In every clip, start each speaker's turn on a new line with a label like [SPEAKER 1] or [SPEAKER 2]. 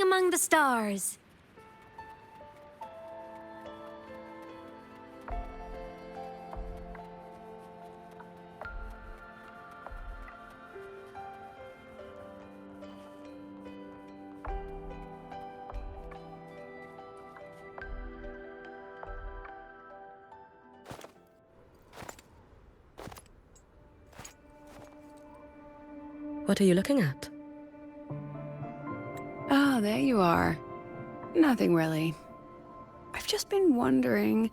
[SPEAKER 1] among the stars.
[SPEAKER 2] What are you looking at?
[SPEAKER 3] Ah, there you are. Nothing really. I've just been wondering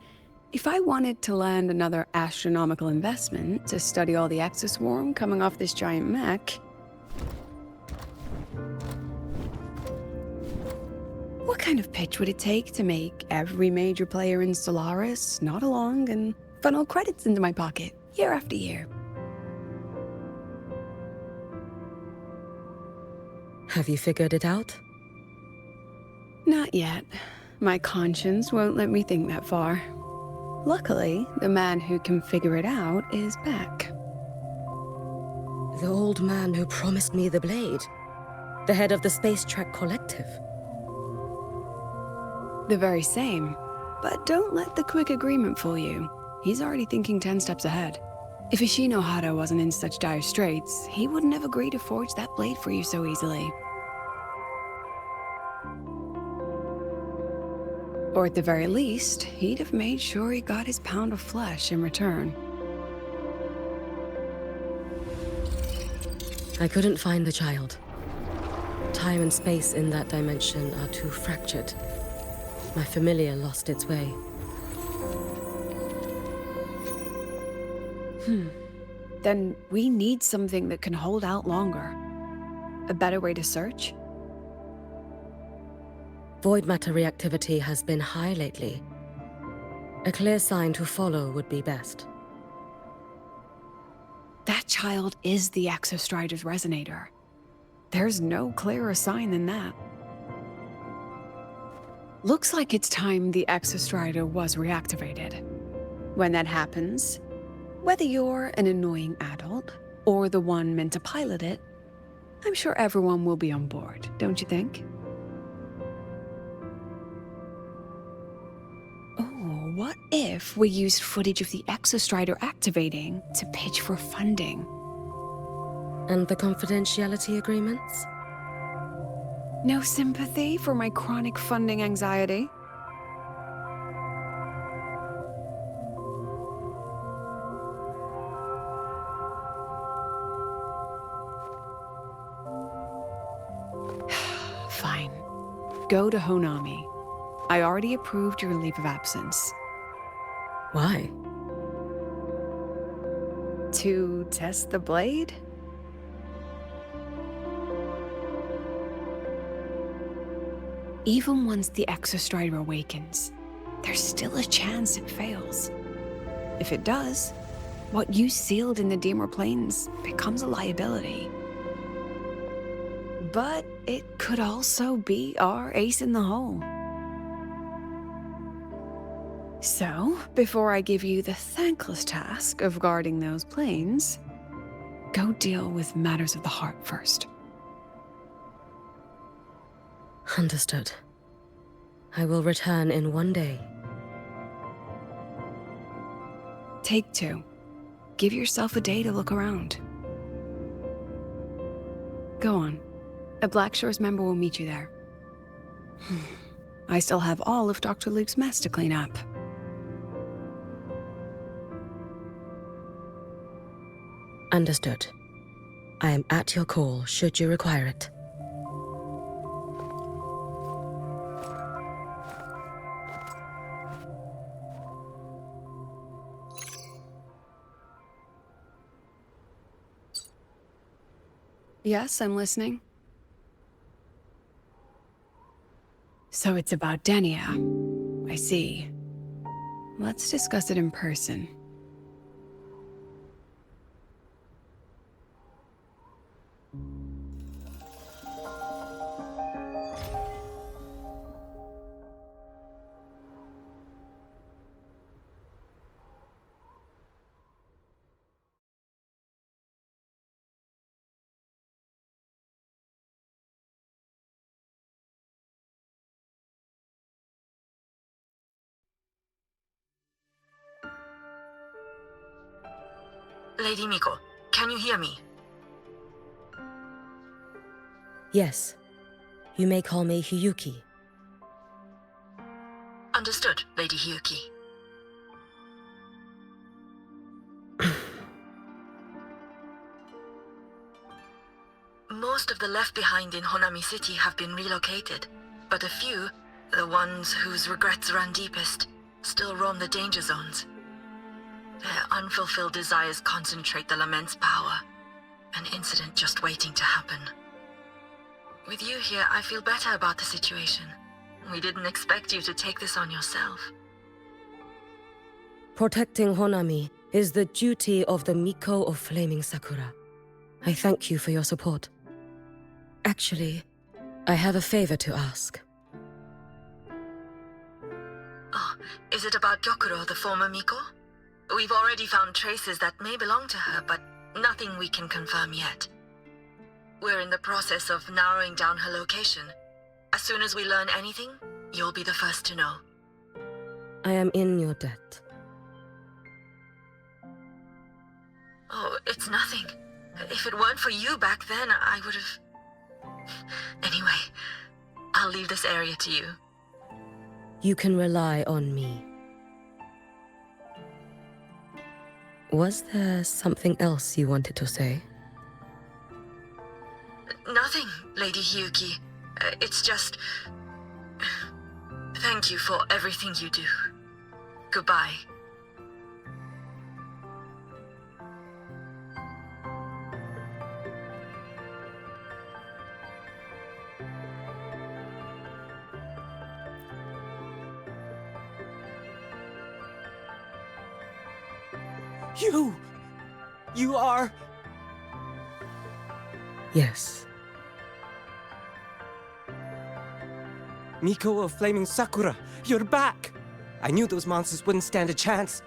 [SPEAKER 3] if I wanted to land another astronomical investment to study all the exoswarm coming off this giant mech. What kind of pitch would it take to make every major player in Solaris nod along and funnel credits into my pocket year after year?
[SPEAKER 2] Have you figured it out?
[SPEAKER 3] Not yet. My conscience won't let me think that far. Luckily, the man who can figure it out is back.
[SPEAKER 2] The old man who promised me the blade. The head of the Space Trek Collective.
[SPEAKER 3] The very same. But don't let the quick agreement fool you. He's already thinking 10 steps ahead. If Ishino Hado wasn't in such dire straits, he wouldn't have agreed to forge that blade for you so easily. Or at the very least, he'd have made sure he got his pound of flesh in return.
[SPEAKER 2] I couldn't find the child. Time and space in that dimension are too fractured. My familiar lost its way.
[SPEAKER 3] Then we need something that can hold out longer. A better way to search?
[SPEAKER 2] Void matter reactivity has been high lately. A clear sign to follow would be best.
[SPEAKER 3] That child is the Exostrider's resonator. There's no clearer sign than that. Looks like it's time the Exostrider was reactivated. When that happens, whether you're an annoying adult or the one meant to pilot it, I'm sure everyone will be on board, don't you think? Oh, what if we used footage of the Exostrider activating to pitch for funding?
[SPEAKER 2] And the confidentiality agreements?
[SPEAKER 3] No sympathy for my chronic funding anxiety? Fine. Go to Honami. I already approved your leave of absence.
[SPEAKER 2] Why?
[SPEAKER 3] To test the blade? Even once the Exostrider awakens, there's still a chance it fails. If it does, what you sealed in the Deemer Plains becomes a liability. But it could also be our ace in the hole. So, before I give you the thankless task of guarding those planes, go deal with matters of the heart first.
[SPEAKER 2] Understood. I will return in one day.
[SPEAKER 3] Take 2. Give yourself a day to look around. Go on. A Black Shores member will meet you there. I still have all of Dr. Luke's mess to clean up.
[SPEAKER 2] Understood. I am at your call should you require it.
[SPEAKER 3] Yes, I'm listening. So it's about Denia. I see. Let's discuss it in person.
[SPEAKER 1] Lady Miko, can you hear me?
[SPEAKER 2] Yes. You may call me Hiyuki.
[SPEAKER 1] Understood, Lady Hiyuki. Most of the left behind in Honami City have been relocated, but a few, the ones whose regrets run deepest, still roam the danger zones. Their unfulfilled desires concentrate the lament's power, an incident just waiting to happen. With you here, I feel better about the situation. We didn't expect you to take this on yourself.
[SPEAKER 2] Protecting Honami is the duty of the Miko of Flaming Sakura. I thank you for your support. Actually, I have a favor to ask.
[SPEAKER 1] Oh, is it about Gyokuro, the former Miko? We've already found traces that may belong to her, but nothing we can confirm yet. We're in the process of narrowing down her location. As soon as we learn anything, you'll be the first to know.
[SPEAKER 2] I am in your debt.
[SPEAKER 1] Oh, it's nothing. If it weren't for you back then, I would have... Anyway, I'll leave this area to you.
[SPEAKER 2] You can rely on me. Was there something else you wanted to say?
[SPEAKER 1] Nothing, Lady Hiyuki. It's just... Thank you for everything you do. Goodbye.
[SPEAKER 4] You are...
[SPEAKER 2] Yes.
[SPEAKER 4] Miko of Flaming Sakura, you're back! I knew those monsters wouldn't stand a chance.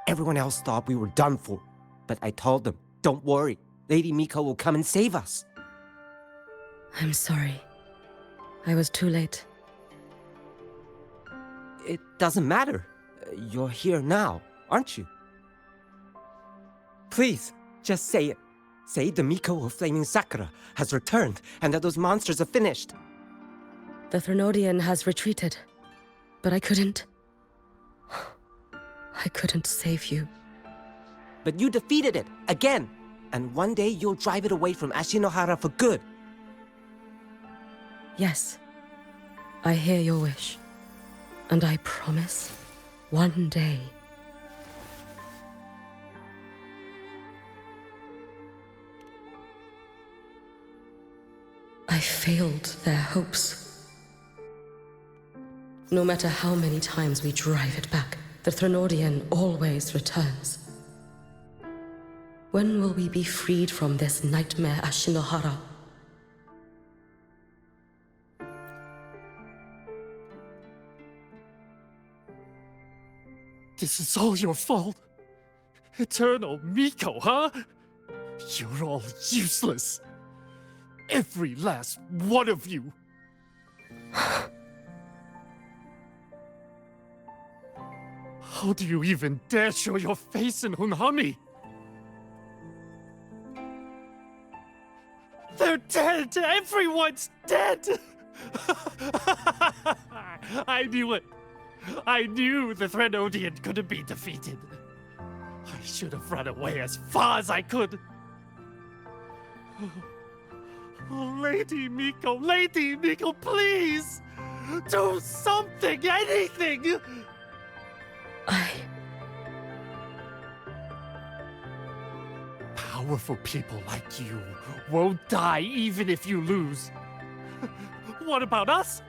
[SPEAKER 4] Everyone else thought we were done for, but I told them, don't worry, Lady Miko will come and save us.
[SPEAKER 2] I'm sorry. I was too late.
[SPEAKER 4] It doesn't matter. You're here now, aren't you? Please, just say it. Say the Miko of Flaming Sakura has returned and that those monsters are finished.
[SPEAKER 2] The Threnodian has retreated, but I couldn't save you.
[SPEAKER 4] But you defeated it, again! And one day you'll drive it away from Ashinohara for good.
[SPEAKER 2] Yes, I hear your wish. And I promise, one day... I failed their hopes. No matter how many times we drive it back, the Threnodian always returns. When will we be freed from this nightmare Ashinohara?
[SPEAKER 5] This is all your fault. Eternal Miko, huh? You're all useless. Every last one of you. How do you even dare show your face in Hunhami? They're dead! Everyone's dead! I knew it! I knew the Threnodian couldn't be defeated. I should have run away as far as I could. Oh, Lady Miko, please! Do something, anything! Powerful people like you won't die even if you lose. What about us?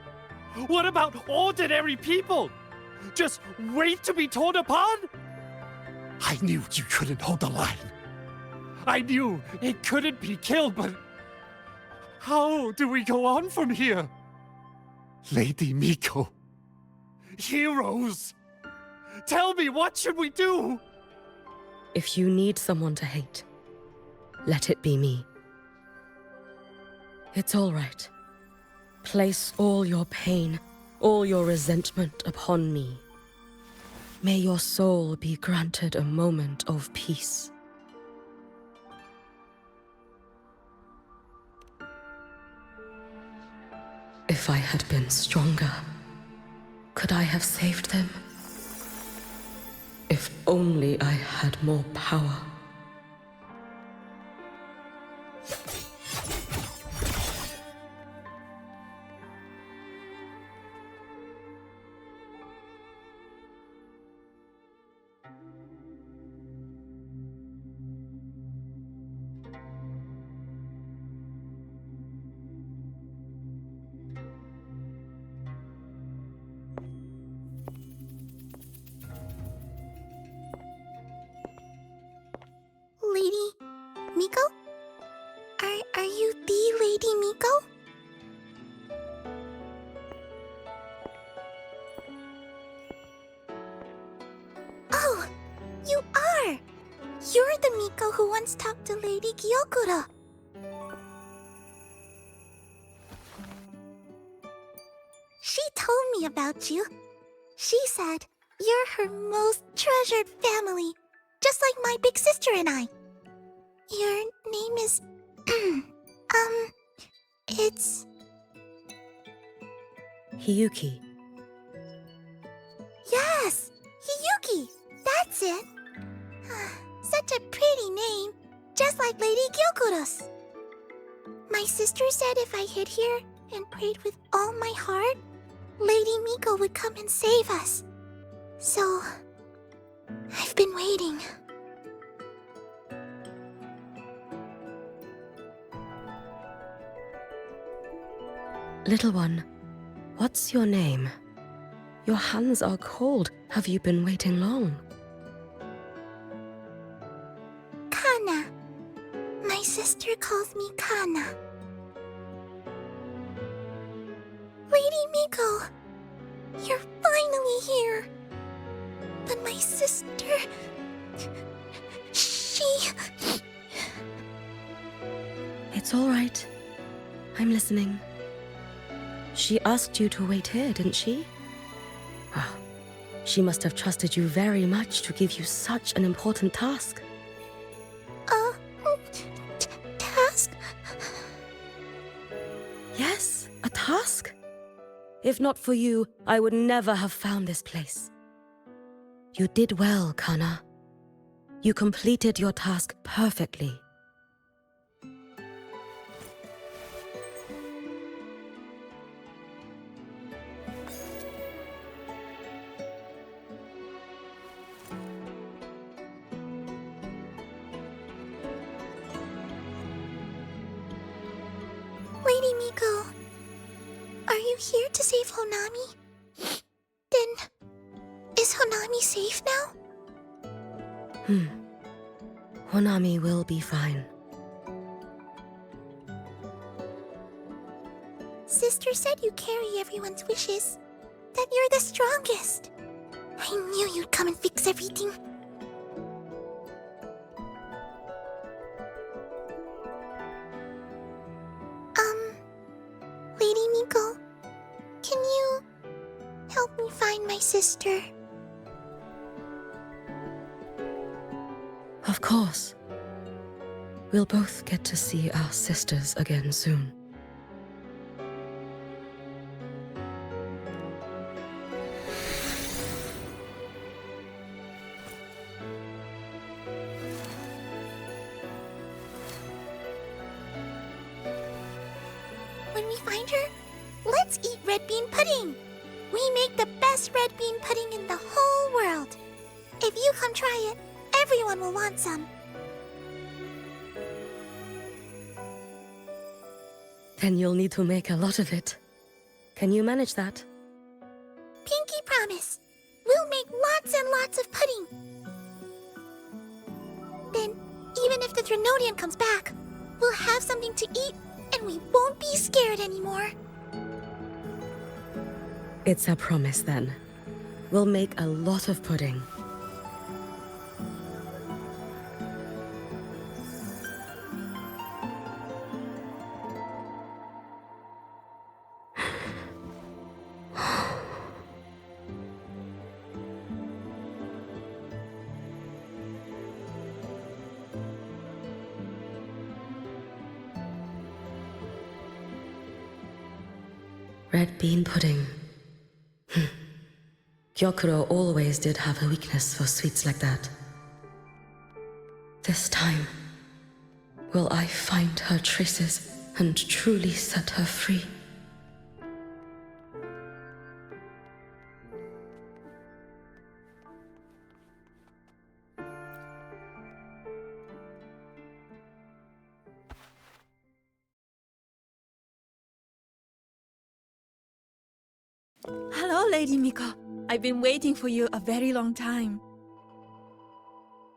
[SPEAKER 5] What about ordinary people? Just wait to be torn apart? I knew you couldn't hold the line. I knew it couldn't be killed, but... how do we go on from here? Lady Miko. Heroes! Tell me, what should we do?
[SPEAKER 2] If you need someone to hate, let it be me. It's all right. Place all your pain, all your resentment upon me. May your soul be granted a moment of peace. If I had been stronger, could I have saved them? If only I had more power.
[SPEAKER 6] Lady Miko? Are you the Lady Miko? Oh, you are! You're the Miko who once talked to Lady Gyokuro. She told me about you. She said you're her most treasured family, just like my big sister and I. Your name is... it's...
[SPEAKER 2] Hiyuki.
[SPEAKER 6] Yes! Hiyuki! That's it! Such a pretty name, just like Lady Gyokuro's. My sister said if I hid here and prayed with all my heart, Lady Miko would come and save us. So... I've been waiting.
[SPEAKER 2] Little one, what's your name? Your hands are cold. Have you been waiting long?
[SPEAKER 6] Kana. My sister calls me Kana. Lady Miko, you're finally here. But my sister... she...
[SPEAKER 2] It's all right. I'm listening. She asked you to wait here, didn't she? Ah, she must have trusted you very much to give you such an important task.
[SPEAKER 6] Task?
[SPEAKER 2] Yes, a task. If not for you, I would never have found this place. You did well, Kana. You completed your task perfectly.
[SPEAKER 6] Lady Miko, are you here to save Honami? Then, is Honami safe now?
[SPEAKER 2] Honami will be fine.
[SPEAKER 6] Sister said you carry everyone's wishes, that you're the strongest. I knew you'd come and fix everything. Lady Miko, can you help me find my sister?
[SPEAKER 2] Of course. We'll both get to see our sisters again soon.
[SPEAKER 6] When we find her, let's eat red bean pudding. We make the best red bean pudding in the whole world. If you come try it, everyone will want some.
[SPEAKER 2] Then you'll need to make a lot of it. Can you manage that?
[SPEAKER 6] Pinky promise. We'll make lots and lots of pudding. Then, even if the Drenodian comes back, we'll have something to eat and we won't be scared anymore.
[SPEAKER 2] It's a promise then. We'll make a lot of pudding. Red bean pudding. Gyokuro always did have a weakness for sweets like that. This time, will I find her traces and truly set her free?
[SPEAKER 7] Hello, Lady Miko. I've been waiting for you a very long time.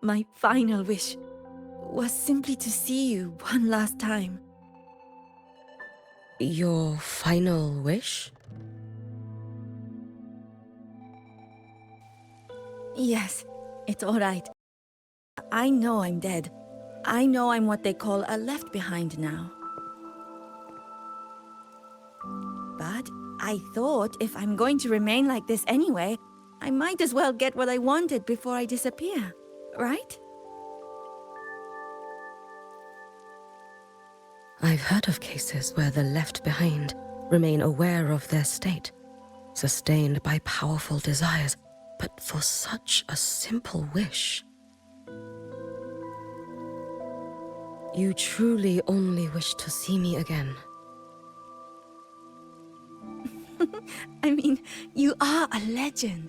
[SPEAKER 7] My final wish was simply to see you one last time.
[SPEAKER 2] Your final wish?
[SPEAKER 7] Yes, it's all right. I know I'm dead. I know I'm what they call a left behind now. But I thought if I'm going to remain like this anyway, I might as well get what I wanted before I disappear, right?
[SPEAKER 2] I've heard of cases where the left behind remain aware of their state, sustained by powerful desires, but for such a simple wish. You truly only wish to see me again.
[SPEAKER 7] I mean, you are a legend.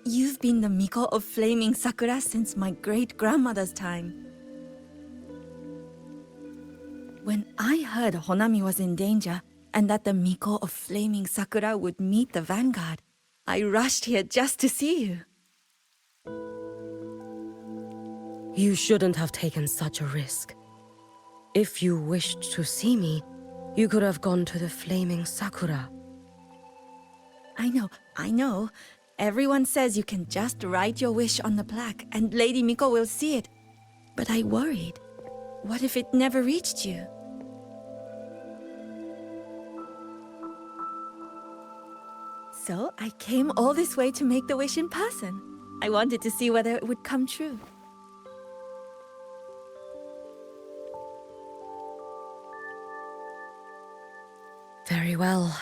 [SPEAKER 7] You've been the Miko of Flaming Sakura since my great-grandmother's time. When I heard Honami was in danger, and that the Miko of Flaming Sakura would meet the vanguard, I rushed here just to see you.
[SPEAKER 2] You shouldn't have taken such a risk. If you wished to see me, you could have gone to the Flaming Sakura.
[SPEAKER 7] I know. Everyone says you can just write your wish on the plaque and Lady Miko will see it. But I worried. What if it never reached you? So I came all this way to make the wish in person. I wanted to see whether it would come true.
[SPEAKER 2] Very well.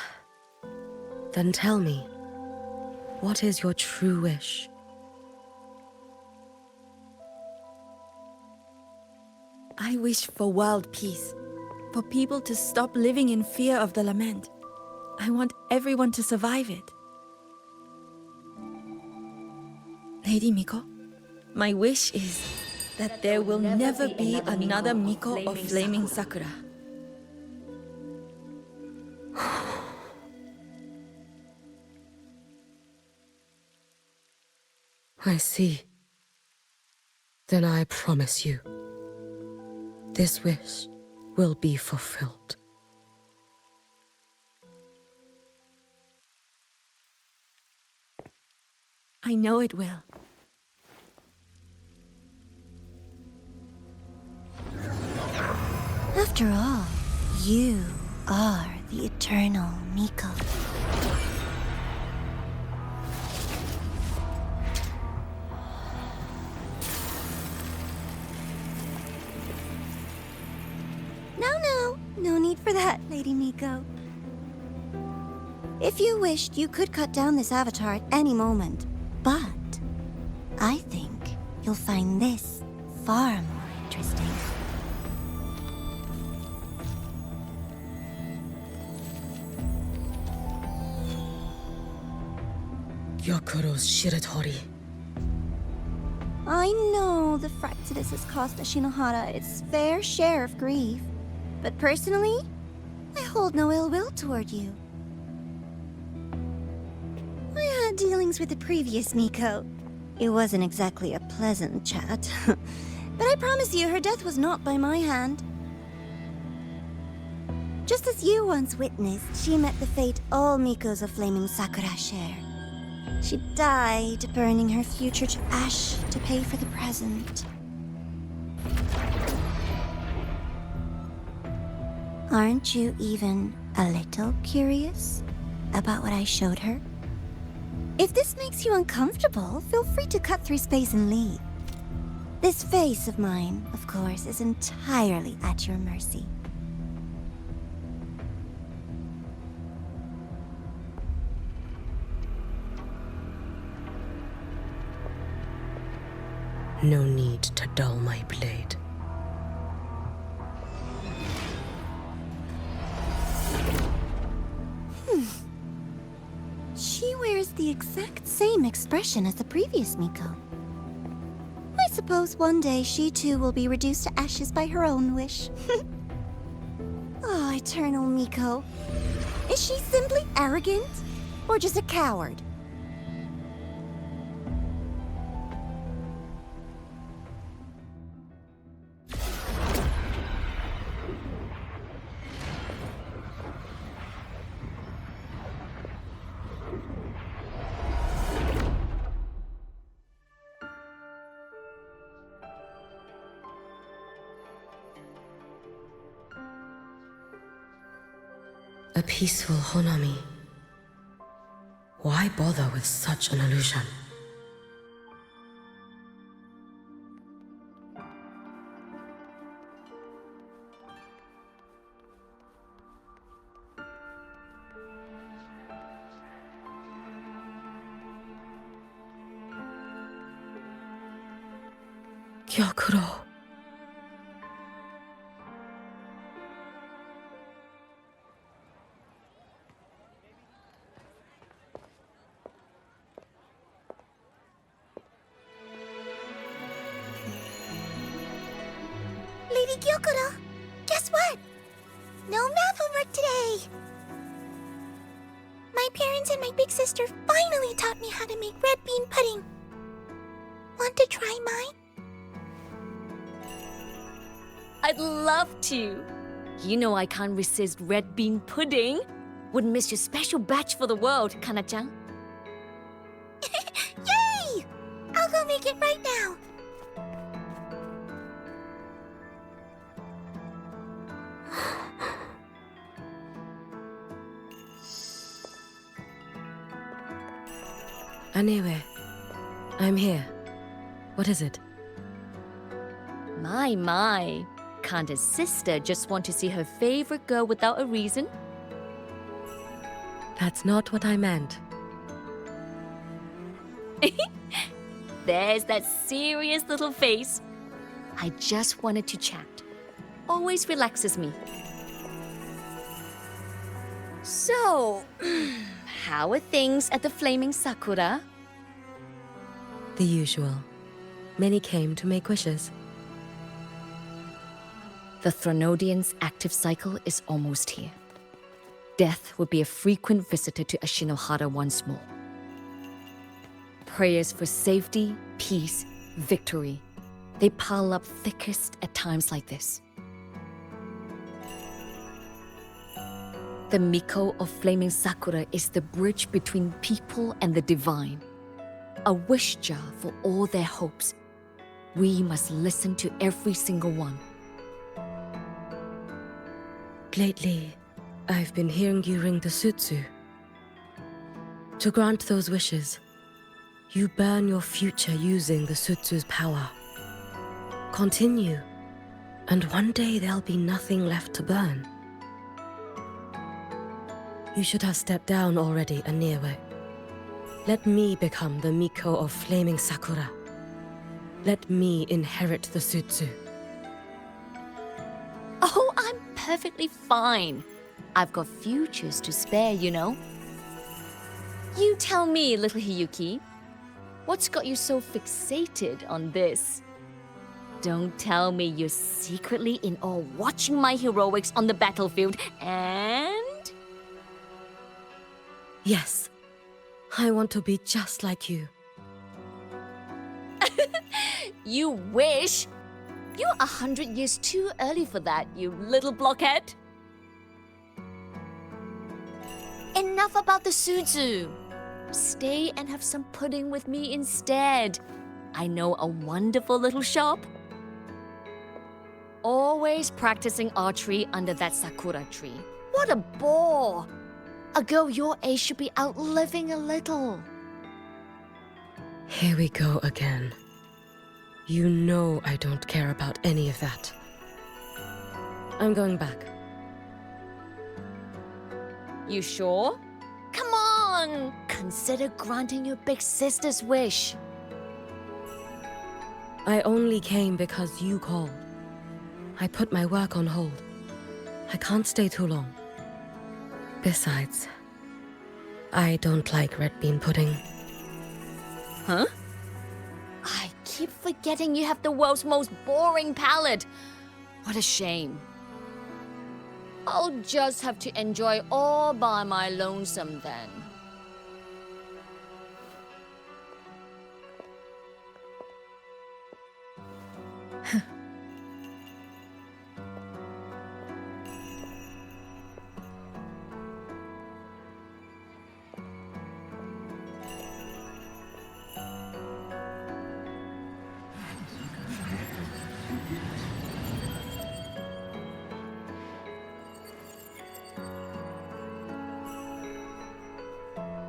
[SPEAKER 2] Then tell me, what is your true wish?
[SPEAKER 7] I wish for world peace, for people to stop living in fear of the lament. I want everyone to survive it. Lady Miko, my wish is that there will never be another Miko of Flaming Sakura.
[SPEAKER 2] I see. Then I promise you, this wish will be fulfilled.
[SPEAKER 7] I know it will.
[SPEAKER 6] After all, you are the eternal Miko. No need for that, Lady Miko. If you wished, you could cut down this avatar at any moment. But I think you'll find this far more interesting.
[SPEAKER 2] Gyokuro's Shiratori.
[SPEAKER 6] I know the Fractidus has cost Ashinohara its fair share of grief. But personally, I hold no ill will toward you. I had dealings with the previous Miko. It wasn't exactly a pleasant chat. But I promise you, her death was not by my hand. Just as you once witnessed, she met the fate all Mikos of Flaming Sakura share. She died, burning her future to ash to pay for the present. Aren't you even a little curious about what I showed her? If this makes you uncomfortable, feel free to cut through space and leave. This face of mine, of course, is entirely at your mercy.
[SPEAKER 2] No need to dull my blade.
[SPEAKER 6] She wears the exact same expression as the previous Miko. I suppose one day she too will be reduced to ashes by her own wish. Oh, Eternal Miko. Is she simply arrogant? Or just a coward?
[SPEAKER 2] A peaceful Honami. Why bother with such an illusion? Gyokuro.
[SPEAKER 6] Lady Gyokuro, guess what? No math homework today! My parents and my big sister finally taught me how to make red bean pudding. Want to try mine?
[SPEAKER 8] I'd love to. You know I can't resist red bean pudding. Wouldn't miss your special batch for the world, Kana-chan.
[SPEAKER 6] Yay! I'll go make it right now.
[SPEAKER 2] Anyway, I'm here. What is it?
[SPEAKER 8] My. Can't a sister just want to see her favorite girl without a reason?
[SPEAKER 2] That's not what I meant.
[SPEAKER 8] There's that serious little face. I just wanted to chat. Always relaxes me. So, how are things at the Flaming Sakura?
[SPEAKER 2] The usual. Many came to make wishes.
[SPEAKER 8] The Thronodian's active cycle is almost here. Death would be a frequent visitor to Ashinohara once more. Prayers for safety, peace, victory. They pile up thickest at times like this. The Miko of Flaming Sakura is the bridge between people and the divine. A wish jar for all their hopes. We must listen to every single one.
[SPEAKER 2] Lately, I've been hearing you ring the sutsu. To grant those wishes, you burn your future using the sutsu's power. Continue, and one day there'll be nothing left to burn. You should have stepped down already, Aniwe. Let me become the Miko of Flaming Sakura. Let me inherit the sutsu.
[SPEAKER 8] Oh, I'm perfectly fine. I've got futures to spare, you know. You tell me, little Hiyuki, what's got you so fixated on this? Don't tell me you're secretly in awe watching my heroics on the battlefield and...
[SPEAKER 2] Yes, I want to be just like you.
[SPEAKER 8] You wish? You're 100 years too early for that, you little blockhead. Enough about the sutsu. Stay and have some pudding with me instead. I know a wonderful little shop. Always practicing archery under that sakura tree. What a bore! A girl your age should be out living a little.
[SPEAKER 2] Here we go again. You know I don't care about any of that. I'm going back.
[SPEAKER 8] You sure? Come on! Consider granting your big sister's wish.
[SPEAKER 2] I only came because you called. I put my work on hold. I can't stay too long. Besides, I don't like red bean pudding.
[SPEAKER 8] Huh? I keep forgetting you have the world's most boring palate. What a shame. I'll just have to enjoy all by my lonesome then.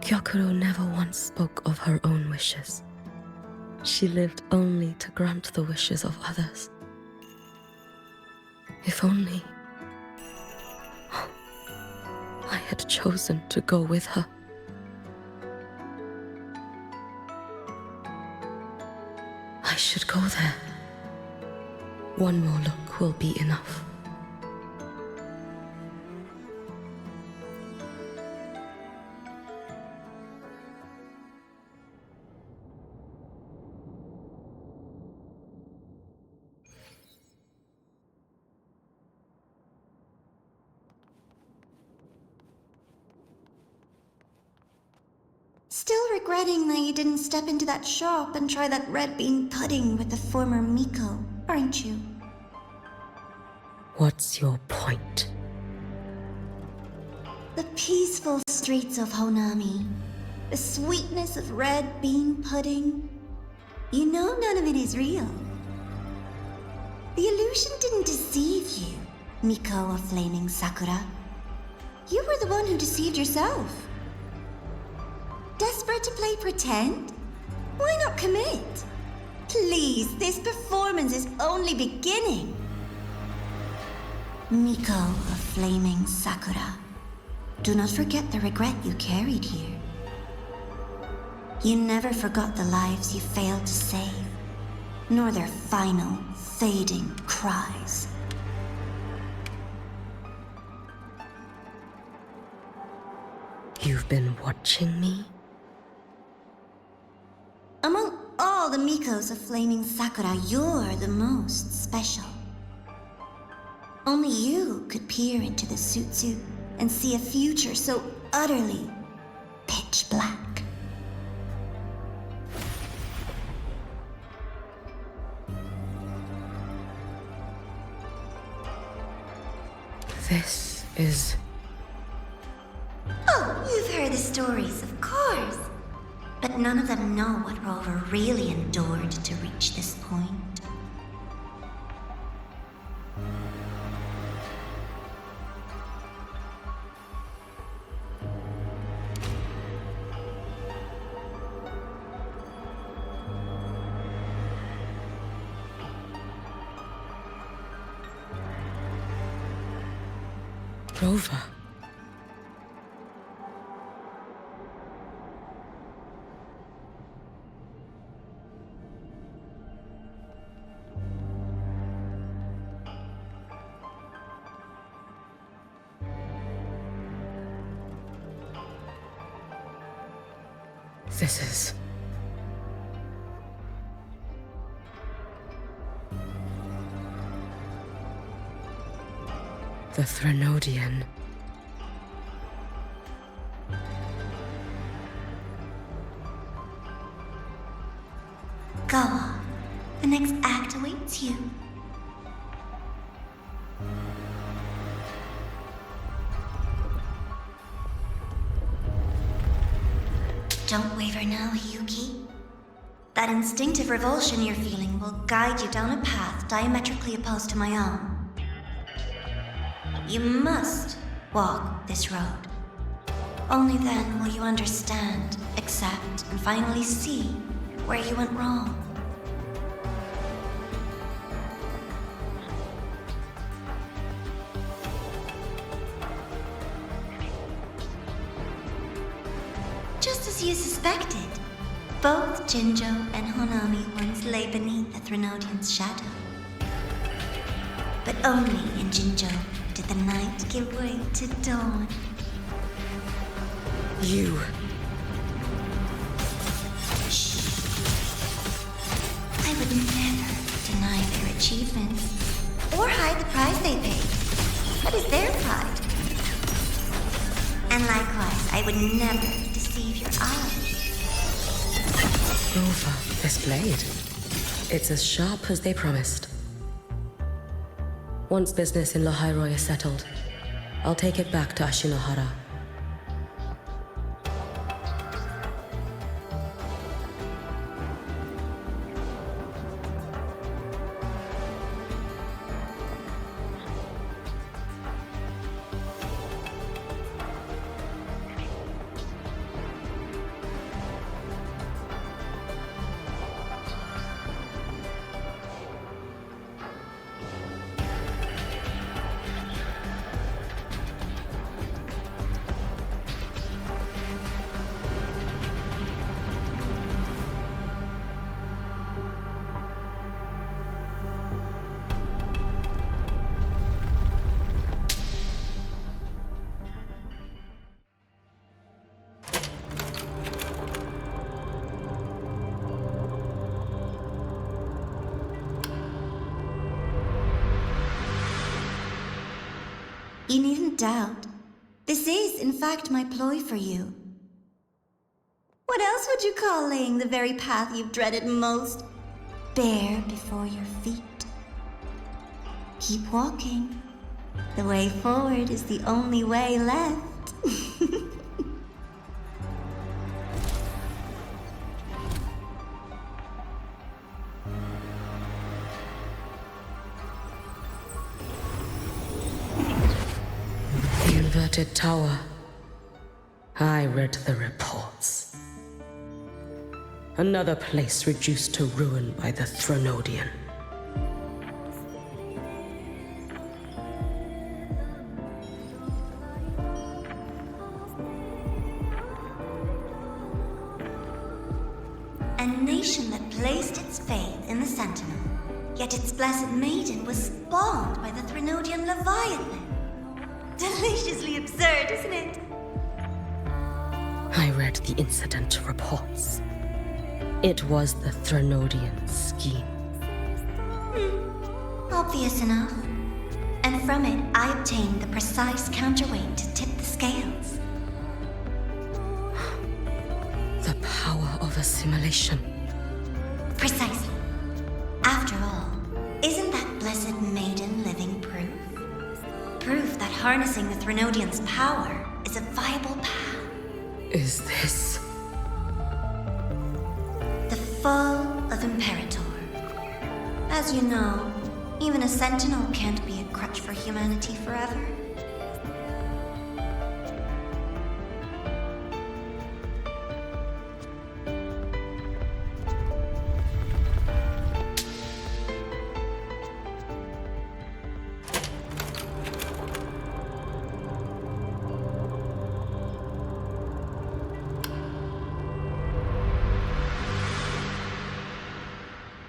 [SPEAKER 2] Gyokuro never once spoke of her own wishes. She lived only to grant the wishes of others. If only I had chosen to go with her. I should go there. One more look will be enough.
[SPEAKER 6] Still regretting that you didn't step into that shop and try that red bean pudding with the former Miko, aren't you?
[SPEAKER 2] What's your point?
[SPEAKER 6] The peaceful streets of Honami, the sweetness of red bean pudding. You know none of it is real. The illusion didn't deceive you, Miko of Flaming Sakura. You were the one who deceived yourself. Desperate to play pretend? Why not commit? Please, this performance is only beginning. Miko of Flaming Sakura, do not forget the regret you carried here. You never forgot the lives you failed to save, nor their final, fading cries.
[SPEAKER 2] You've been watching me?
[SPEAKER 6] Among all the Mikos of Flaming Sakura, you're the most special. Only you could peer into the Sutsu and see a future so utterly pitch black.
[SPEAKER 2] This is...
[SPEAKER 6] Oh, you've heard the stories, of course. But none of them know what Rover really endured to reach this point.
[SPEAKER 2] Rover. This is... the Threnodian.
[SPEAKER 6] Go on. The next act awaits you. Don't waver now, Hiyuki. That instinctive revulsion you're feeling will guide you down a path diametrically opposed to my own. You must walk this road. Only then will you understand, accept, and finally see where you went wrong. Just as you suspected,
[SPEAKER 9] Both Jinjo and Honami once lay beneath the Threnodian's shadow. But only in Jinjo did the night give way to dawn.
[SPEAKER 2] You.
[SPEAKER 9] I would never deny their achievements or hide the price they paid. That is their pride. And likewise, I would never deceive your eyes.
[SPEAKER 2] Nova, this blade. It's as sharp as they promised. Once business in Lahairoi is settled, I'll take it back to Ashinohara.
[SPEAKER 9] You needn't doubt. This is, in fact, my ploy for you. What else would you call laying the very path you've dreaded most bare before your feet? Keep walking. The way forward is the only way left.
[SPEAKER 2] Inverted tower. I read the reports. Another place reduced to ruin by the Threnodian.
[SPEAKER 9] A nation that placed its faith in the Sentinel, yet its blessed maiden was spawned by the Threnodian Leviathan. Deliciously absurd, isn't it?
[SPEAKER 2] I read the incident reports. It was the Threnodian scheme.
[SPEAKER 9] Obvious enough. And from it, I obtained the precise counterweight to tip the scales.
[SPEAKER 2] The power of assimilation.
[SPEAKER 9] Precisely. After all, isn't that blessed maiden living proof? Proof that harnessing the Threnodian's power is a viable path.
[SPEAKER 2] Is this...
[SPEAKER 9] The fall of Imperator. As you know, even a sentinel can't be a crutch for humanity forever.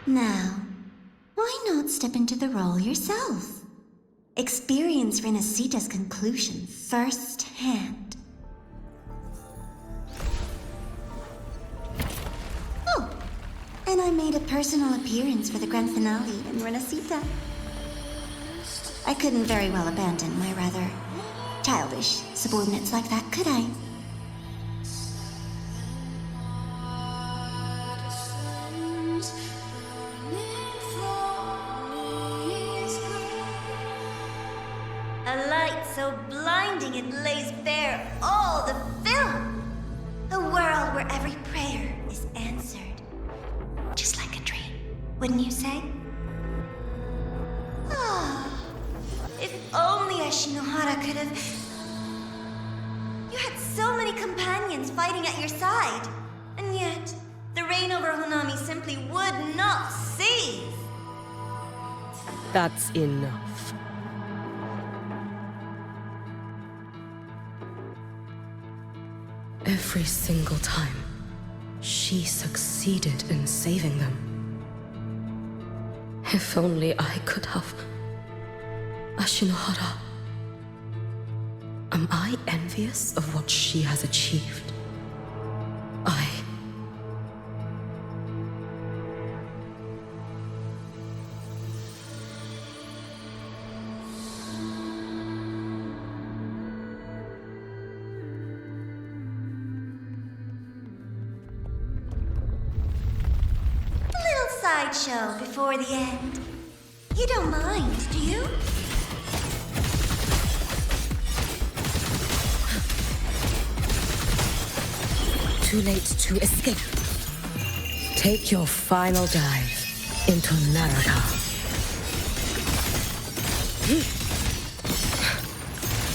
[SPEAKER 9] Now, why not step into the role yourself? Experience Renacita's conclusion firsthand. Oh, and I made a personal appearance for the grand finale in Renacita. I couldn't very well abandon my rather childish subordinates like that, could I? A light so blinding it lays bare all the film. A world where every prayer is answered. Just like a dream, wouldn't you say? Ah, if only Ashinohara could have... You had so many companions fighting at your side. And yet, the reign over Honami simply would not cease.
[SPEAKER 2] That's enough. Every single time, she succeeded in saving them. If only I could have. Ashinohara. Am I envious of what she has achieved?
[SPEAKER 9] Sideshow before the end. You don't mind, do you?
[SPEAKER 2] Too late to escape. Take your final dive into Naraka.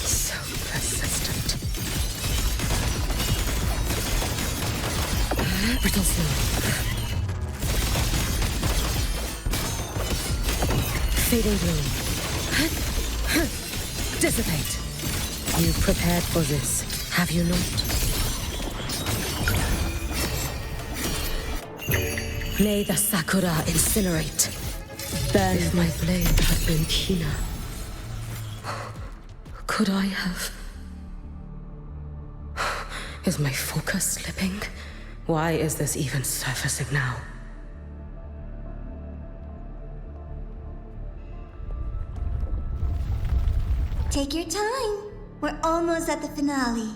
[SPEAKER 2] So persistent. Brittle snow. Fading bloom. Dissipate. You prepared for this, have you not? May the sakura incinerate. Burn if my blade had been keener. Could I have... Is my focus slipping? Why is this even surfacing now?
[SPEAKER 9] Take your time. We're almost at the finale.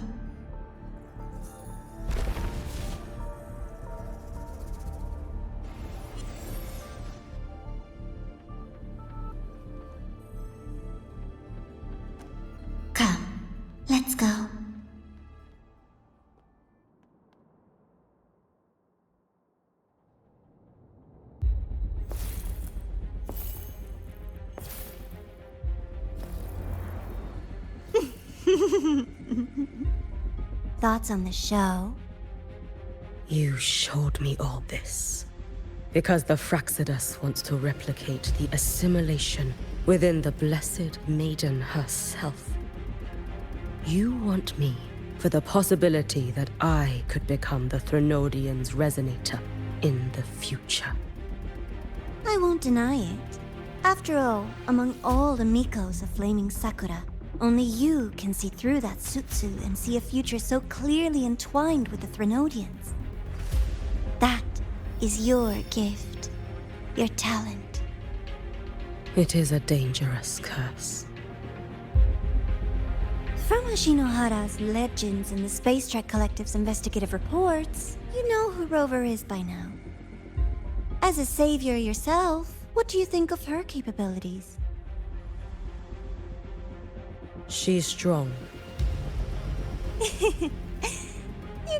[SPEAKER 9] Come, let's go. Thoughts on the show?
[SPEAKER 2] You showed me all this because the Fraxidus wants to replicate the assimilation within the blessed maiden herself. You want me for the possibility that I could become the Threnodian's resonator in the future.
[SPEAKER 9] I won't deny it. After all, among all the Mikos of Flaming Sakura, only you can see through that Sutsu and see a future so clearly entwined with the Threnodians. That is your gift, your talent.
[SPEAKER 2] It is a dangerous curse.
[SPEAKER 9] From Ashinohara's legends and the Space Trek Collective's investigative reports, you know who Rover is by now. As a savior yourself, what do you think of her capabilities?
[SPEAKER 2] She's strong.
[SPEAKER 9] You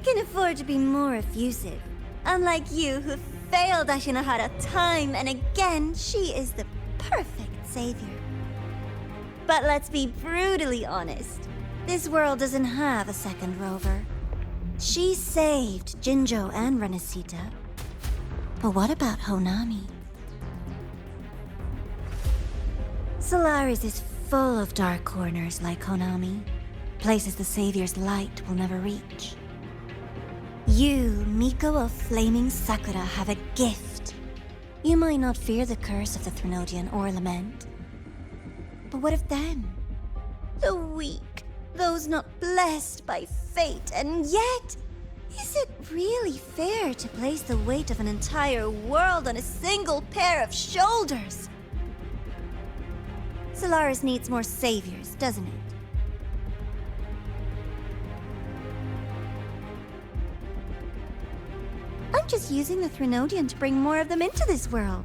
[SPEAKER 9] can afford to be more effusive. Unlike you, who failed Ashinohara time and again, she is the perfect savior. But let's be brutally honest. This world doesn't have a second Rover. She saved Jinjo and Renesita. But what about Honami? Solaris is full of dark corners like Honami, places the Savior's light will never reach. You, Miko of Flaming Sakura, have a gift. You might not fear the curse of the Threnodian or lament. But what of them? The weak, those not blessed by fate, and yet, is it really fair to place the weight of an entire world on a single pair of shoulders? Solaris needs more saviors, doesn't it? I'm just using the Threnodian to bring more of them into this world.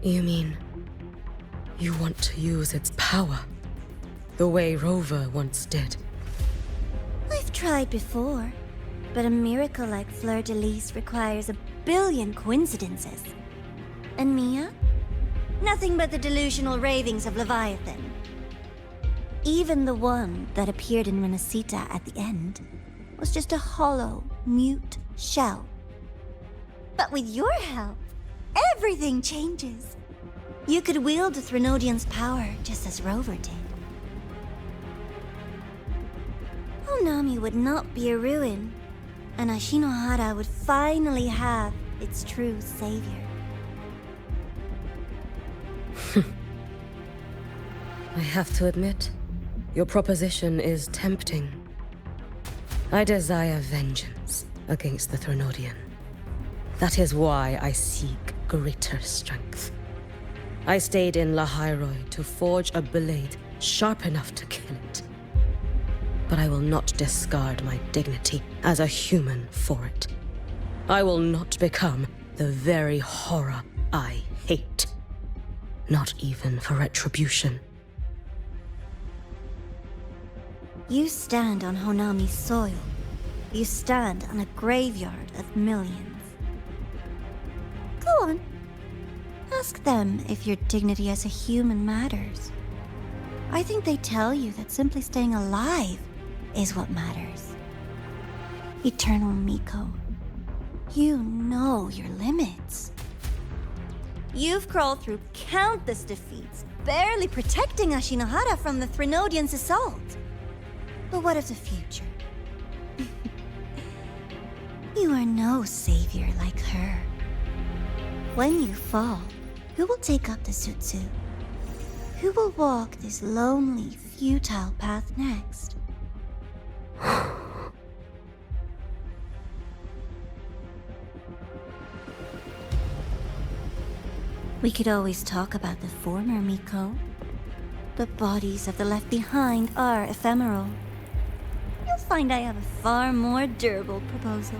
[SPEAKER 2] You mean... you want to use its power? The way Rover once did?
[SPEAKER 9] I've tried before, but a miracle like Fleur-de-Lis requires a billion coincidences. And Mia? Nothing but the delusional ravings of Leviathan. Even the one that appeared in Renesita at the end was just a hollow, mute shell. But with your help, everything changes. You could wield the Threnodian's power just as Rover did. Honami would not be a ruin. and Ashinohara would finally have its true savior.
[SPEAKER 2] I have to admit, your proposition is tempting. I desire vengeance against the Threnodian. That is why I seek greater strength. I stayed in Lahairoi to forge a blade sharp enough to kill it. But I will not discard my dignity as a human for it. I will not become the very horror I hate. Not even for retribution.
[SPEAKER 9] You stand on Honami's soil. You stand on a graveyard of millions. Go on. Ask them if your dignity as a human matters. I think they tell you that simply staying alive is what matters. Eternal Miko, you know your limits. You've crawled through countless defeats, barely protecting Ashinohara from the Threnodians' assault. But what of the future? You are no savior like her. When you fall, who will take up the Sutsu? Who will walk this lonely, futile path next? We could always talk about the former, Miko. The bodies of the left behind are ephemeral. You'll find I have a far more durable proposal.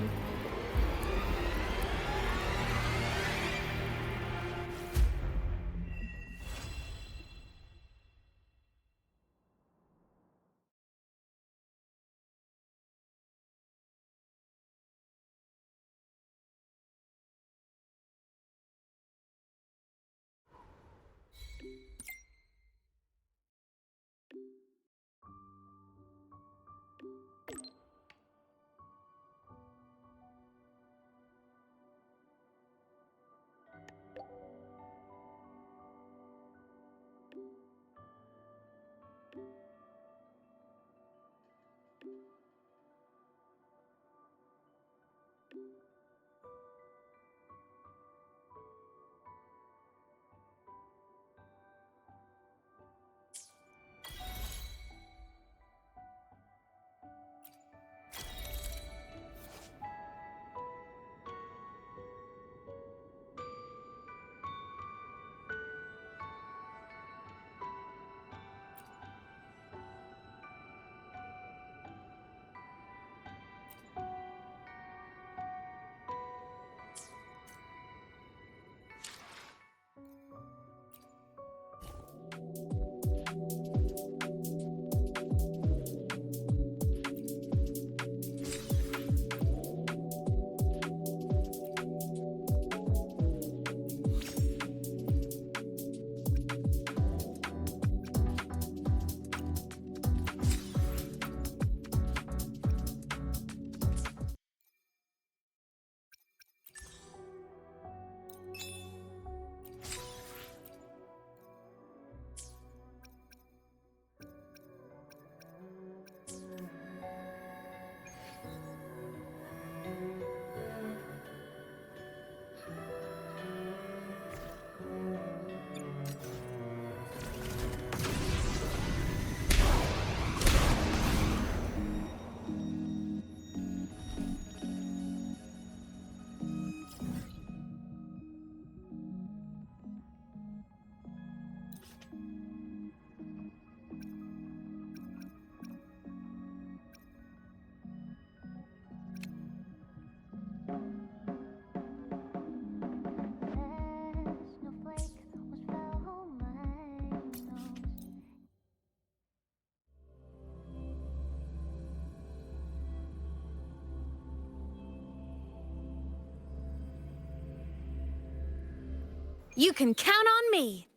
[SPEAKER 7] You can count on me!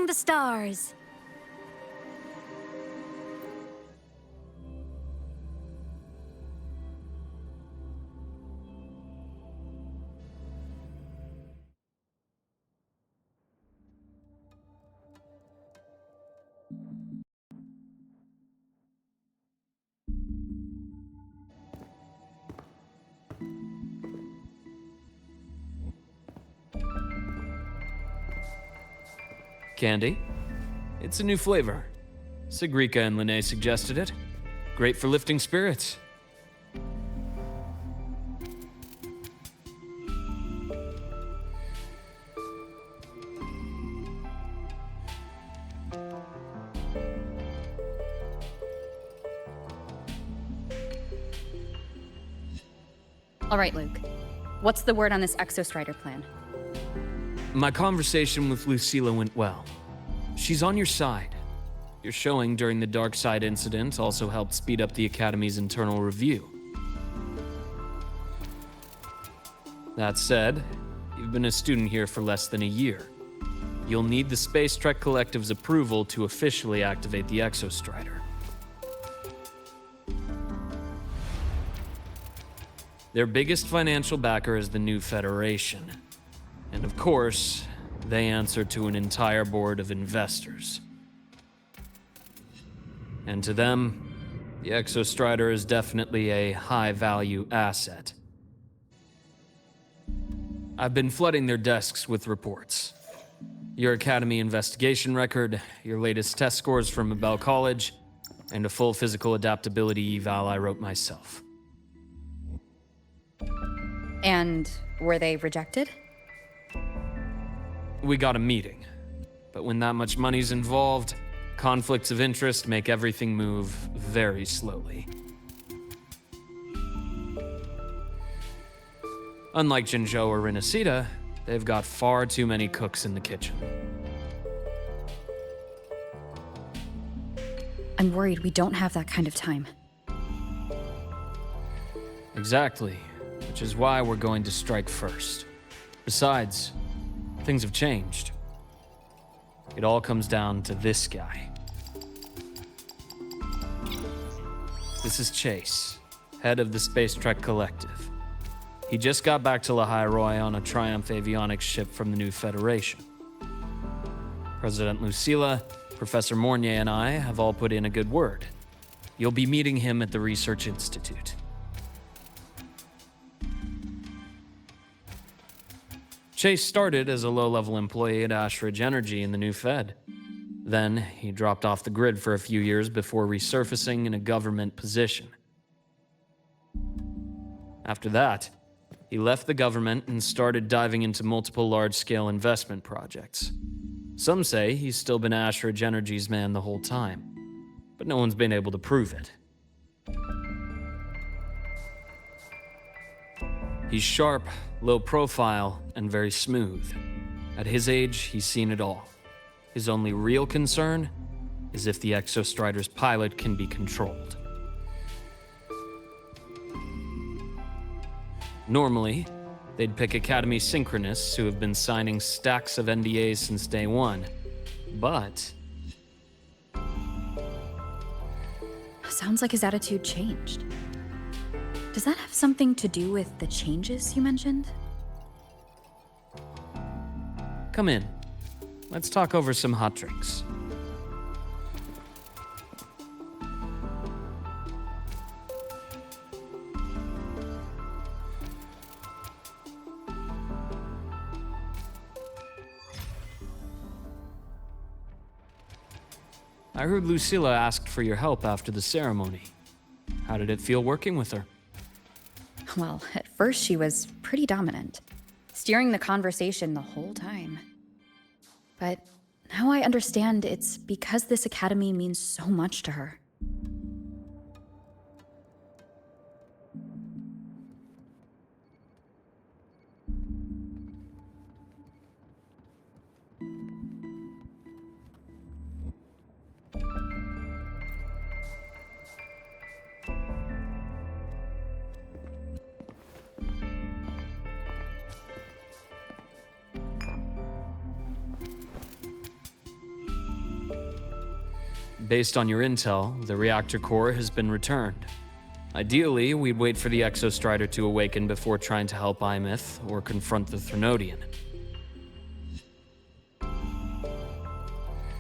[SPEAKER 10] among the stars.
[SPEAKER 11] Candy? It's a new flavor. Sigrika and Lene suggested it. Great for lifting spirits.
[SPEAKER 12] All right, Luke. What's the word on this Exostrider plan?
[SPEAKER 11] My conversation with Lucilla went well. She's on your side. Your showing during the Dark Side incident also helped speed up the Academy's internal review. That said, you've been a student here for less than a year. You'll need the Space Trek Collective's approval to officially activate the Exostrider. Their biggest financial backer is the new Federation. And of course, they answer to an entire board of investors. And to them, the Exostrider is definitely a high-value asset. I've been flooding their desks with reports. Your Academy investigation record, your latest test scores from Abel College, and a full physical adaptability eval I wrote myself.
[SPEAKER 12] And were they rejected?
[SPEAKER 11] We got a meeting, but when that much money's involved, conflicts of interest make everything move very slowly. Unlike Jinzhou or Rinasida, they've got far too many cooks in the kitchen.
[SPEAKER 12] I'm worried we don't have that kind of time.
[SPEAKER 11] Exactly, which is why we're going to strike first. Besides, things have changed. It all comes down to this guy. This is Chase, head of the Space Trek Collective. He just got back to Lahai on a Triumph avionics ship from the new Federation. President Lucilla, Professor Mornier, and I have all put in a good word. You'll be meeting him at the Research Institute. Chase started as a low-level employee at Ashridge Energy in the new Fed. Then, he dropped off the grid for a few years before resurfacing in a government position. After that, he left the government and started diving into multiple large-scale investment projects. Some say he's still been Ashridge Energy's man the whole time, but no one's been able to prove it. He's sharp, low profile, and very smooth. At his age, he's seen it all. His only real concern is if the Exostrider's pilot can be controlled. Normally, they'd pick Academy synchronists who have been signing stacks of NDAs since day one, but...
[SPEAKER 12] Sounds like his attitude changed. Does that have something to do with the changes you mentioned?
[SPEAKER 11] Come in. Let's talk over some hot drinks. I heard Lucilla asked for your help after the ceremony. How did it feel working with her?
[SPEAKER 12] Well, at first she was pretty dominant, steering the conversation the whole time. But now I understand it's because this academy means so much to her.
[SPEAKER 11] Based on your intel, the reactor core has been returned. Ideally, we'd wait for the Exostrider to awaken before trying to help Imith or confront the Threnodian.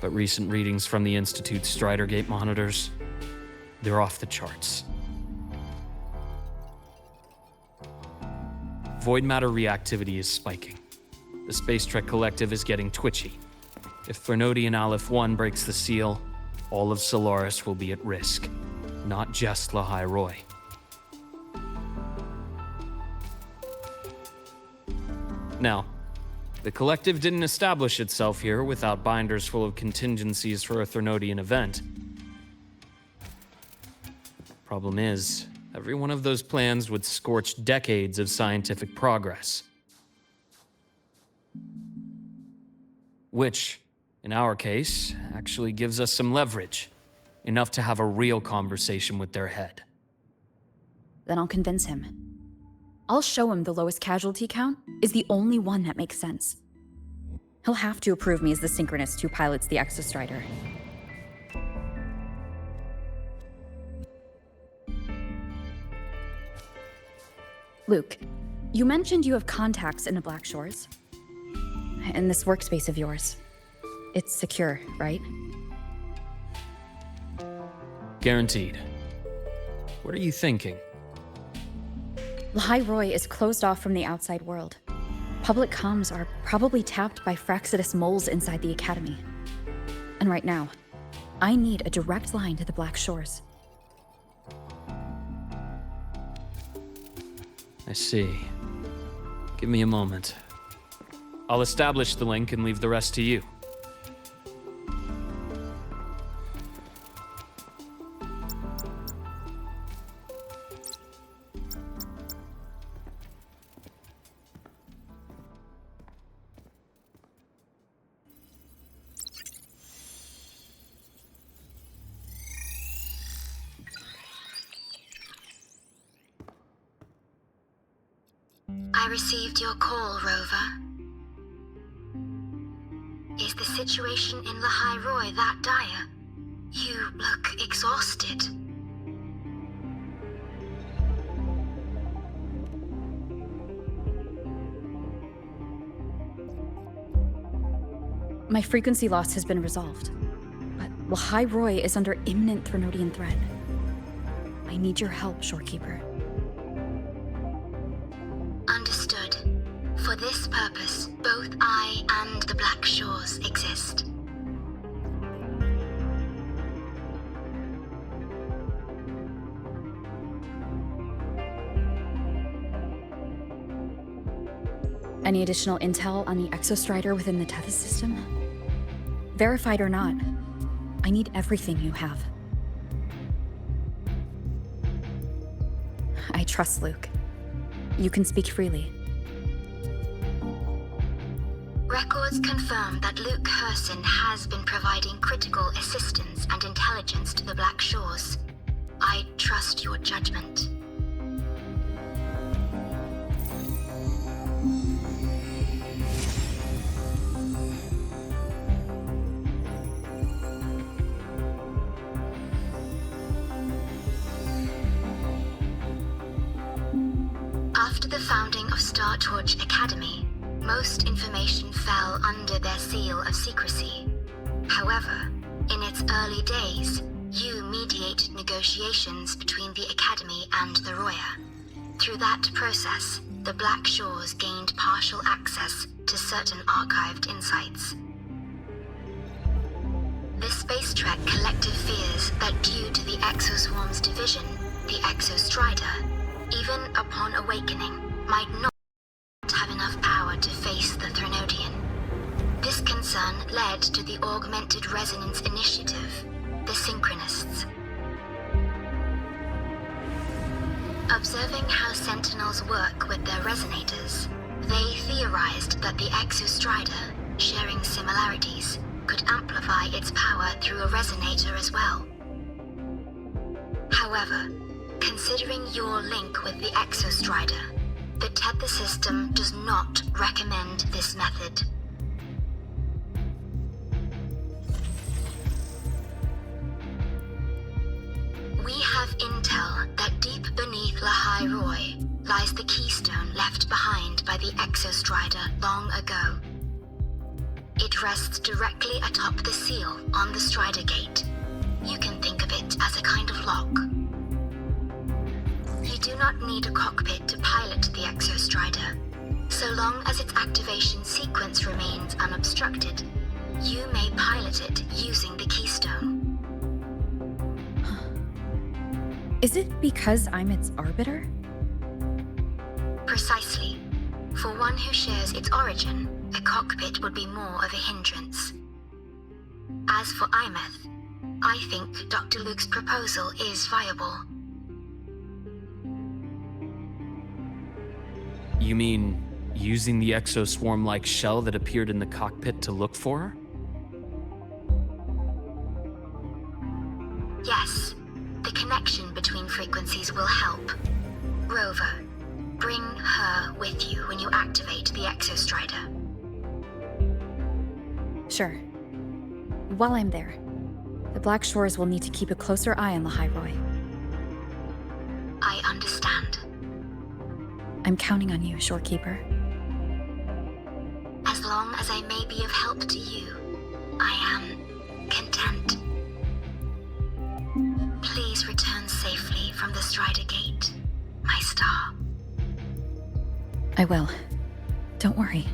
[SPEAKER 11] But recent readings from the Institute's Strider Gate monitors, they're off the charts. Void matter reactivity is spiking. The Space Trek Collective is getting twitchy. If Threnodian Aleph 1 breaks the seal, all of Solaris will be at risk, not just Lahai Roy. Now, the Collective didn't establish itself here without binders full of contingencies for a Threnodian event. Problem is, every one of those plans would scorch decades of scientific progress. Which, in our case, actually gives us some leverage. Enough to have a real conversation with their head.
[SPEAKER 12] Then I'll convince him. I'll show him the lowest casualty count is the only one that makes sense. He'll have to approve me as the synchronist who pilots the Exostrider. Luke, you mentioned you have contacts in the Black Shores. In this workspace of yours. It's secure, right?
[SPEAKER 11] Guaranteed. What are you thinking?
[SPEAKER 12] Lahai Roy is closed off from the outside world. Public comms are probably tapped by Fraxidus moles inside the Academy. And right now, I need a direct line to the Black Shores.
[SPEAKER 11] I see. Give me a moment. I'll establish the link and leave the rest to you.
[SPEAKER 6] I received your call, Rover. Is the situation in Lahai Roy that dire? You look exhausted.
[SPEAKER 12] My frequency loss has been resolved, but Lahai Roy is under imminent Threnodian threat. I need your help, Shorekeeper.
[SPEAKER 6] Understood. For this purpose, both I and the Black Shores exist.
[SPEAKER 12] Any additional intel on the Exostrider within the Tethys system? Verified or not, I need everything you have. I trust Luke. You can speak freely.
[SPEAKER 6] Records confirm that Luke Herson has been providing critical assistance and intelligence to the Black Shores. I trust your judgment. After the founding of Star Torch Academy, most information fell under their seal of secrecy. However, in its early days, you mediated negotiations between the Academy and the Roya. Through that process, the Black Shores gained partial access to certain archived insights. The Space Trek Collective fears that due to the Exoswarm's division, the Exostrider, even upon awakening, might not have enough power to face the Threnodian. This concern led to the Augmented Resonance Initiative, the Synchronists. Observing how Sentinels work with their resonators, they theorized that the Exostrider, sharing similarities, could amplify its power through a resonator as well. However, considering your link with the Exostrider, the Tether system does not recommend this method.
[SPEAKER 1] have intel that deep beneath Lahai Roy lies the keystone left behind by the Exostrider long ago. It rests directly atop the seal on the Strider Gate. You can think of it as a kind of lock. You do not need a cockpit to pilot the Exostrider. So long as its activation sequence remains unobstructed, you may pilot it using the keystone.
[SPEAKER 12] Is it because I'm its arbiter?
[SPEAKER 1] Precisely. For one who shares its origin, a cockpit would be more of a hindrance. As for Imeth, I think Dr. Luke's proposal is viable.
[SPEAKER 11] You mean using the exoswarm-like shell that appeared in the cockpit to look for her?
[SPEAKER 1] Yes. The connection between frequencies will help. Rover, bring her with you when you activate the Exostrider.
[SPEAKER 12] Sure. While I'm there, the Black Shores will need to keep a closer eye on Lahai Roy.
[SPEAKER 1] I understand.
[SPEAKER 12] I'm counting on you, Shorekeeper.
[SPEAKER 1] As long as I may be of help to you, I am content. Please return safely from the Strider Gate, my star.
[SPEAKER 12] I will. Don't worry.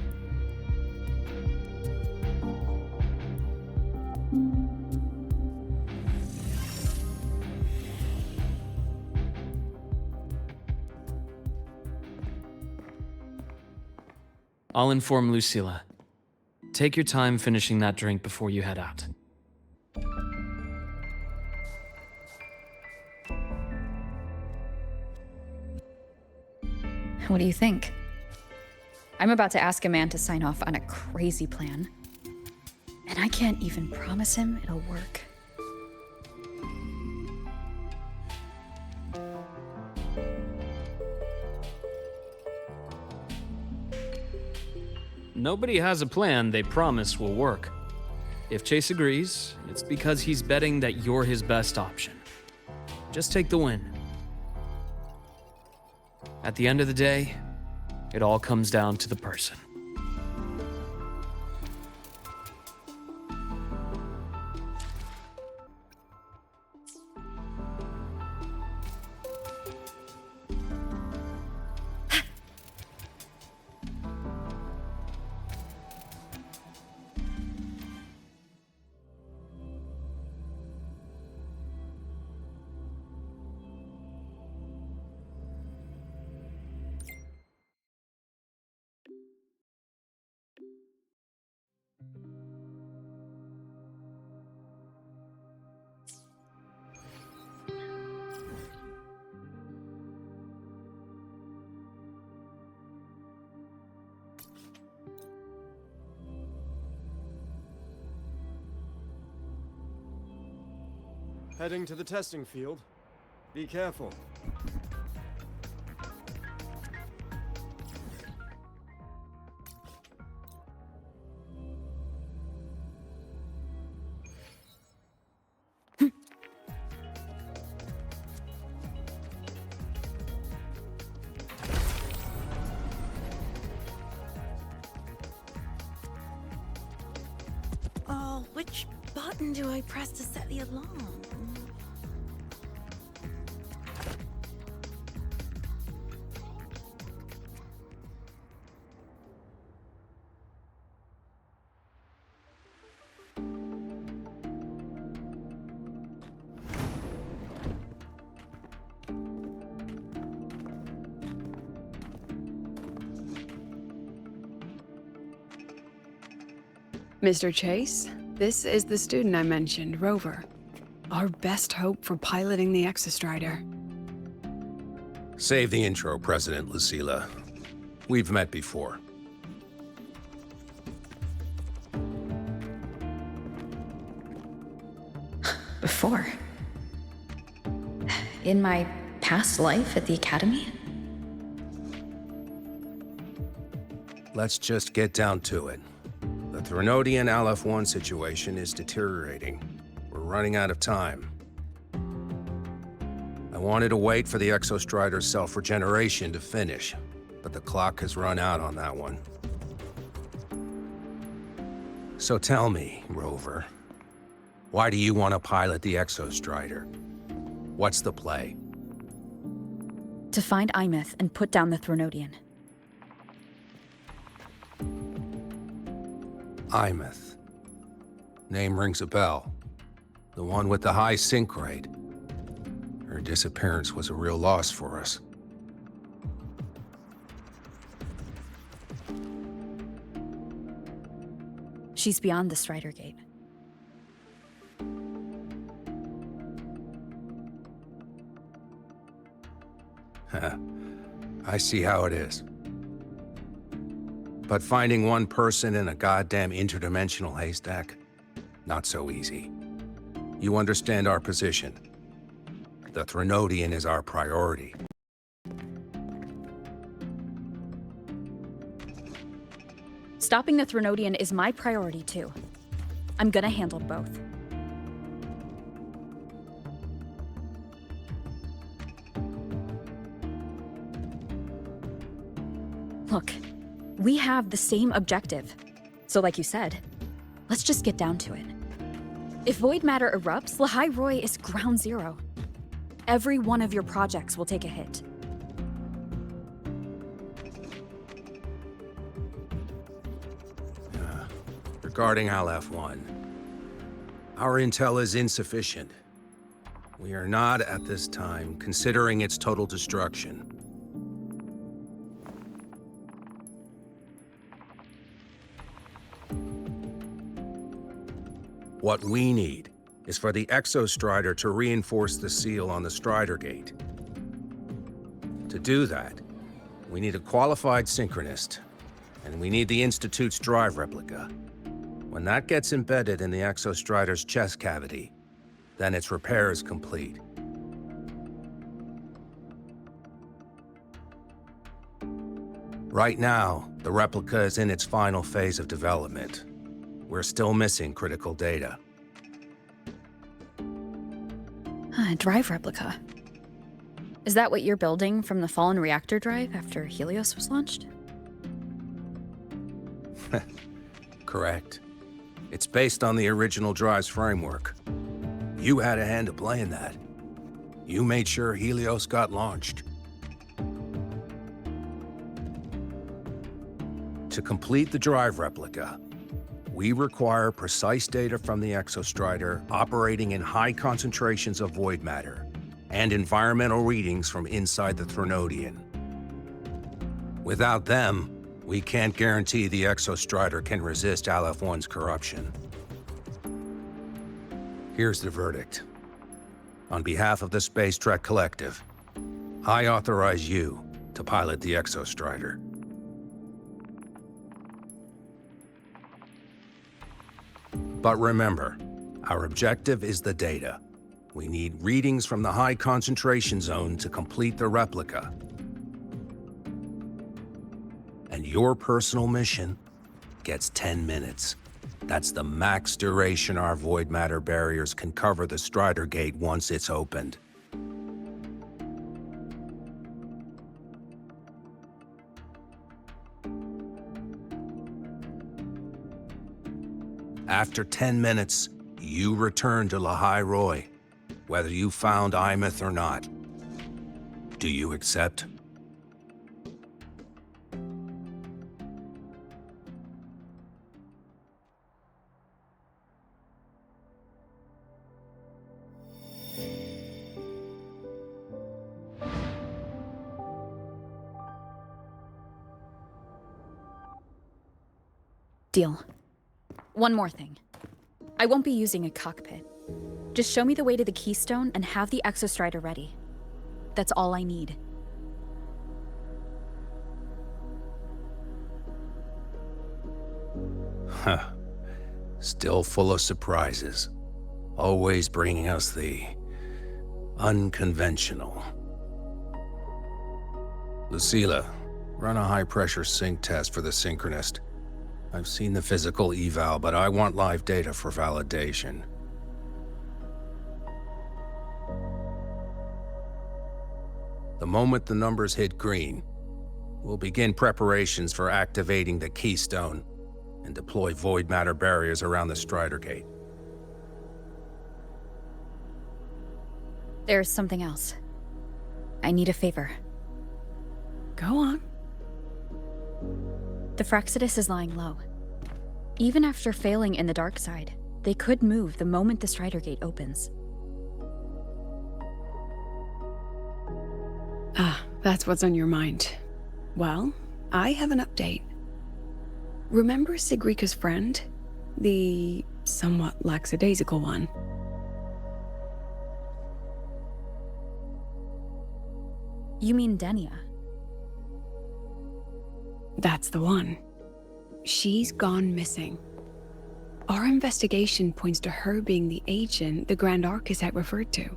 [SPEAKER 11] I'll inform Lucilla. Take your time finishing that drink before you head out.
[SPEAKER 12] What do you think? I'm about to ask a man to sign off on a crazy plan, and I can't even promise him it'll work.
[SPEAKER 11] Nobody has a plan they promise will work. If Chase agrees, it's because he's betting that you're his best option. Just take the win. At the end of the day, it all comes down to the person.
[SPEAKER 10] Heading to the testing field. Be careful.
[SPEAKER 2] Oh, which button do I press to set the alarm?
[SPEAKER 3] Mr. Chase, this is the student I mentioned, Rover. Our best hope for piloting the Exostrider.
[SPEAKER 13] Save the intro, President Lucilla. We've met before.
[SPEAKER 12] Before? In my past life at the Academy?
[SPEAKER 13] Let's just get down to it. The Threnodian Aleph-1 situation is deteriorating. We're running out of time. I wanted to wait for the Exostrider's self-regeneration to finish, but the clock has run out on that one. So tell me, Rover, why do you want to pilot the Exostrider? What's the play?
[SPEAKER 12] To find Imeth and put down the Thronodian.
[SPEAKER 13] Imeth. Name rings a bell. The one with the high sync rate. Her disappearance was a real loss for us.
[SPEAKER 12] She's beyond the Strider Gate.
[SPEAKER 13] I see how it is. But finding one person in a goddamn interdimensional haystack? Not so easy. You understand our position. The Thronodian is our priority.
[SPEAKER 12] Stopping the Thronodian is my priority too. I'm gonna handle both. Look, we have the same objective. So like you said, let's just get down to it. If void matter erupts, Lahai Roi is ground zero. Every one of your projects will take a hit.
[SPEAKER 13] Regarding Aleph-1, our intel is insufficient. We are not, at this time, considering its total destruction. What we need is for the Exostrider to reinforce the seal on the Strider Gate. To do that, we need a qualified synchronist, and we need the Institute's drive replica. When that gets embedded in the Exostrider's chest cavity, then its repair is complete. Right now, the replica is in its final phase of development. We're still missing critical data.
[SPEAKER 12] Drive replica. Is that what you're building from the fallen reactor drive after Helios was launched?
[SPEAKER 13] Correct. It's based on the original drive's framework. You had a hand to play in that. You made sure Helios got launched. To complete the drive replica, we require precise data from the Exostrider operating in high concentrations of void matter and environmental readings from inside the Thronodian. Without them, we can't guarantee the Exostrider can resist Aleph-1's corruption. Here's the verdict. On behalf of the Space Trek Collective, I authorize you to pilot the Exostrider. But remember, our objective is the data. We need readings from the high concentration zone to complete the replica. And your personal mission gets 10 minutes. That's the max duration our void matter barriers can cover the Strider Gate once it's opened. After 10 minutes, you return to Lahai Roi, whether you found Imeth or not. Do you accept?
[SPEAKER 12] Deal. One more thing. I won't be using a cockpit. Just show me the way to the Keystone and have the Exostrider ready. That's all I need.
[SPEAKER 13] Huh. Still full of surprises. Always bringing us the unconventional. Lucilla, run a high-pressure sync test for the Synchronist. I've seen the physical eval, but I want live data for validation. The moment the numbers hit green, we'll begin preparations for activating the Keystone and deploy void matter barriers around the Strider Gate.
[SPEAKER 12] There's something else. I need a favor.
[SPEAKER 3] Go on.
[SPEAKER 12] The Fraxidus is lying low. Even after failing in the dark side, they could move the moment the Strider Gate opens.
[SPEAKER 3] Ah, that's what's on your mind. Well, I have an update. Remember Sigrika's friend? The somewhat lackadaisical one?
[SPEAKER 12] You mean Denia?
[SPEAKER 3] That's the one. She's gone missing. Our investigation points to her being the agent the Grand Architect referred to.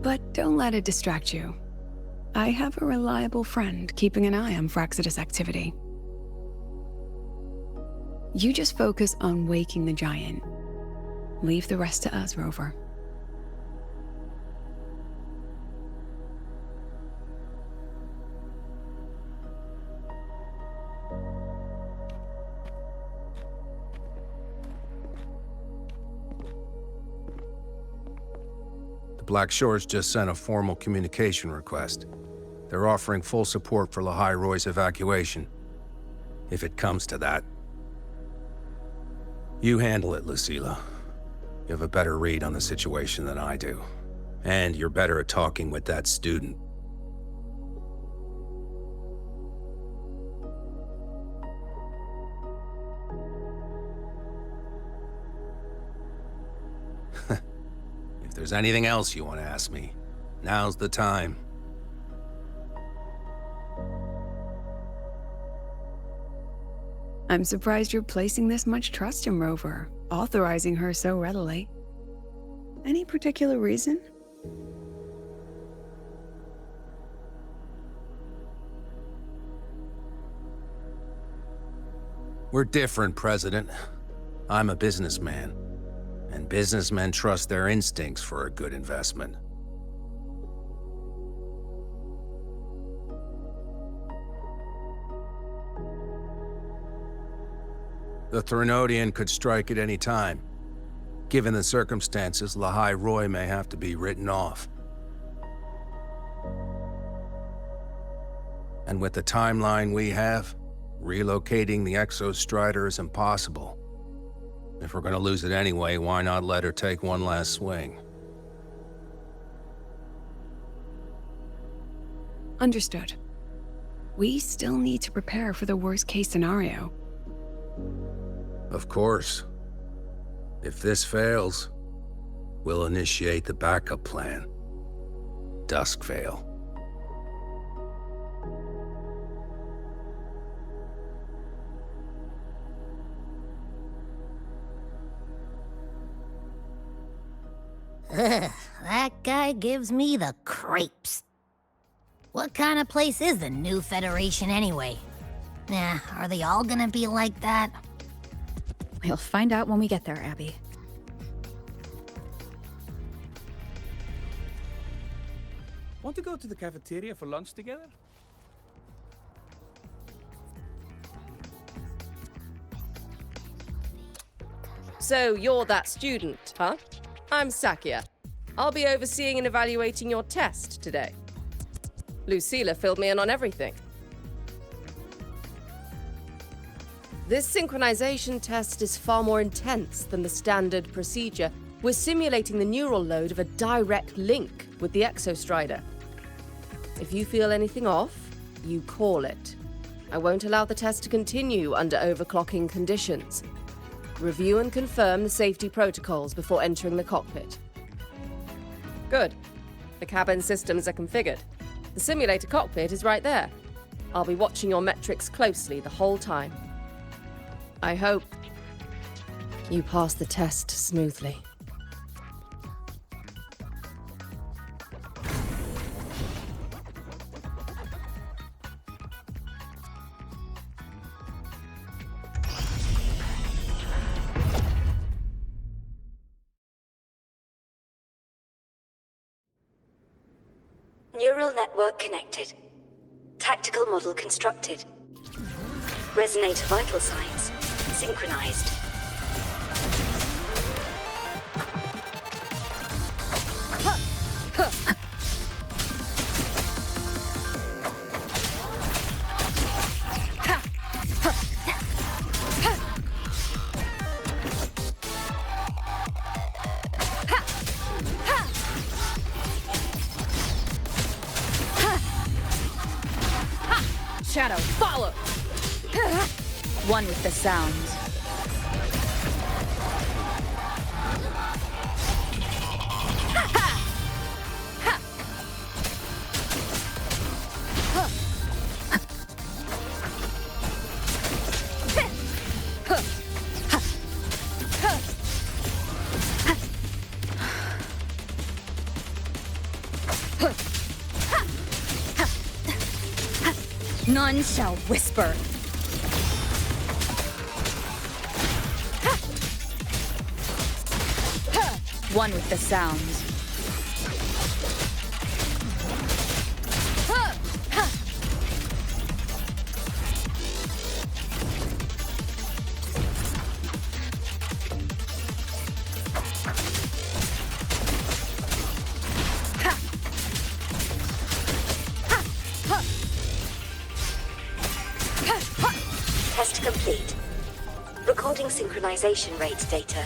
[SPEAKER 3] But don't let it distract you. I have a reliable friend keeping an eye on Fraxidus activity. You just focus on waking the giant. Leave the rest to us, Rover.
[SPEAKER 13] Black Shores just sent a formal communication request. They're offering full support for Lahai Roy's evacuation, if it comes to that. You handle it, Lucilla. You have a better read on the situation than I do. And you're better at talking with that student. If there's anything else you want to ask me, now's the time.
[SPEAKER 3] I'm surprised you're placing this much trust in Rover, authorizing her so readily. Any particular reason?
[SPEAKER 13] We're different, President. I'm a businessman, and businessmen trust their instincts for a good investment. The Threnodian could strike at any time. Given the circumstances, Lahai Roy may have to be written off. And with the timeline we have, relocating the Exostrider is impossible. If we're gonna lose it anyway, why not let her take one last swing?
[SPEAKER 3] Understood. We still need to prepare for the worst-case scenario.
[SPEAKER 13] Of course. If this fails, we'll initiate the backup plan. Duskvale.
[SPEAKER 14] Ugh, that guy gives me the creeps. What kind of place is the new Federation anyway? Nah, are they all gonna be like that?
[SPEAKER 12] We'll find out when we get there, Abby.
[SPEAKER 15] Want to go to the cafeteria for lunch together?
[SPEAKER 16] So you're that student, huh? I'm Sakia. I'll be overseeing and evaluating your test today. Lucilla filled me in on everything. This synchronization test is far more intense than the standard procedure. We're simulating the neural load of a direct link with the Exostrider. If you feel anything off, you call it. I won't allow the test to continue under overclocking conditions. Review and confirm the safety protocols before entering the cockpit. Good. The cabin systems are configured. The simulator cockpit is right there. I'll be watching your metrics closely the whole time. I hope you pass the test smoothly.
[SPEAKER 17] Neural network connected. Tactical model constructed. Resonator vital signs synchronized.
[SPEAKER 12] Shadow, follow! One with the sounds. None shall whisper. One with the sounds.
[SPEAKER 17] Test complete. Recording synchronization rate data.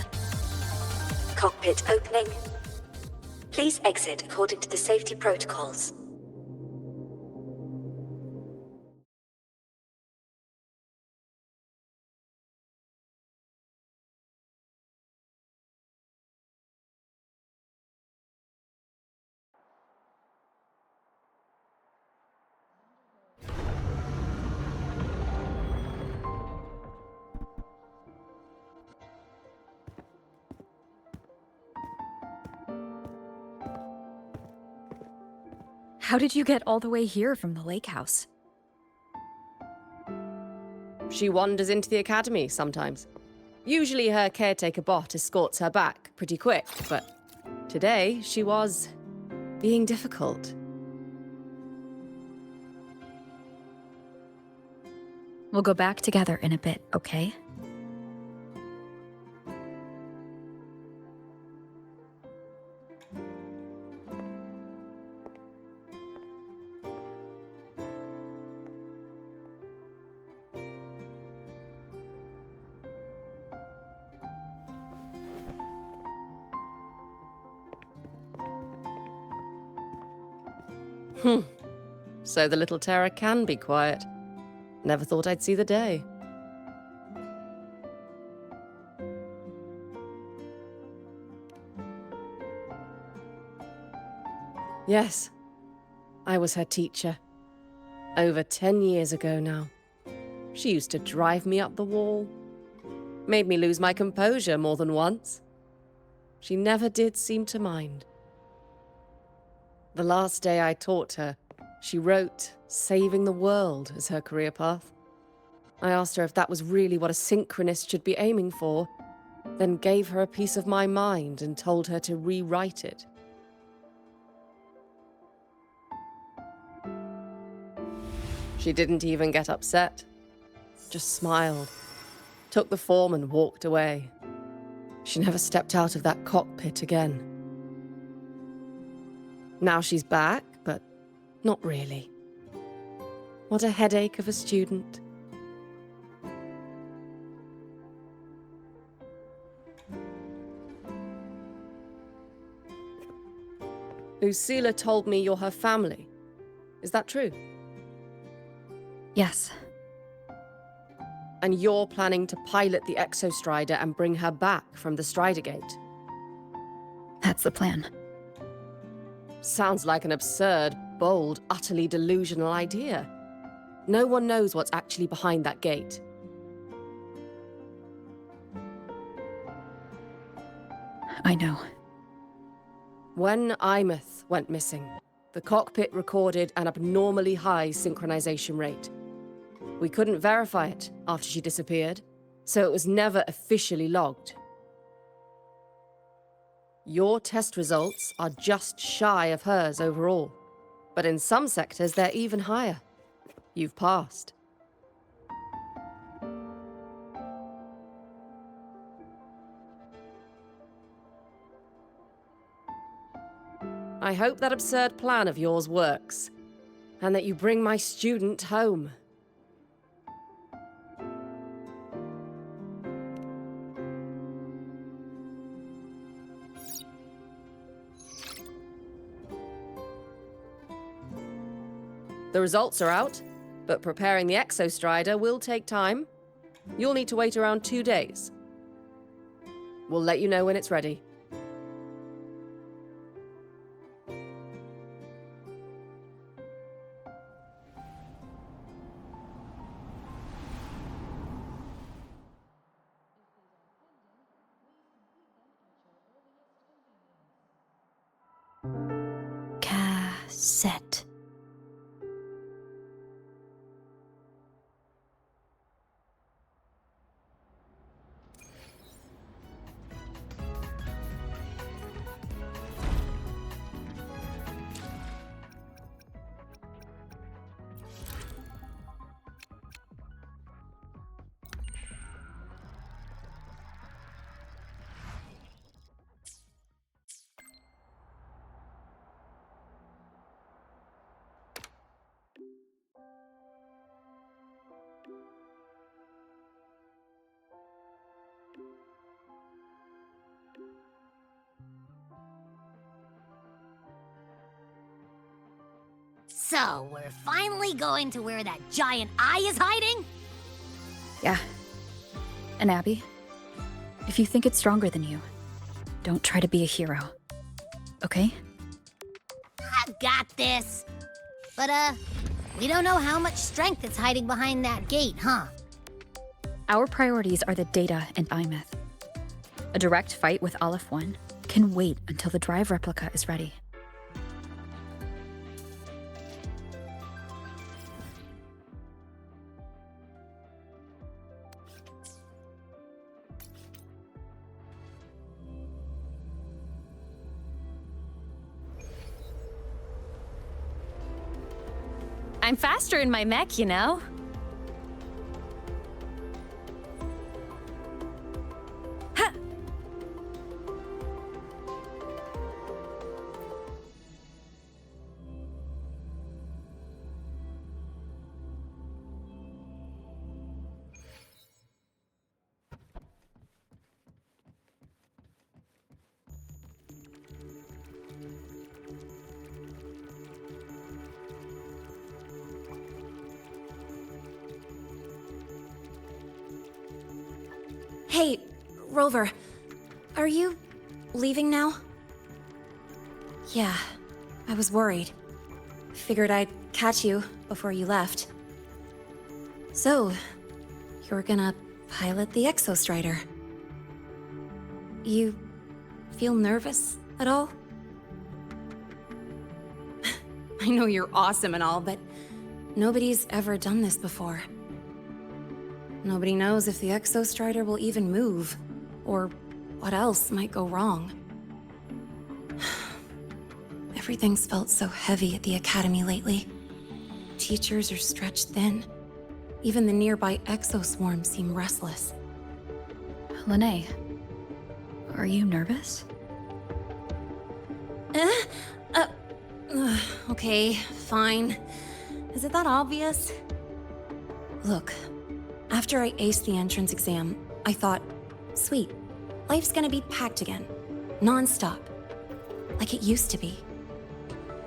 [SPEAKER 17] Cockpit opening. Please exit according to the safety protocols.
[SPEAKER 12] How did you get all the way here from the lake house?
[SPEAKER 16] She wanders into the academy sometimes. Usually her caretaker bot escorts her back pretty quick, but today she was being difficult.
[SPEAKER 12] We'll go back together in a bit, okay?
[SPEAKER 16] So the little terror can be quiet. Never thought I'd see the day. Yes, I was her teacher. Over 10 years ago now. She used to drive me up the wall. Made me lose my composure more than once. She never did seem to mind. The last day I taught her, she wrote saving the world as her career path. I asked her if that was really what a synchronist should be aiming for, then gave her a piece of my mind and told her to rewrite it. She didn't even get upset, just smiled, took the form and walked away. She never stepped out of that cockpit again. Now she's back, but not really. What a headache of a student. Lucilla told me you're her family. Is that true?
[SPEAKER 12] Yes.
[SPEAKER 16] And you're planning to pilot the Exostrider and bring her back from the Strider Gate?
[SPEAKER 12] That's the plan.
[SPEAKER 16] Sounds like an absurd, bold, utterly delusional idea. No one knows what's actually behind that gate.
[SPEAKER 12] I know.
[SPEAKER 16] When Imeth went missing, the cockpit recorded an abnormally high synchronization rate. We couldn't verify it after she disappeared, so it was never officially logged. Your test results are just shy of hers overall. But in some sectors, they're even higher. You've passed. I hope that absurd plan of yours works, and that you bring my student home. The results are out, but preparing the Exostrider will take time. You'll need to wait around 2 days. We'll let you know when it's ready.
[SPEAKER 2] Cassette.
[SPEAKER 14] So, we're finally going to where that giant eye is hiding?
[SPEAKER 12] Yeah. And Abby, if you think it's stronger than you, don't try to be a hero. Okay?
[SPEAKER 14] I got this. But, we don't know how much strength is hiding behind that gate, huh?
[SPEAKER 12] Our priorities are the data and iMyth. A direct fight with Aleph 1 can wait until the drive replica is ready.
[SPEAKER 8] I'm faster in my mech, you know?
[SPEAKER 2] Hey, Rover, are you leaving now? Yeah, I was worried. Figured I'd catch you before you left. So, you're gonna pilot the Exostrider. You feel nervous at all? I know you're awesome and all, but nobody's ever done this before. Nobody knows if the Exostrider will even move, or what else might go wrong. Everything's felt so heavy at the Academy lately. Teachers are stretched thin. Even the nearby exoswarms seem restless.
[SPEAKER 12] Lene, are you nervous?
[SPEAKER 2] Okay, fine. Is it that obvious? Look, after I aced the entrance exam, I thought, sweet, life's gonna be packed again, non-stop, like it used to be.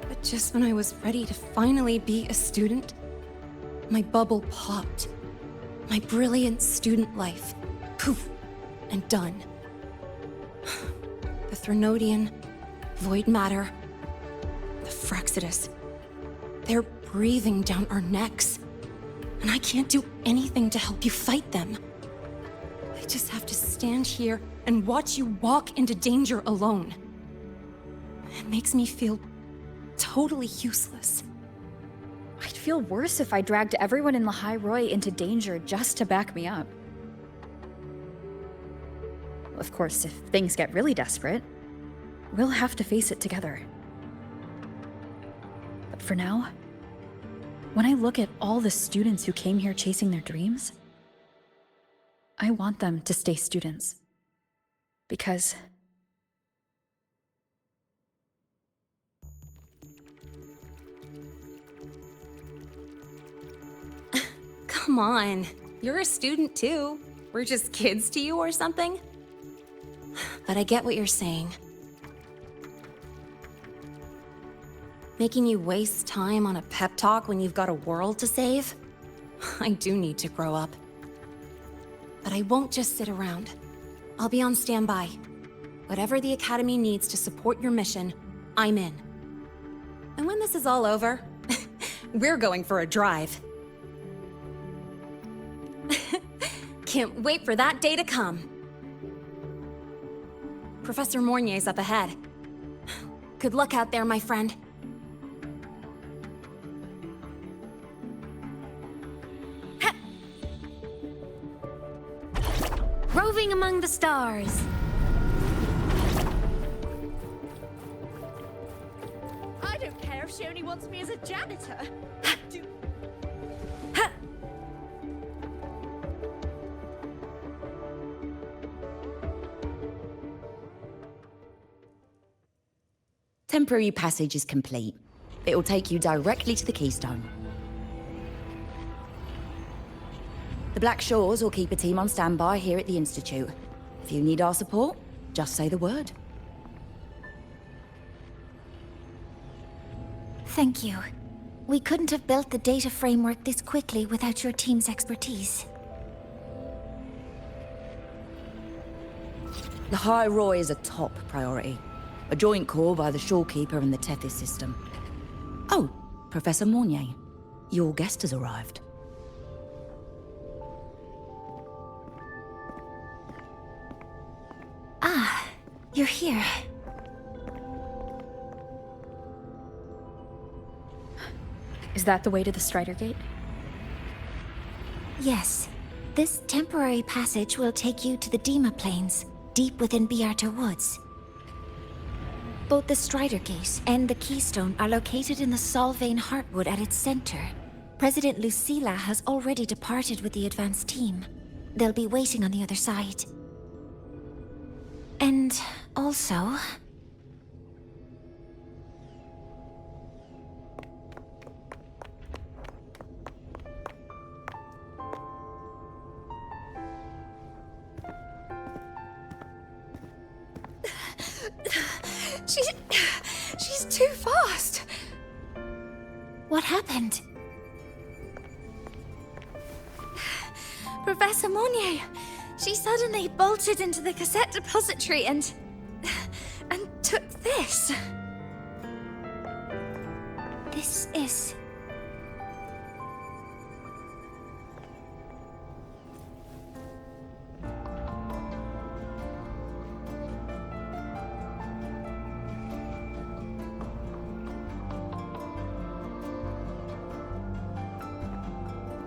[SPEAKER 2] But just when I was ready to finally be a student, my bubble popped. My brilliant student life, poof, and done. The Threnodian, void matter, the Frexidus, they're breathing down our necks. And I can't do anything to help you fight them. I just have to stand here and watch you walk into danger alone. It makes me feel totally useless.
[SPEAKER 12] I'd feel worse if I dragged everyone in Lehigh Roy into danger just to back me up. Of course, if things get really desperate, we'll have to face it together. But for now, when I look at all the students who came here chasing their dreams, I want them to stay students. Because
[SPEAKER 18] come on, you're a student too. We're just kids to you or something? But I get what you're saying. Making you waste time on a pep talk when you've got a world to save? I do need to grow up. But I won't just sit around. I'll be on standby. Whatever the Academy needs to support your mission, I'm in. And when this is all over, we're going for a drive. Can't wait for that day to come. Professor Mornier's up ahead. Good luck out there, my friend.
[SPEAKER 14] Roving among the stars.
[SPEAKER 19] I don't care if she only wants me as a janitor.
[SPEAKER 20] Temporary passage is complete. It will take you directly to the Keystone. The Black Shores will keep a team on standby here at the Institute. If you need our support, just say the word.
[SPEAKER 14] Thank you. We couldn't have built the data framework this quickly without your team's expertise.
[SPEAKER 20] The High Roy is a top priority. A joint call by the Shorekeeper and the Tethys system. Oh, Professor Mornier, your guest has arrived.
[SPEAKER 14] Ah, you're here.
[SPEAKER 12] is that the way to the Strider Gate?
[SPEAKER 14] Yes. This temporary passage will take you to the Dima Plains, deep within Biarta Woods. Both the Strider Gate and the Keystone are located in the Solvane Heartwood at its center. President Lucilla has already departed with the advance team. They'll be waiting on the other side. And also...
[SPEAKER 7] She's too fast.
[SPEAKER 14] What happened?
[SPEAKER 7] Professor Monnier, she suddenly bolted into the cassette depository and took this.
[SPEAKER 14] This is...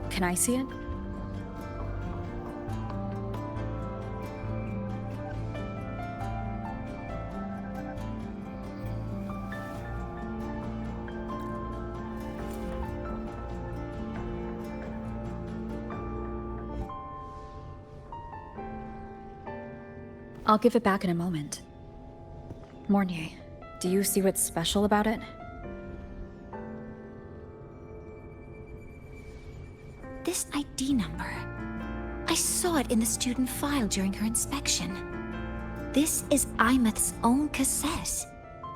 [SPEAKER 12] Can I see it? I'll give it back in a moment. Mornier, do you see what's special about it?
[SPEAKER 14] This ID number. I saw it in the student file during her inspection. This is Imeth's own cassette.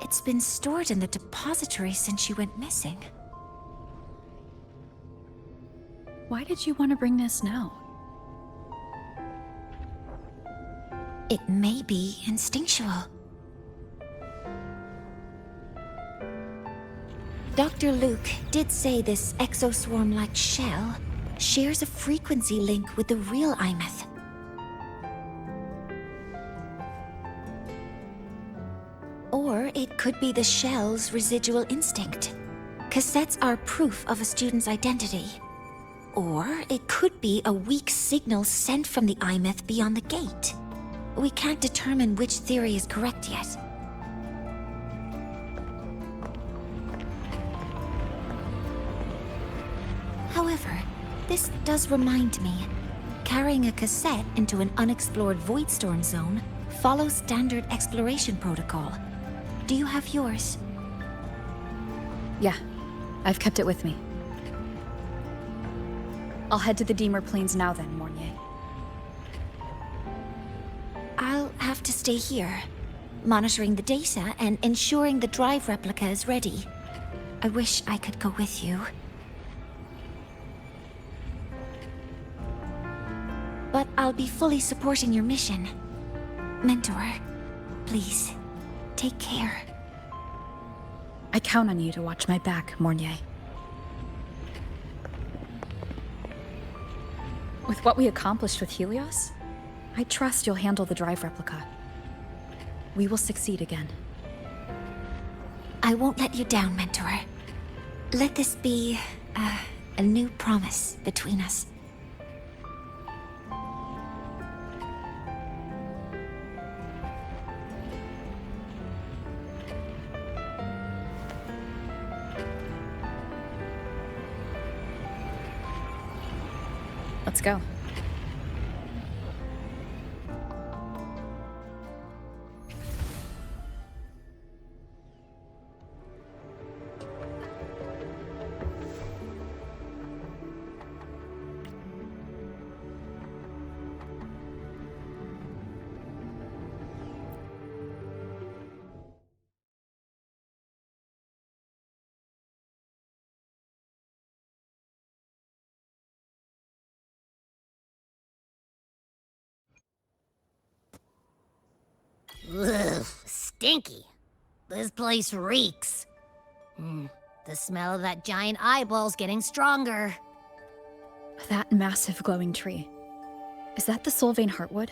[SPEAKER 14] It's been stored in the depository since she went missing.
[SPEAKER 12] Why did you want to bring this now?
[SPEAKER 14] It may be instinctual. Dr. Luke did say this exoswarm-like shell shares a frequency link with the real Imeth. Or it could be the shell's residual instinct. Cassettes are proof of a student's identity. Or it could be a weak signal sent from the Imeth beyond the gate. We can't determine which theory is correct yet. However, this does remind me. Carrying a cassette into an unexplored Voidstorm zone follows standard exploration protocol. Do you have yours?
[SPEAKER 12] Yeah, I've kept it with me. I'll head to the Deemer Plains now then, Mornier.
[SPEAKER 14] I'll have to stay here, monitoring the data and ensuring the drive replica is ready. I wish I could go with you. But I'll be fully supporting your mission. Mentor, please, take care.
[SPEAKER 12] I count on you to watch my back, Mornier. With what we accomplished with Helios, I trust you'll handle the drive replica. We will succeed again.
[SPEAKER 14] I won't let you down, Mentor. Let this be a new promise between us.
[SPEAKER 12] Let's go.
[SPEAKER 21] Ugh, stinky. This place reeks. The smell of that giant eyeball's getting stronger.
[SPEAKER 12] That massive glowing tree. Is that the Solvane Heartwood?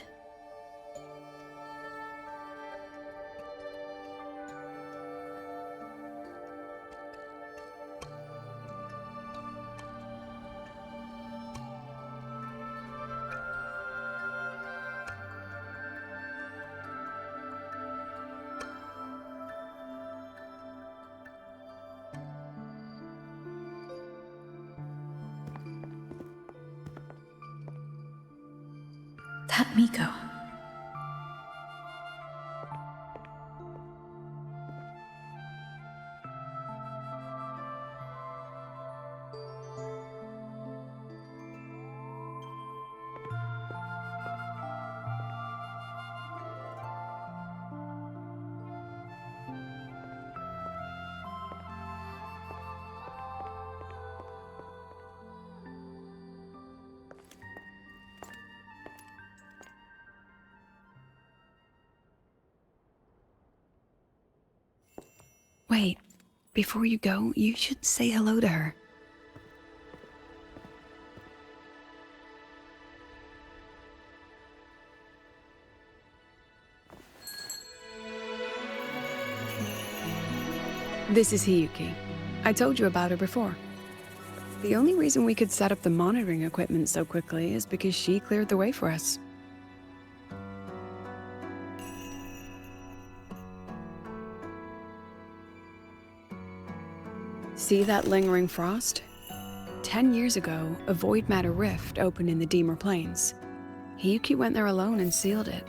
[SPEAKER 12] That Miko. Wait, before you go, you should say hello to her.
[SPEAKER 3] This is Hiyuki. I told you about her before. The only reason we could set up the monitoring equipment so quickly is because she cleared the way for us. See that lingering frost? 10 years ago, a void matter rift opened in the Deemer Plains. Hiyuki went there alone and sealed it.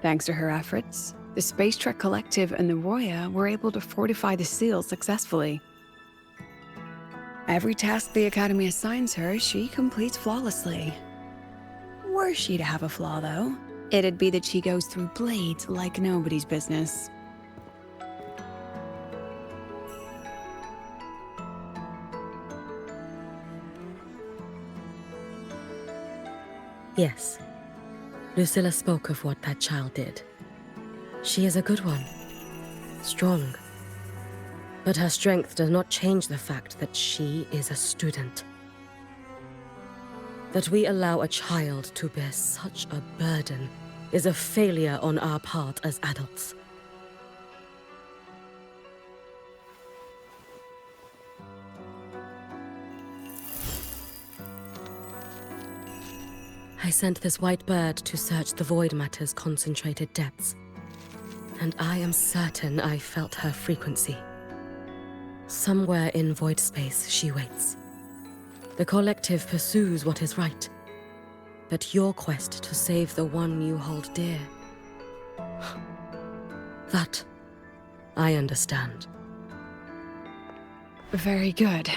[SPEAKER 3] Thanks to her efforts, the Space Trek Collective and the Roya were able to fortify the seal successfully. Every task the Academy assigns her, she completes flawlessly. Were she to have a flaw, though, it'd be that she goes through blades like nobody's business.
[SPEAKER 2] Yes. Lucilla spoke of what that child did. She is a good one. Strong. But her strength does not change the fact that she is a student. That we allow a child to bear such a burden is a failure on our part as adults. I sent this white bird to search the void matter's concentrated depths. and I am certain I felt her frequency. Somewhere in void space, she waits. The collective pursues what is right, but your quest to save the one you hold dear, that I understand.
[SPEAKER 3] Very good.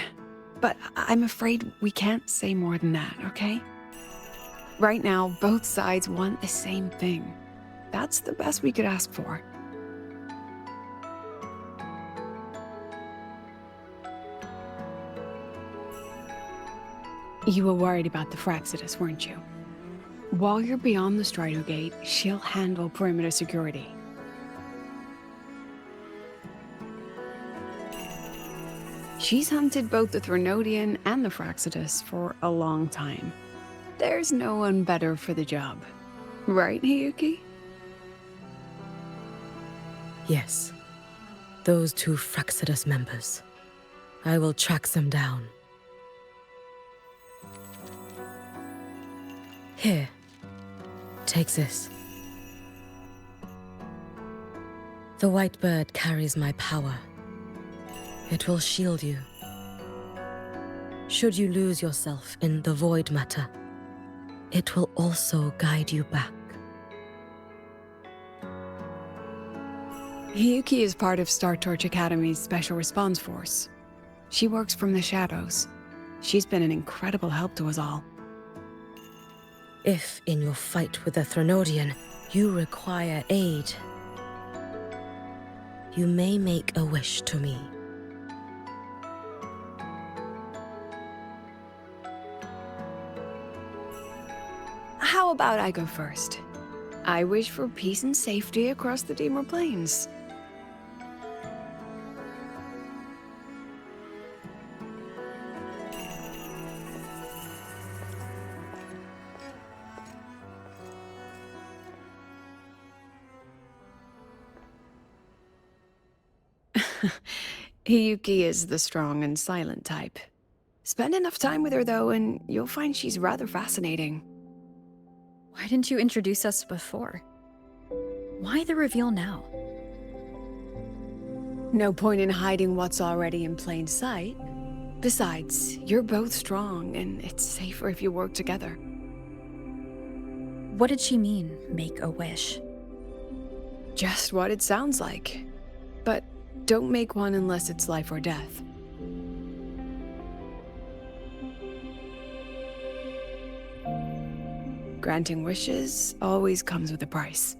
[SPEAKER 3] But I'm afraid we can't say more than that, okay? Right now, both sides want the same thing. That's the best we could ask for. You were worried about the Fraxidus, weren't you? While you're beyond the Strider Gate, she'll handle perimeter security. She's hunted both the Threnodian and the Fraxidus for a long time. There's no one better for the job. Right, Hiyuki?
[SPEAKER 2] Yes. Those 2 Fraxidus members. I will track them down. Here. Take this. The white bird carries my power. It will shield you. Should you lose yourself in the void matter, it will also guide you back.
[SPEAKER 3] Hiyuki is part of Star Torch Academy's Special Response Force. She works from the shadows. She's been an incredible help to us all.
[SPEAKER 2] If, in your fight with the Threnodian, you require aid, you may make a wish to me.
[SPEAKER 3] How about I go first? I wish for peace and safety across the Dimmer Plains. Hiyuki is the strong and silent type. Spend enough time with her, though, and you'll find she's rather fascinating.
[SPEAKER 12] Why didn't you introduce us before? Why the reveal now?
[SPEAKER 3] No point in hiding what's already in plain sight. Besides, you're both strong, and it's safer if you work together.
[SPEAKER 12] What did she mean, make a wish?
[SPEAKER 3] Just what it sounds like. But don't make one unless it's life or death. Granting wishes always comes with a price.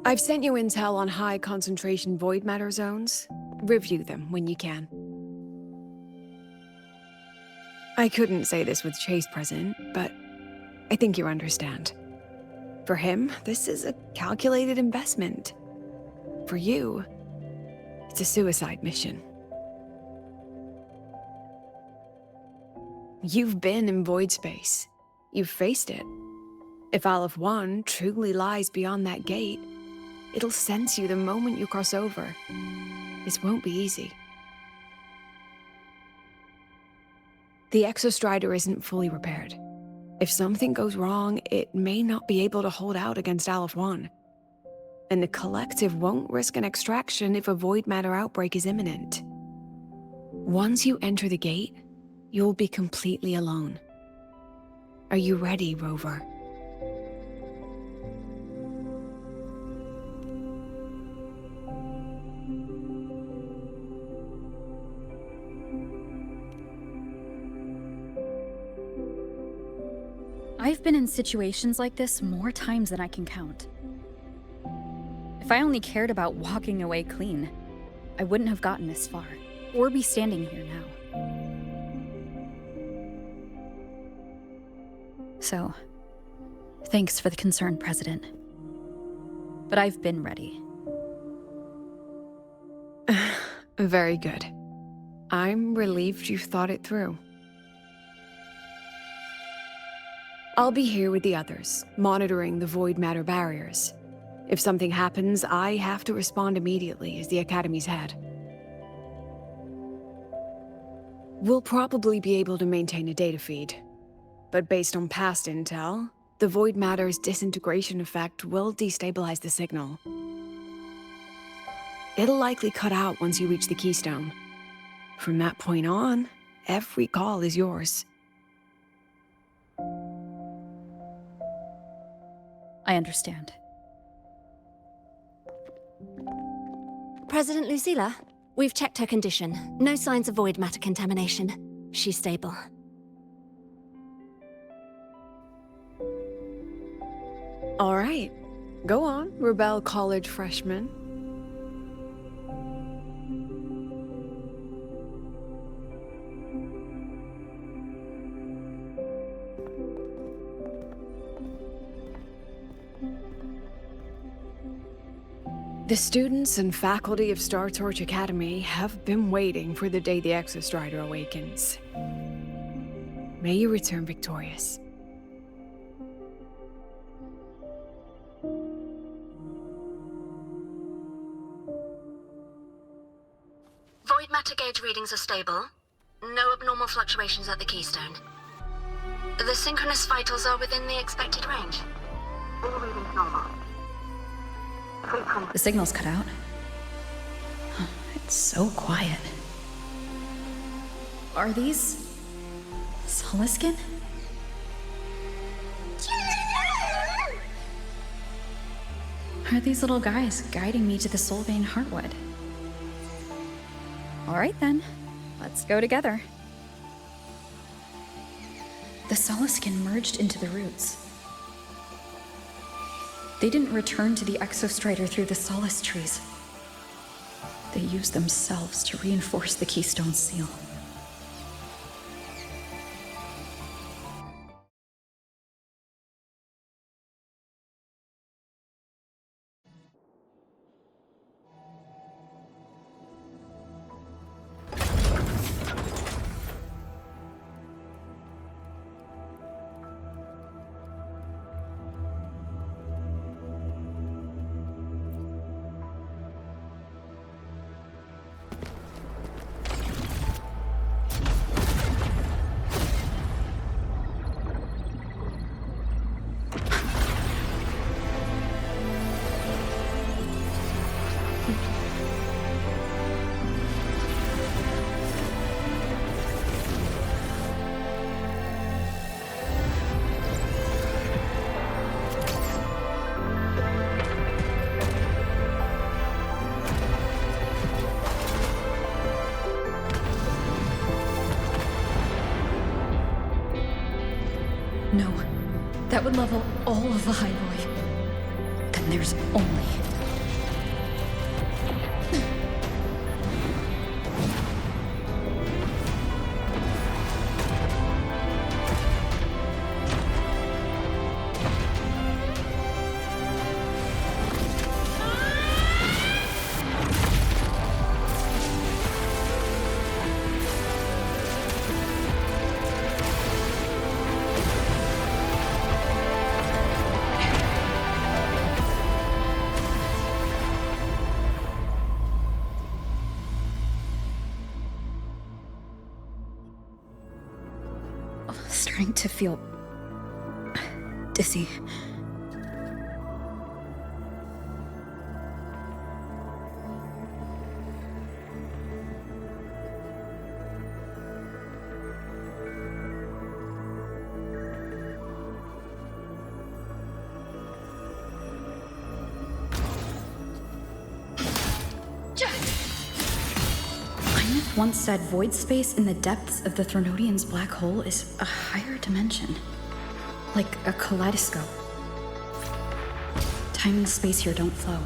[SPEAKER 3] I've sent you intel on high concentration void matter zones. Review them when you can. I couldn't say this with Chase present, but I think you understand. For him, this is a calculated investment. For you, it's a suicide mission. You've been in void space. You've faced it. If Aleph 1 truly lies beyond that gate, it'll sense you the moment you cross over. This won't be easy. The Exostrider isn't fully repaired. If something goes wrong, it may not be able to hold out against Aleph 1. And the Collective won't risk an extraction if a void matter outbreak is imminent. Once you enter the gate, you'll be completely alone. Are you ready, Rover?
[SPEAKER 12] I've been in situations like this more times than I can count. If I only cared about walking away clean, I wouldn't have gotten this far, or be standing here now. So, thanks for the concern, President. But I've been ready.
[SPEAKER 3] Very good. I'm relieved you've thought it through. I'll be here with the others, monitoring the void matter barriers. If something happens, I have to respond immediately as the Academy's head. We'll probably be able to maintain a data feed. but based on past intel, the void matter's disintegration effect will destabilize the signal. It'll likely cut out once you reach the keystone. From that point on, every call is yours.
[SPEAKER 12] I understand.
[SPEAKER 18] President Lucilla, we've checked her condition. No signs of void matter contamination. She's stable.
[SPEAKER 3] All right. Go on, Rebel College freshman. The students and faculty of Star Torch Academy have been waiting for the day the Exostrider awakens. May you return victorious.
[SPEAKER 1] Void matter gauge readings are stable. No abnormal fluctuations at the keystone. The synchronous vitals are within the expected range. All readings normal.
[SPEAKER 12] The signal's cut out. It's so quiet. Are these Soliskin? Are these little guys guiding me to the Solvane Heartwood? All right then, let's go together. The Soliskin merged into the roots. They didn't return to the Exostrider through the Solace trees. They used themselves to reinforce the Keystone seal. No, that would level all of the Highboy. Then there's only... Starting to feel dizzy. Once said void space in the depths of the Threnodian's black hole is a higher dimension. Like a kaleidoscope. Time and space here don't flow.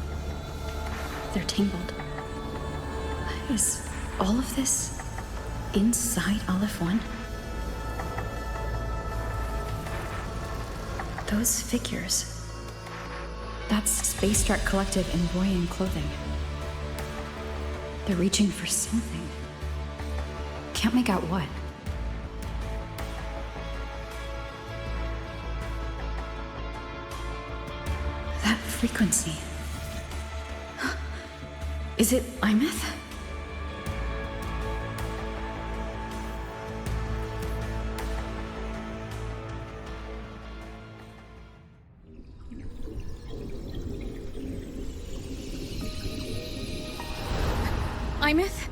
[SPEAKER 12] They're tangled. Is all of this inside Aleph 1? Those figures. That's Space Trek Collective in Voyan clothing. They're reaching for something. Can't make out what. That frequency. Is it Imeth? Imeth?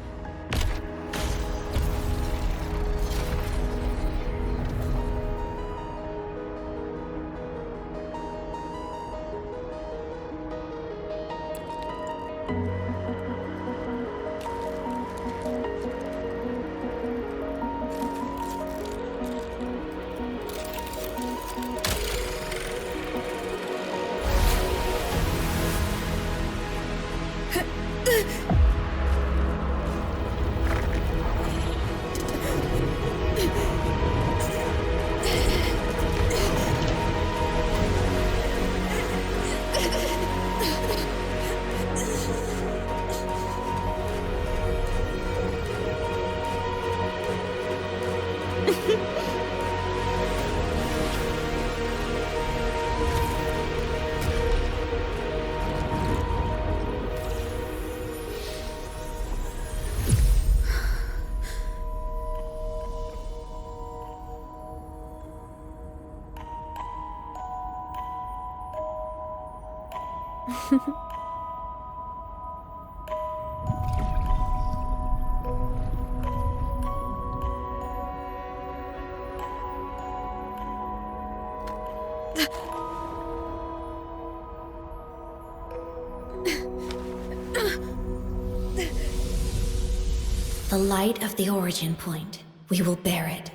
[SPEAKER 14] The light of the origin point. We will bear it.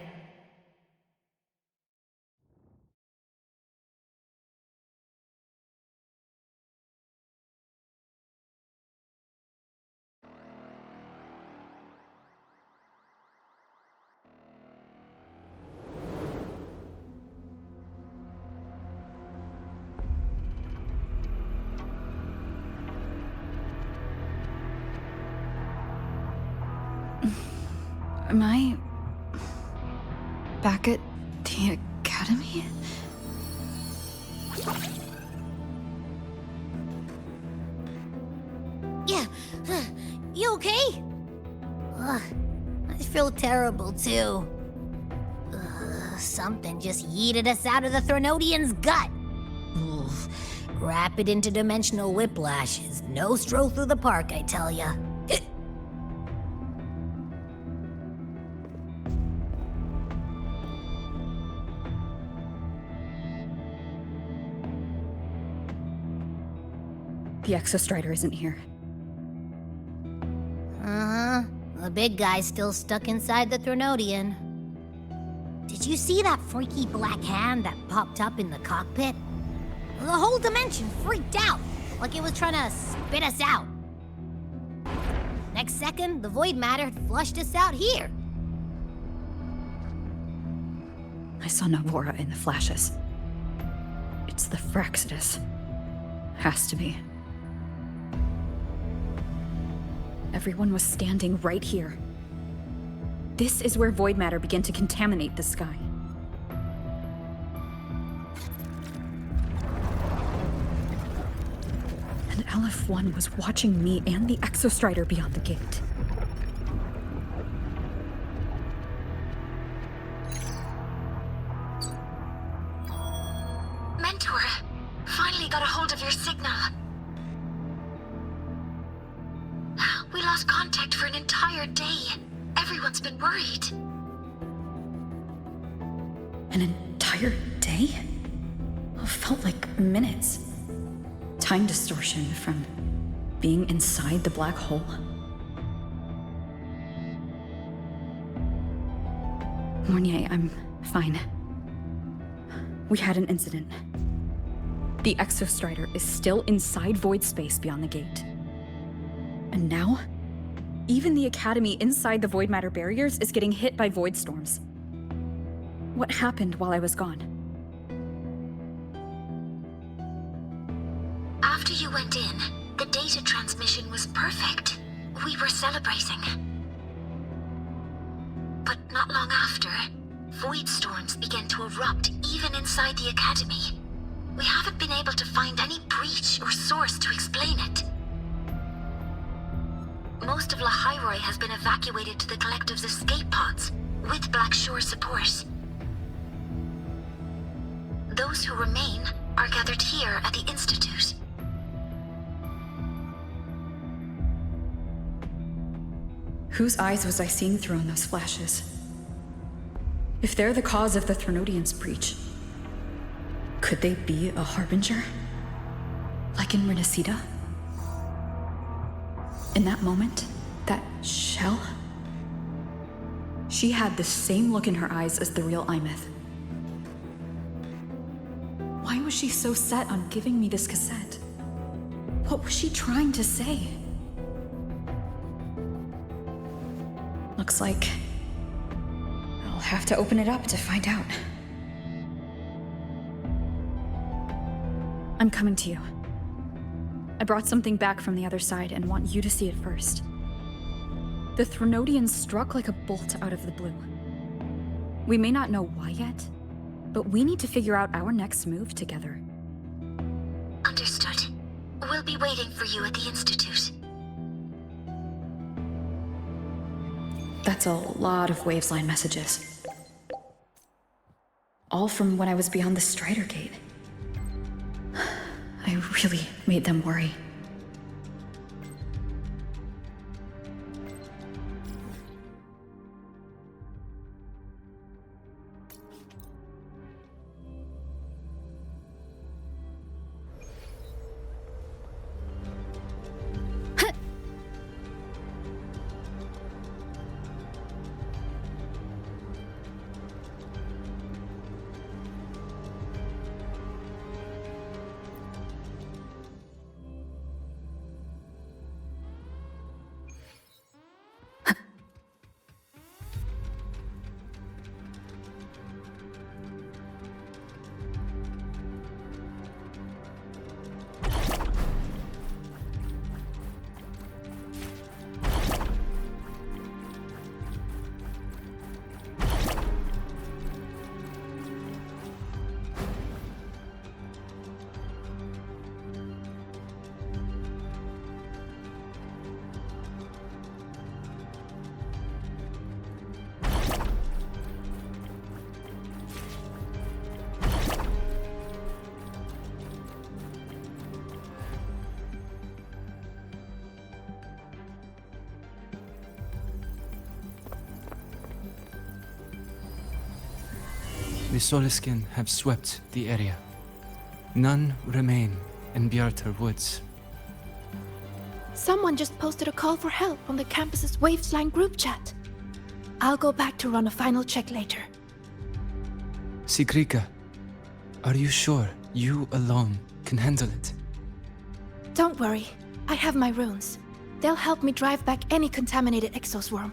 [SPEAKER 12] Am I back at the academy?
[SPEAKER 21] Yeah, you okay? Ugh, I feel terrible too. Something just yeeted us out of the Thronodian's gut. Oof. Rapid interdimensional whiplash is no stroll through the park, I tell ya.
[SPEAKER 12] The Exostrider isn't here.
[SPEAKER 21] Uh-huh. The big guy's still stuck inside the Thronodian. Did you see that freaky black hand that popped up in the cockpit? The whole dimension freaked out, like it was trying to spit us out. Next second, the void matter had flushed us out here.
[SPEAKER 12] I saw Navora in the flashes. It's the Fraxidus. Has to be. Everyone was standing right here. This is where void matter began to contaminate the sky. And LF1 was watching me and the Exostrider beyond the gate.
[SPEAKER 1] Mentor, finally got a hold of your signal. We lost contact for an entire day. Everyone's been worried.
[SPEAKER 12] An entire day? It felt like minutes. Time distortion from being inside the black hole. Mournier, I'm fine. We had an incident. The Exostrider is still inside void space beyond the gate. And now, even the Academy inside the void matter barriers is getting hit by void storms. What happened while I was gone?
[SPEAKER 1] After you went in, the data transmission was perfect. We were celebrating. But not long after, void storms began to erupt even inside the Academy. We haven't been able to find any breach or source to explain it. Most of Lahairoi has been evacuated to the Collective's escape pods, with Black Shore support. Those who remain are gathered here at the Institute.
[SPEAKER 12] Whose eyes was I seeing through in those flashes? If they're the cause of the Threnodians' breach, could they be a harbinger? Like in Renacida? In that moment, that shell? She had the same look in her eyes as the real Imeth. Why was she so set on giving me this cassette? What was she trying to say? Looks like I'll have to open it up to find out. I'm coming to you. I brought something back from the other side and want you to see it first. The Threnodians struck like a bolt out of the blue. We may not know why yet, but we need to figure out our next move together.
[SPEAKER 21] Understood. We'll be waiting for you at the Institute.
[SPEAKER 12] That's a lot of Wavesline messages. All from when I was beyond the Strider Gate. I really made them worry.
[SPEAKER 4] The Soliskin have swept the area. None remain in Bjartar Woods.
[SPEAKER 22] Someone just posted a call for help on the campus's Wavesline group chat. I'll go back to run a final check later.
[SPEAKER 4] Sigrika, are you sure you alone can handle it?
[SPEAKER 22] Don't worry, I have my runes. They'll help me drive back any contaminated exoswarm.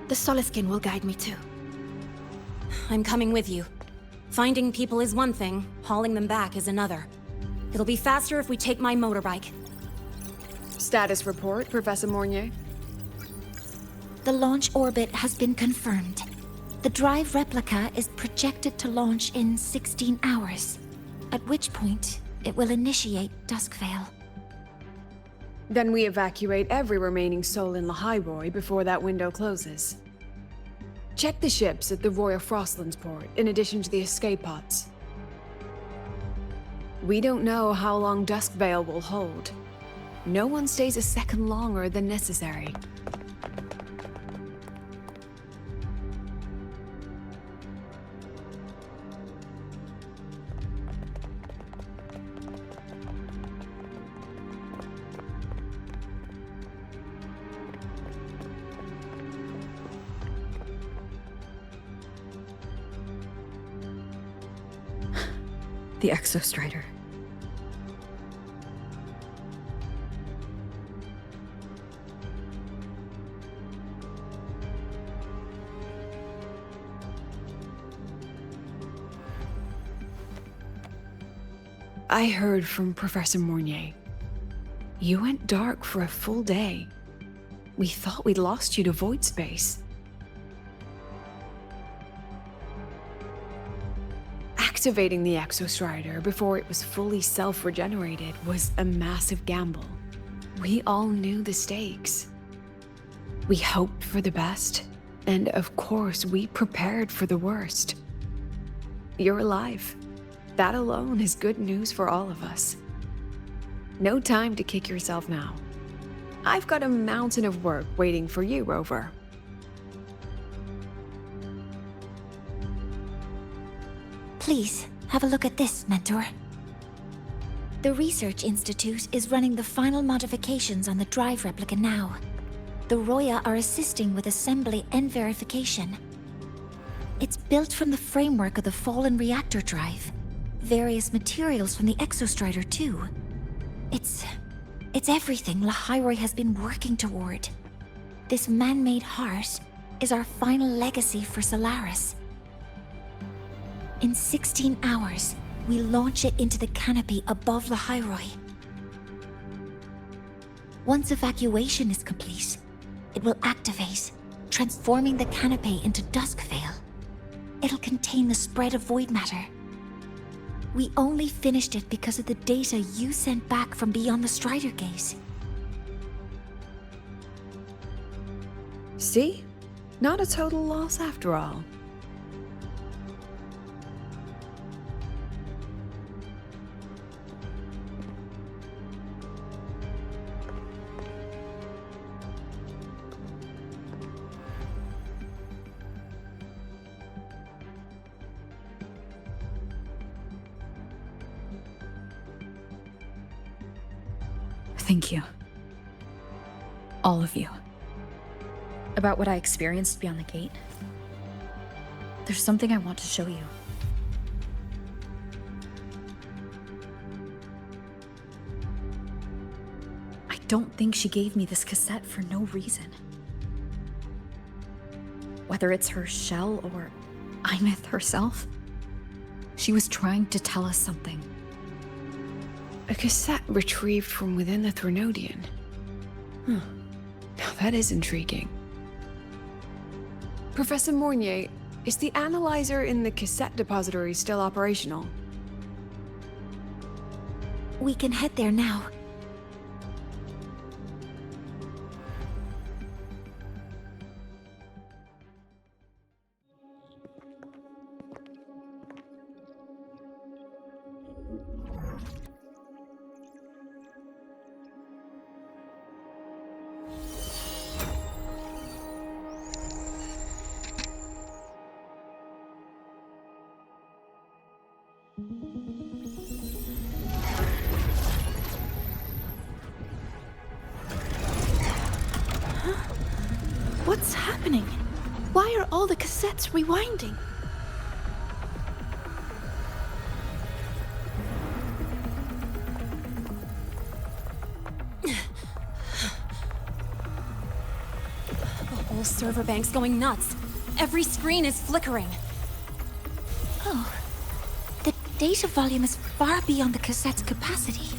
[SPEAKER 22] The Soliskin will guide me too.
[SPEAKER 18] I'm coming with you. Finding people is one thing, hauling them back is another. It'll be faster if we take my motorbike.
[SPEAKER 3] Status report, Professor Mornier.
[SPEAKER 14] The launch orbit has been confirmed. The drive replica is projected to launch in 16 hours, at which point it will initiate Duskvale.
[SPEAKER 3] Then we evacuate every remaining soul in Lahairoi before that window closes. Check the ships at the Royal Frostlands port, in addition to the escape pods. We don't know how long Duskvale will hold. No one stays a second longer than necessary.
[SPEAKER 12] The Exostrider.
[SPEAKER 3] I heard from Professor Mornier. You went dark for a full day. We thought we'd lost you to void space. Activating the Exostrider before it was fully self-regenerated was a massive gamble. We all knew the stakes. We hoped for the best, and of course we prepared for the worst. You're alive. That alone is good news for all of us. No time to kick yourself now. I've got a mountain of work waiting for you, Rover.
[SPEAKER 14] Please, have a look at this, Mentor. The Research Institute is running the final modifications on the drive replica now. The Roya are assisting with assembly and verification. It's built from the framework of the fallen reactor drive. Various materials from the Exostrider, too. It's everything Lahairoi has been working toward. This man-made heart is our final legacy for Solaris. In 16 hours, we launch it into the canopy above Lahairoi. Once evacuation is complete, it will activate, transforming the canopy into Duskvale. It'll contain the spread of void matter. We only finished it because of the data you sent back from beyond the Strider Gate.
[SPEAKER 3] See? Not a total loss after all.
[SPEAKER 12] Thank you. All of you. About what I experienced beyond the gate. There's something I want to show you. I don't think she gave me this cassette for no reason. Whether it's her shell or Imith herself, she was trying to tell us something.
[SPEAKER 3] A cassette retrieved from within the Threnodian. Huh. Now that is intriguing. Professor Mournier, is the analyzer in the cassette depository still operational?
[SPEAKER 14] We can head there now.
[SPEAKER 22] What's happening? Why are all the cassettes rewinding?
[SPEAKER 18] The whole server bank's going nuts. Every screen is flickering.
[SPEAKER 14] Oh. The data volume is far beyond the cassette's capacity.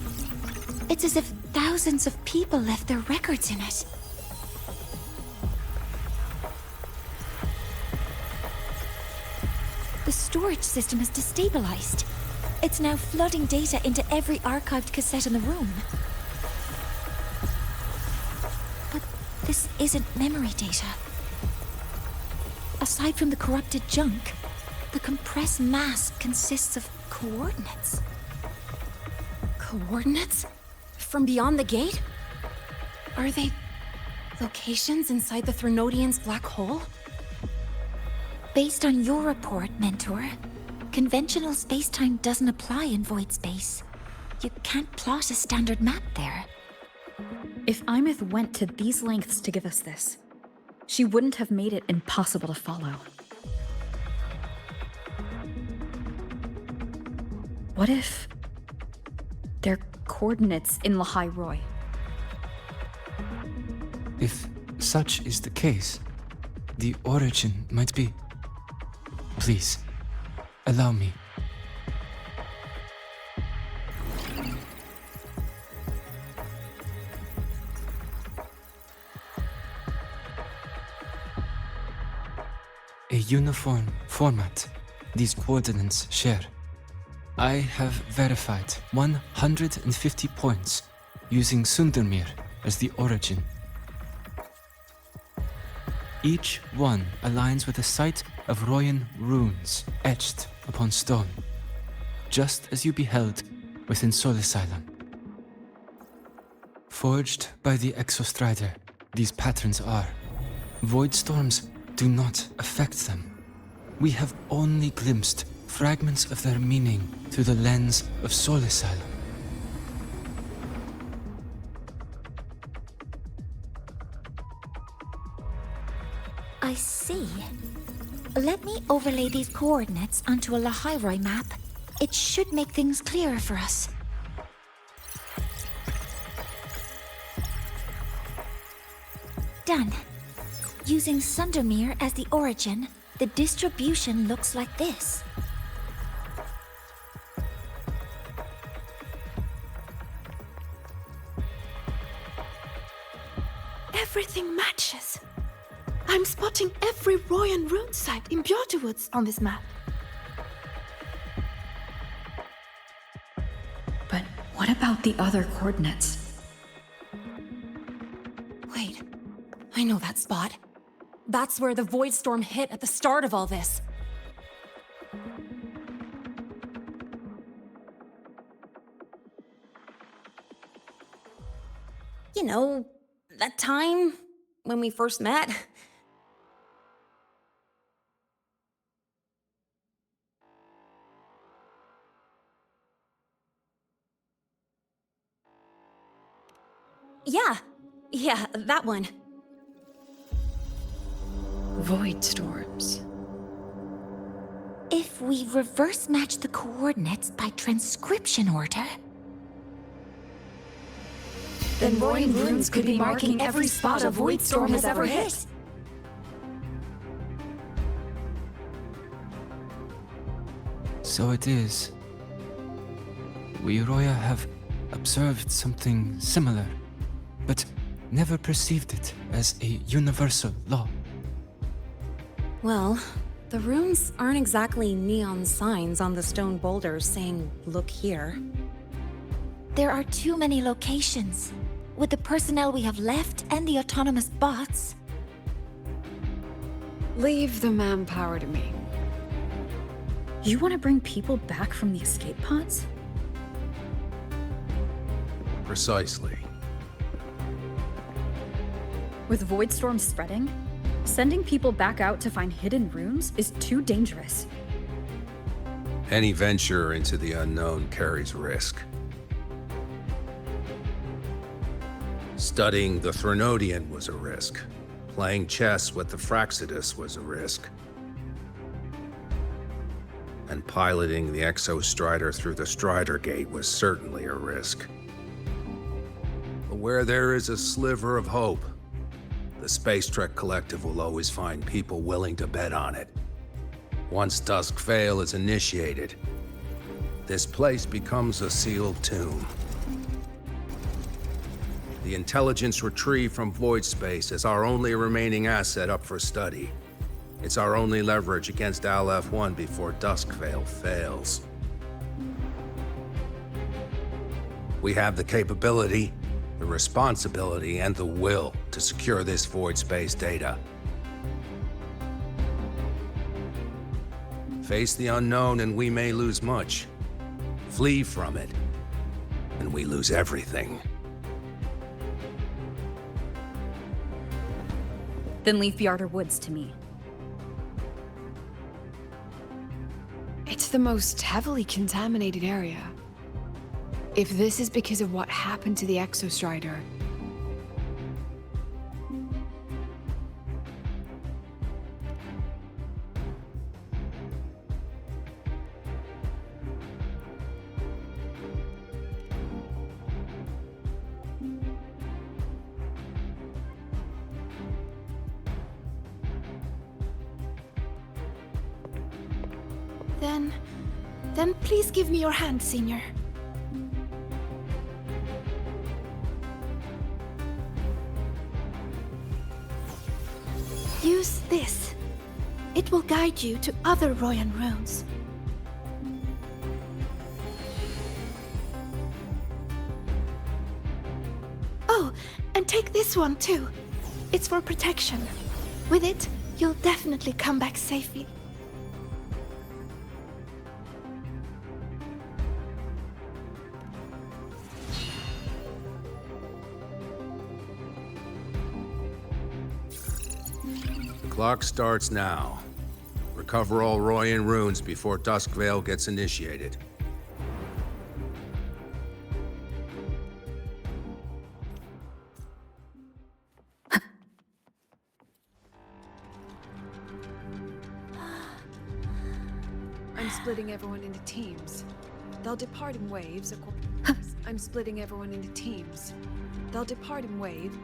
[SPEAKER 14] It's as if thousands of people left their records in it. The storage system is destabilized. It's now flooding data into every archived cassette in the room. But this isn't memory data. Aside from the corrupted junk, the compressed mass consists of coordinates.
[SPEAKER 18] Coordinates? From beyond the gate? Are they locations inside the Threnodian's black hole?
[SPEAKER 14] Based on your report, Mentor, conventional space-time doesn't apply in void space. You can't plot a standard map there.
[SPEAKER 12] If Imith went to these lengths to give us this, she wouldn't have made it impossible to follow. What if they're coordinates in Lahairoi?
[SPEAKER 4] If such is the case, the origin might be... Please, allow me. A uniform format these coordinates share. I have verified 150 points using Sundermere as the origin. Each one aligns with a site of Royan runes etched upon stone, just as you beheld within Solisylon. Forged by the Exostrider, these patterns are. Void storms do not affect them. We have only glimpsed fragments of their meaning through the lens of Solicile.
[SPEAKER 14] I see. Let me overlay these coordinates onto a Lahairoi map. It should make things clearer for us. Done. Using Sundermere as the origin, the distribution looks like this.
[SPEAKER 22] Everything matches. I'm spotting every Royan rune site in Bjorterwoods on this map.
[SPEAKER 12] But what about the other coordinates?
[SPEAKER 18] Wait, I know that spot. That's where the Void Storm hit at the start of all this. You know, that time when we first met? Yeah, that one.
[SPEAKER 12] Void storms.
[SPEAKER 14] If we reverse match the coordinates by transcription order...
[SPEAKER 18] Then Royan runes could be marking every spot a Void Storm has ever hit.
[SPEAKER 4] So it is. We Roya have observed something similar, but never perceived it as a universal law.
[SPEAKER 18] Well, the runes aren't exactly neon signs on the stone boulders saying, "Look here."
[SPEAKER 14] There are too many locations. With the personnel we have left and the autonomous bots...
[SPEAKER 3] Leave the manpower to me.
[SPEAKER 12] You want to bring people back from the escape pods?
[SPEAKER 13] Precisely.
[SPEAKER 12] With Void Storm spreading, sending people back out to find hidden runes is too dangerous.
[SPEAKER 13] Any venture into the unknown carries risk. Studying the Threnodian was a risk. Playing chess with the Fraxidus was a risk. And piloting the Exostrider through the Strider Gate was certainly a risk. But where there is a sliver of hope, the Space Trek Collective will always find people willing to bet on it. Once Dusk Vale is initiated, this place becomes a sealed tomb. The intelligence retrieved from void space is our only remaining asset up for study. It's our only leverage against Aleph-1 before Dusk Vale fails. We have the capability, the responsibility, and the will to secure this void space data. Face the unknown and we may lose much. Flee from it, and we lose everything.
[SPEAKER 12] Then leave Bjarter Woods to me.
[SPEAKER 3] It's the most heavily contaminated area. If this is because of what happened to the Exostrider,
[SPEAKER 22] Then please give me your hand, Senior. Use this. It will guide you to other Royan runes. Oh, and take this one too. It's for protection. With it, you'll definitely come back safely.
[SPEAKER 13] Clock starts now. Recover all Royan runes before Duskvale gets initiated.
[SPEAKER 3] I'm splitting everyone into teams. They'll depart in waves. I'm splitting everyone into teams. They'll depart in waves.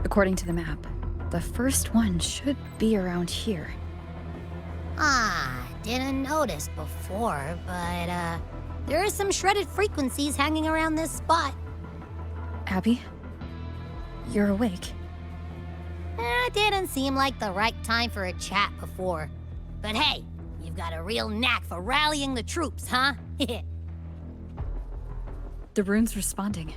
[SPEAKER 12] According to the map, the first one should be around here.
[SPEAKER 21] Didn't notice before, but, there are some shredded frequencies hanging around this spot.
[SPEAKER 12] Abby? You're awake.
[SPEAKER 21] Didn't seem like the right time for a chat before. But hey, you've got a real knack for rallying the troops, huh?
[SPEAKER 12] The rune's responding.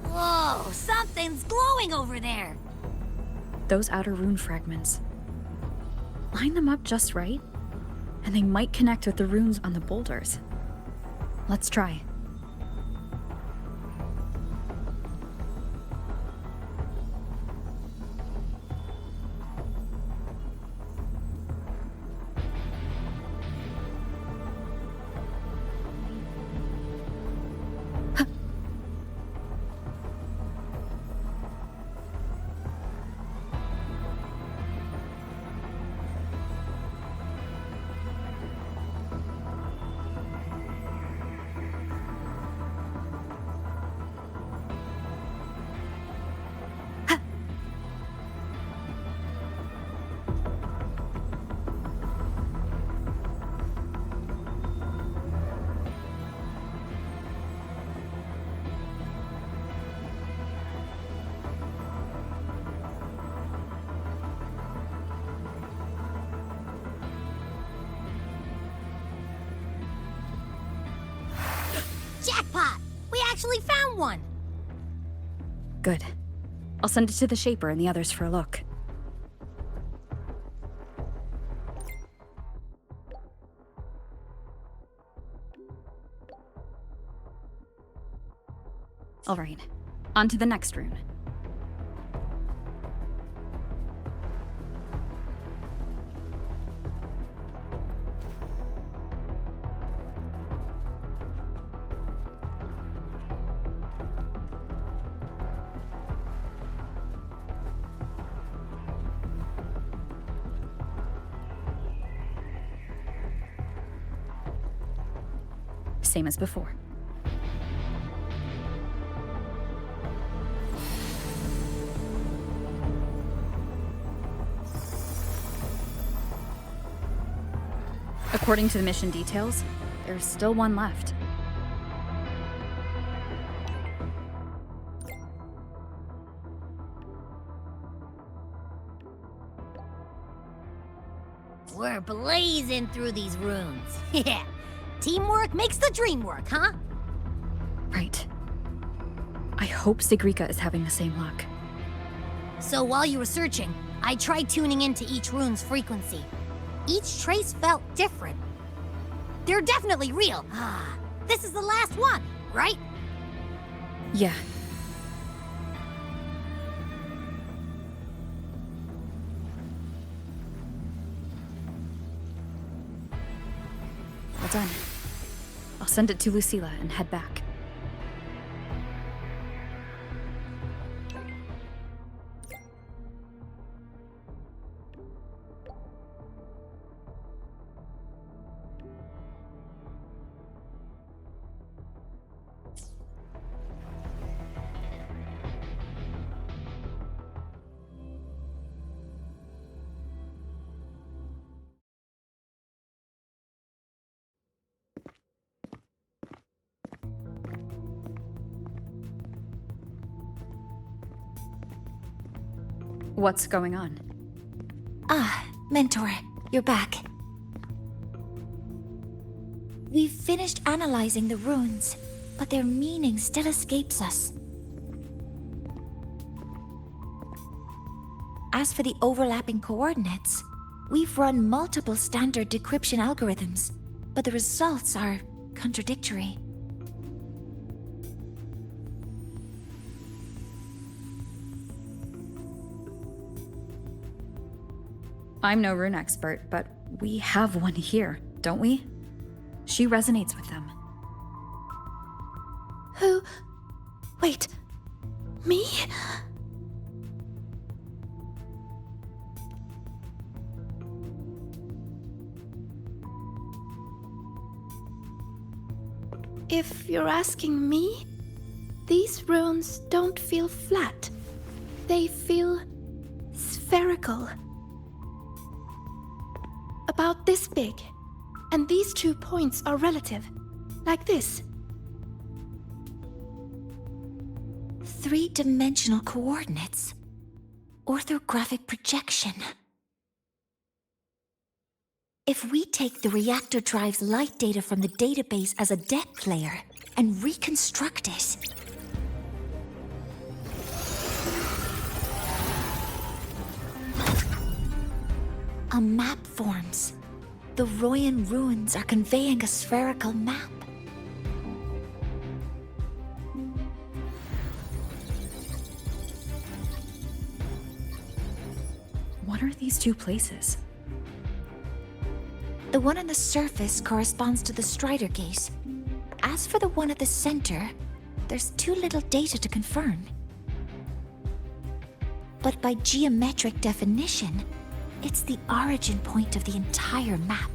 [SPEAKER 21] Whoa, something's glowing over there.
[SPEAKER 12] Those outer rune fragments. Line them up just right, and they might connect with the runes on the boulders. Let's try.
[SPEAKER 21] Jackpot! We actually found one!
[SPEAKER 12] Good. I'll send it to the Shaper and the others for a look. All right, on to the next rune. same as before. According to the mission details, there's still one left.
[SPEAKER 21] We're blazing through these runes. Yeah. Teamwork makes the dream work, huh?
[SPEAKER 12] Right. I hope Sigrika is having the same luck.
[SPEAKER 21] So while you were searching, I tried tuning into each rune's frequency. Each trace felt different. They're definitely real. Ah, this is the last one, right?
[SPEAKER 12] Yeah. Well done. I'll send it to Lucilla and head back. What's going on?
[SPEAKER 14] Ah, Mentor, you're back. We've finished analyzing the runes, but their meaning still escapes us. As for the overlapping coordinates, we've run multiple standard decryption algorithms, but the results are contradictory.
[SPEAKER 12] I'm no rune expert, but we have one here, don't we? She resonates with them.
[SPEAKER 22] Who? Wait. Me? If you're asking me, these runes don't feel flat. They feel spherical. About this big. And these 2 points are relative. Like this.
[SPEAKER 14] 3-dimensional coordinates. Orthographic projection. If we take the reactor drive's light data from the database as a depth layer and reconstruct it, a map forms. The Royan runes are conveying a spherical map.
[SPEAKER 12] What are these 2 places?
[SPEAKER 14] The one on the surface corresponds to the Strider Gate. As for the one at the center, there's too little data to confirm. But by geometric definition, it's the origin point of the entire map.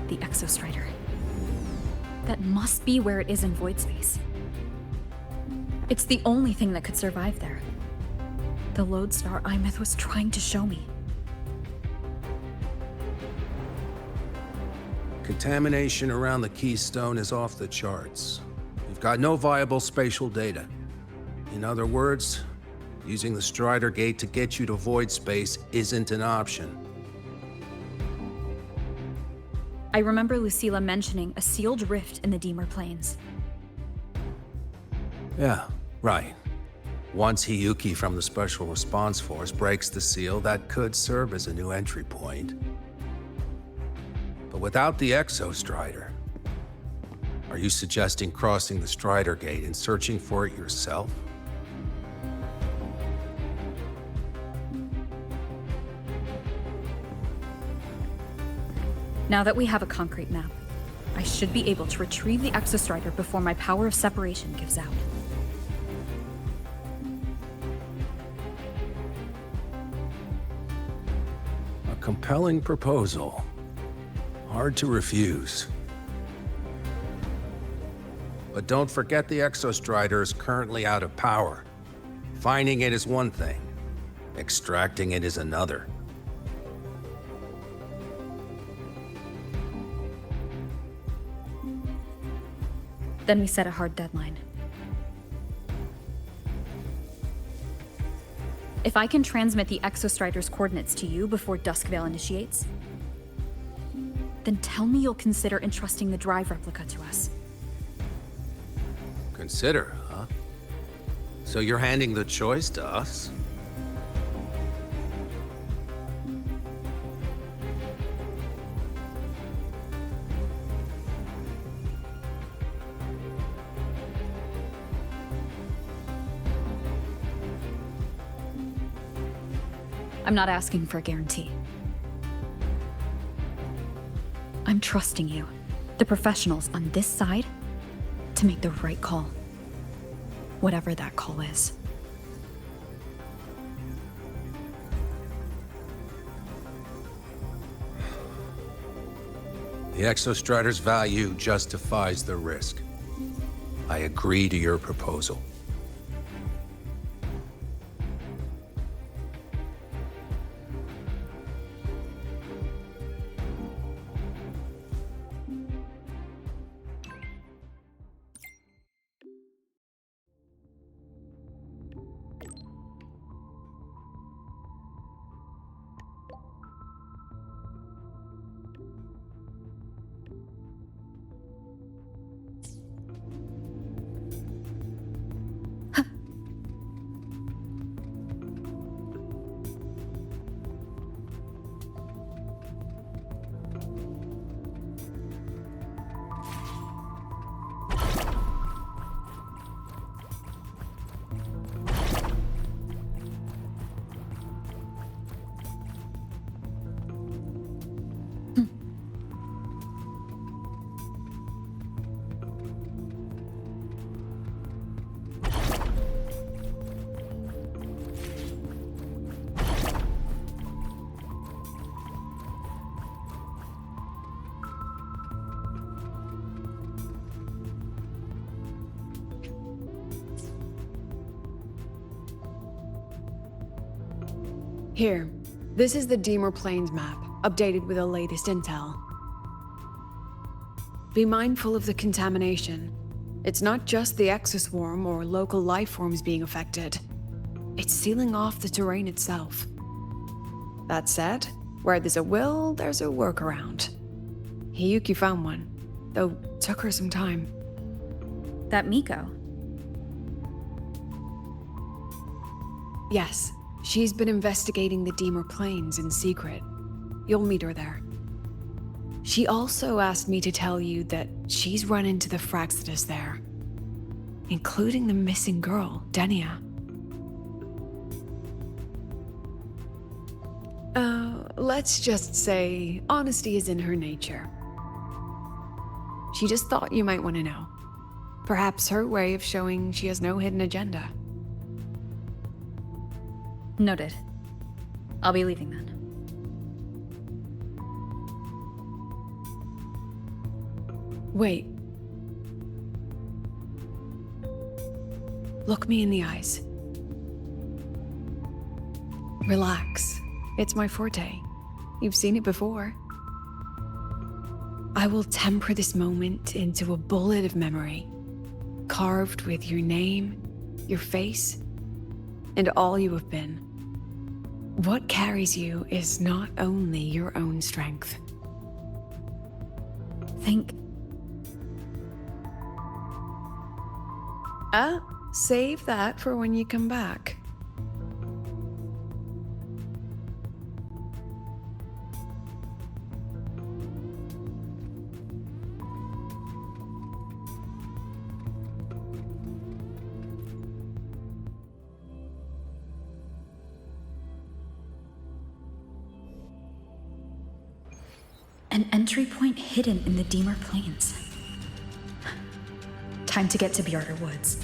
[SPEAKER 12] The Exostrider. That must be where it is in void space. It's the only thing that could survive there. The lodestar Imeth was trying to show me.
[SPEAKER 13] Contamination around the keystone is off the charts. We've got no viable spatial data. In other words, using the Strider Gate to get you to void space isn't an option.
[SPEAKER 12] I remember Lucilla mentioning a sealed rift in the Deemer Plains.
[SPEAKER 13] Yeah, right. Once Hiyuki from the Special Response Force breaks the seal, that could serve as a new entry point. But without the Exostrider, are you suggesting crossing the Strider Gate and searching for it yourself?
[SPEAKER 12] Now that we have a concrete map, I should be able to retrieve the Exostrider before my power of separation gives out.
[SPEAKER 13] compelling proposal. Hard to refuse. But don't forget the Exostrider is currently out of power. Finding it is one thing. Extracting it is another.
[SPEAKER 12] Then we set a hard deadline. If I can transmit the Exostrider's coordinates to you before Duskvale initiates, then tell me you'll consider entrusting the drive replica to us.
[SPEAKER 13] Consider, huh? So you're handing the choice to us?
[SPEAKER 12] I'm not asking for a guarantee. I'm trusting you, the professionals on this side, to make the right call. Whatever that call is.
[SPEAKER 13] The Exostrider's value justifies the risk. I agree to your proposal.
[SPEAKER 3] Here, this is the Deemer Plains map, updated with the latest intel. Be mindful of the contamination. It's not just the exoswarm or local life forms being affected. It's sealing off the terrain itself. That said, where there's a will, there's a workaround. Hiyuki found one, though took her some time.
[SPEAKER 12] That Miko?
[SPEAKER 3] Yes. She's been investigating the Deemer Plains in secret. You'll meet her there. She also asked me to tell you that she's run into the Fraxidus there, including the missing girl, Denia. Let's just say honesty is in her nature. She just thought you might want to know. Perhaps her way of showing she has no hidden agenda.
[SPEAKER 12] Noted. I'll be leaving then.
[SPEAKER 3] Wait. Look me in the eyes. Relax. It's my forte. You've seen it before. I will temper this moment into a bullet of memory, carved with your name, your face, and all you have been. What carries you is not only your own strength.
[SPEAKER 12] Think.
[SPEAKER 3] Save that for when you come back.
[SPEAKER 12] An entry point hidden in the Deemer Plains. Time to get to Bjarter Woods.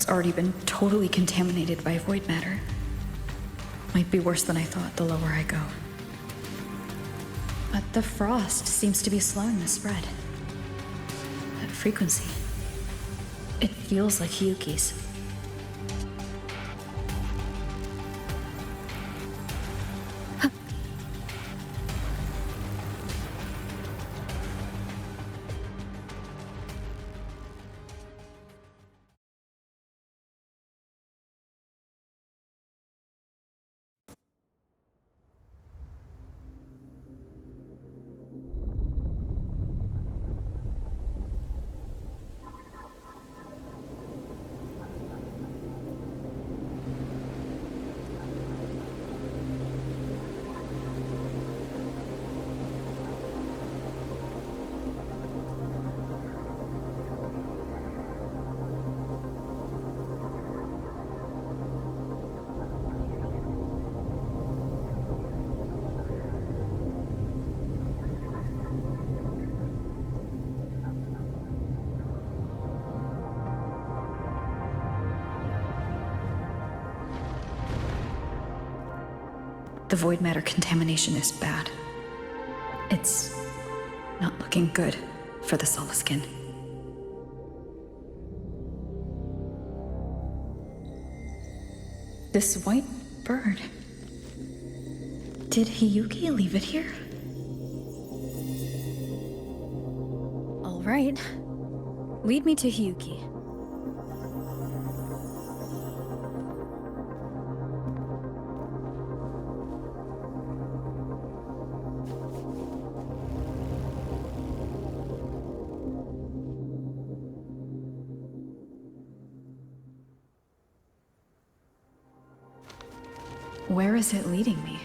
[SPEAKER 12] ground's already been totally contaminated by void matter. Might be worse than I thought the lower I go. But the frost seems to be slowing the spread. That frequency. It feels like Hiyuki's. The void matter contamination is bad. It's not looking good for the Solaskin. This white bird. Did Hiyuki leave it here? All right. Lead me to Hiyuki. Where is it leading me?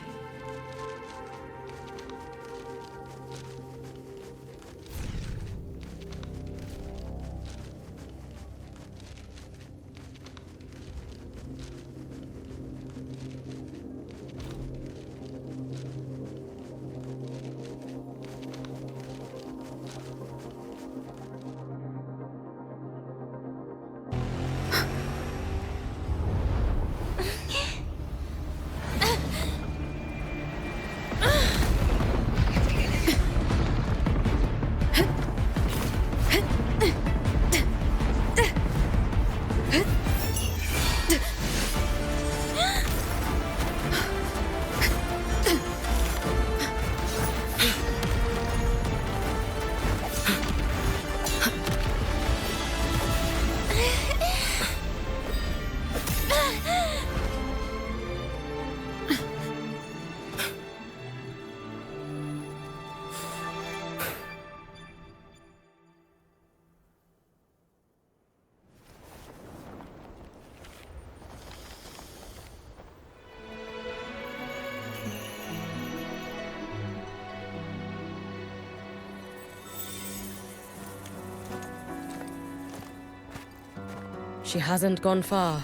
[SPEAKER 2] She hasn't gone far.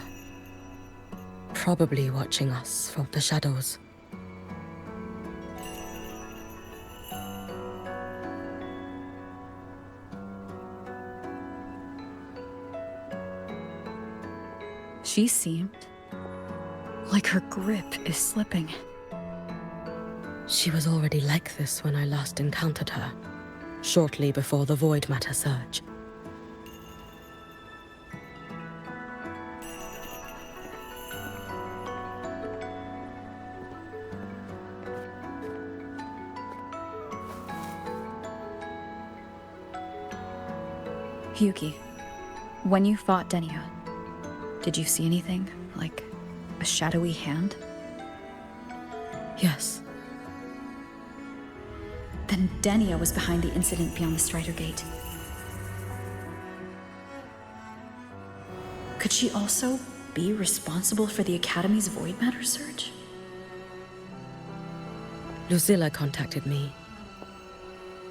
[SPEAKER 2] Probably watching us from the shadows.
[SPEAKER 12] She seemed like her grip is slipping.
[SPEAKER 2] She was already like this when I last encountered her, shortly before the void matter surge.
[SPEAKER 12] Hiyuki, when you fought Denia, did you see anything, like a shadowy hand?
[SPEAKER 2] Yes.
[SPEAKER 12] Then Denia was behind the incident beyond the Strider Gate. Could she also be responsible for the Academy's void matter surge?
[SPEAKER 2] Lucilla contacted me.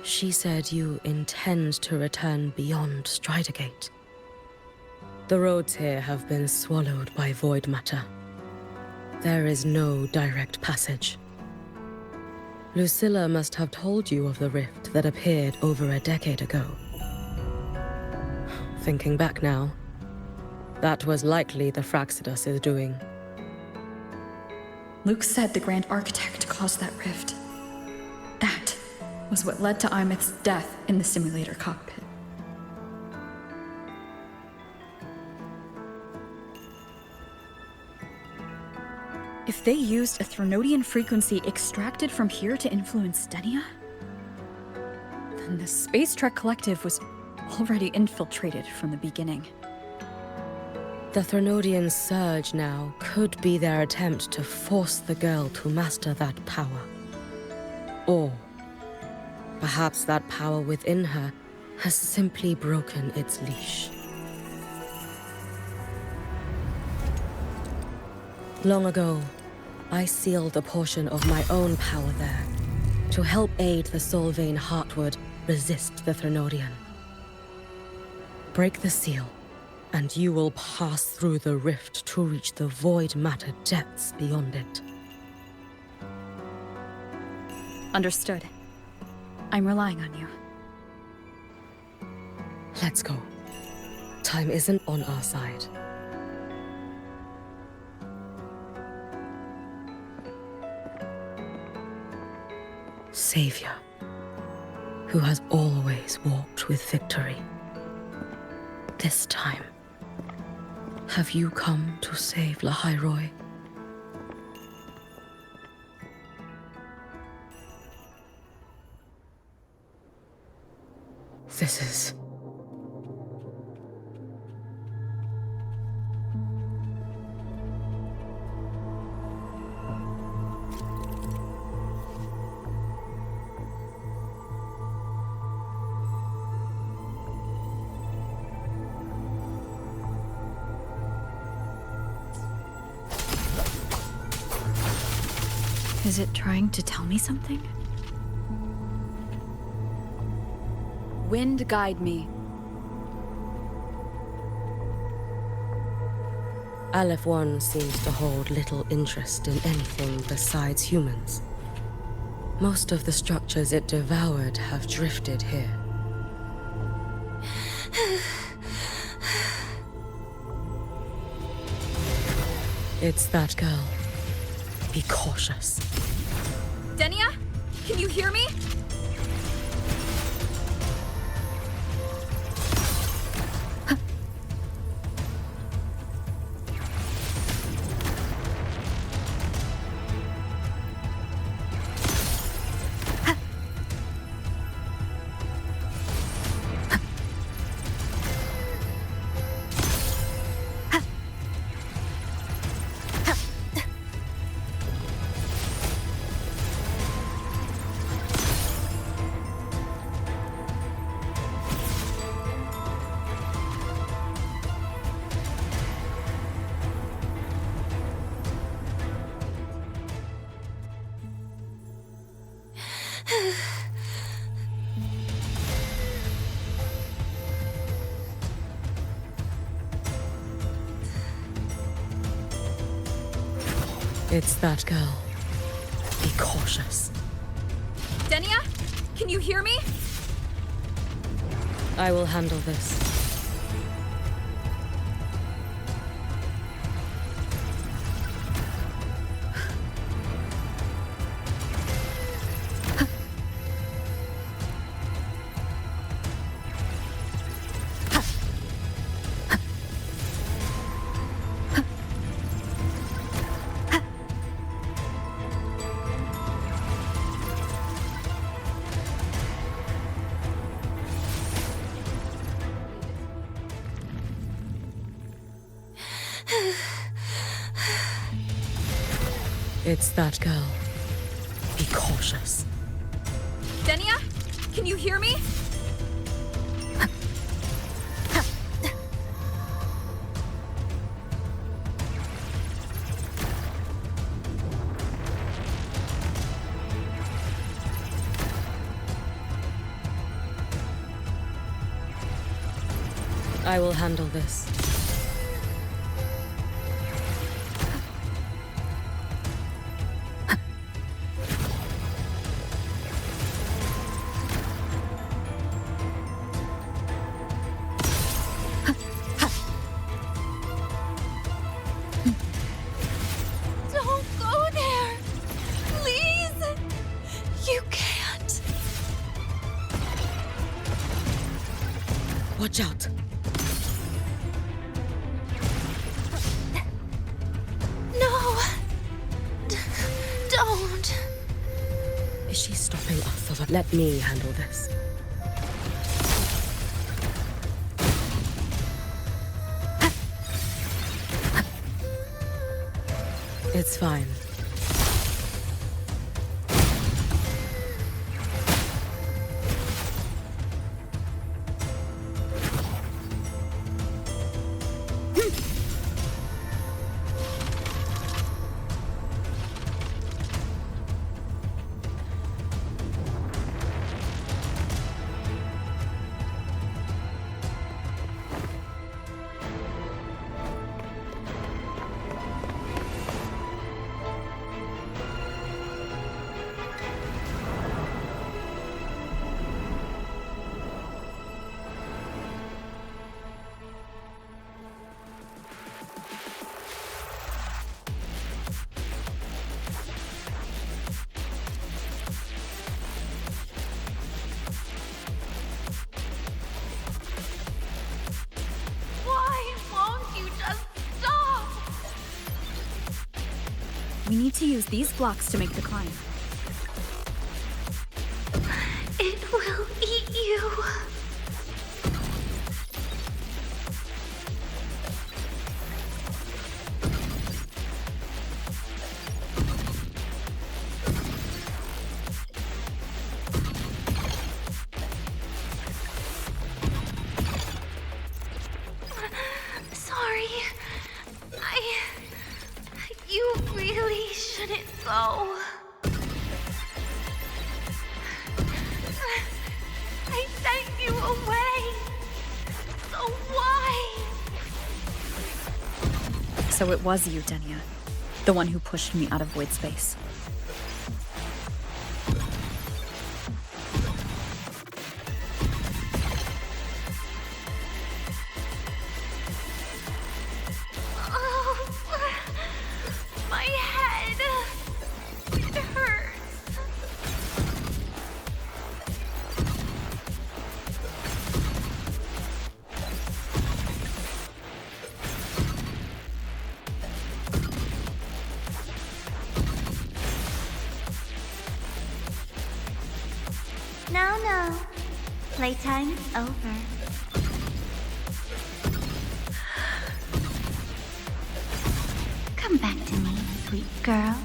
[SPEAKER 2] She said you intend to return beyond Strider Gate. The roads here have been swallowed by void matter. There is no direct passage. Lucilla must have told you of the rift that appeared over a decade ago. Thinking back now, That was likely the Fraxidus' doing.
[SPEAKER 12] Luke said the Grand Architect caused that rift. That was what led to Imith's death in the simulator cockpit. If they used a Threnodian frequency extracted from here to influence Denia, then the Space Trek Collective was already infiltrated from the beginning.
[SPEAKER 2] The Threnodian surge now could be their attempt to force the girl to master that power. Or perhaps that power within her has simply broken its leash. Long ago, I sealed a portion of my own power there to help aid the Solvane Heartwood resist the Threnodian. Break the seal, and you will pass through the rift to reach the void matter depths beyond it.
[SPEAKER 12] Understood. I'm relying on you.
[SPEAKER 2] Let's go. Time isn't on our side. Savior, who has always walked with victory. This time, have you come to save Lahairoi? This is...
[SPEAKER 12] Is it trying to tell me something? Wind guide me.
[SPEAKER 2] Aleph 1 seems to hold little interest in anything besides humans. Most of the structures it devoured have drifted here. It's that girl. Be cautious.
[SPEAKER 12] Denia? Can you hear me?
[SPEAKER 2] It's that girl. Be cautious.
[SPEAKER 12] Denia? Can you hear me?
[SPEAKER 2] I will handle this. It's that girl. Be cautious.
[SPEAKER 12] Denia? Can you hear me?
[SPEAKER 2] I will handle this. Watch out.
[SPEAKER 22] No! Don't!
[SPEAKER 2] Is she stopping us or what? Let me handle this. It's fine.
[SPEAKER 12] We need to use these blocks to make the climb.
[SPEAKER 21] It will eat you. Sorry. You really shouldn't go. I sent you away. So why?
[SPEAKER 12] So it was you, Denia. The one who pushed me out of void space.
[SPEAKER 21] My head. It hurts. No. Playtime's over. Come back to me, sweet girl.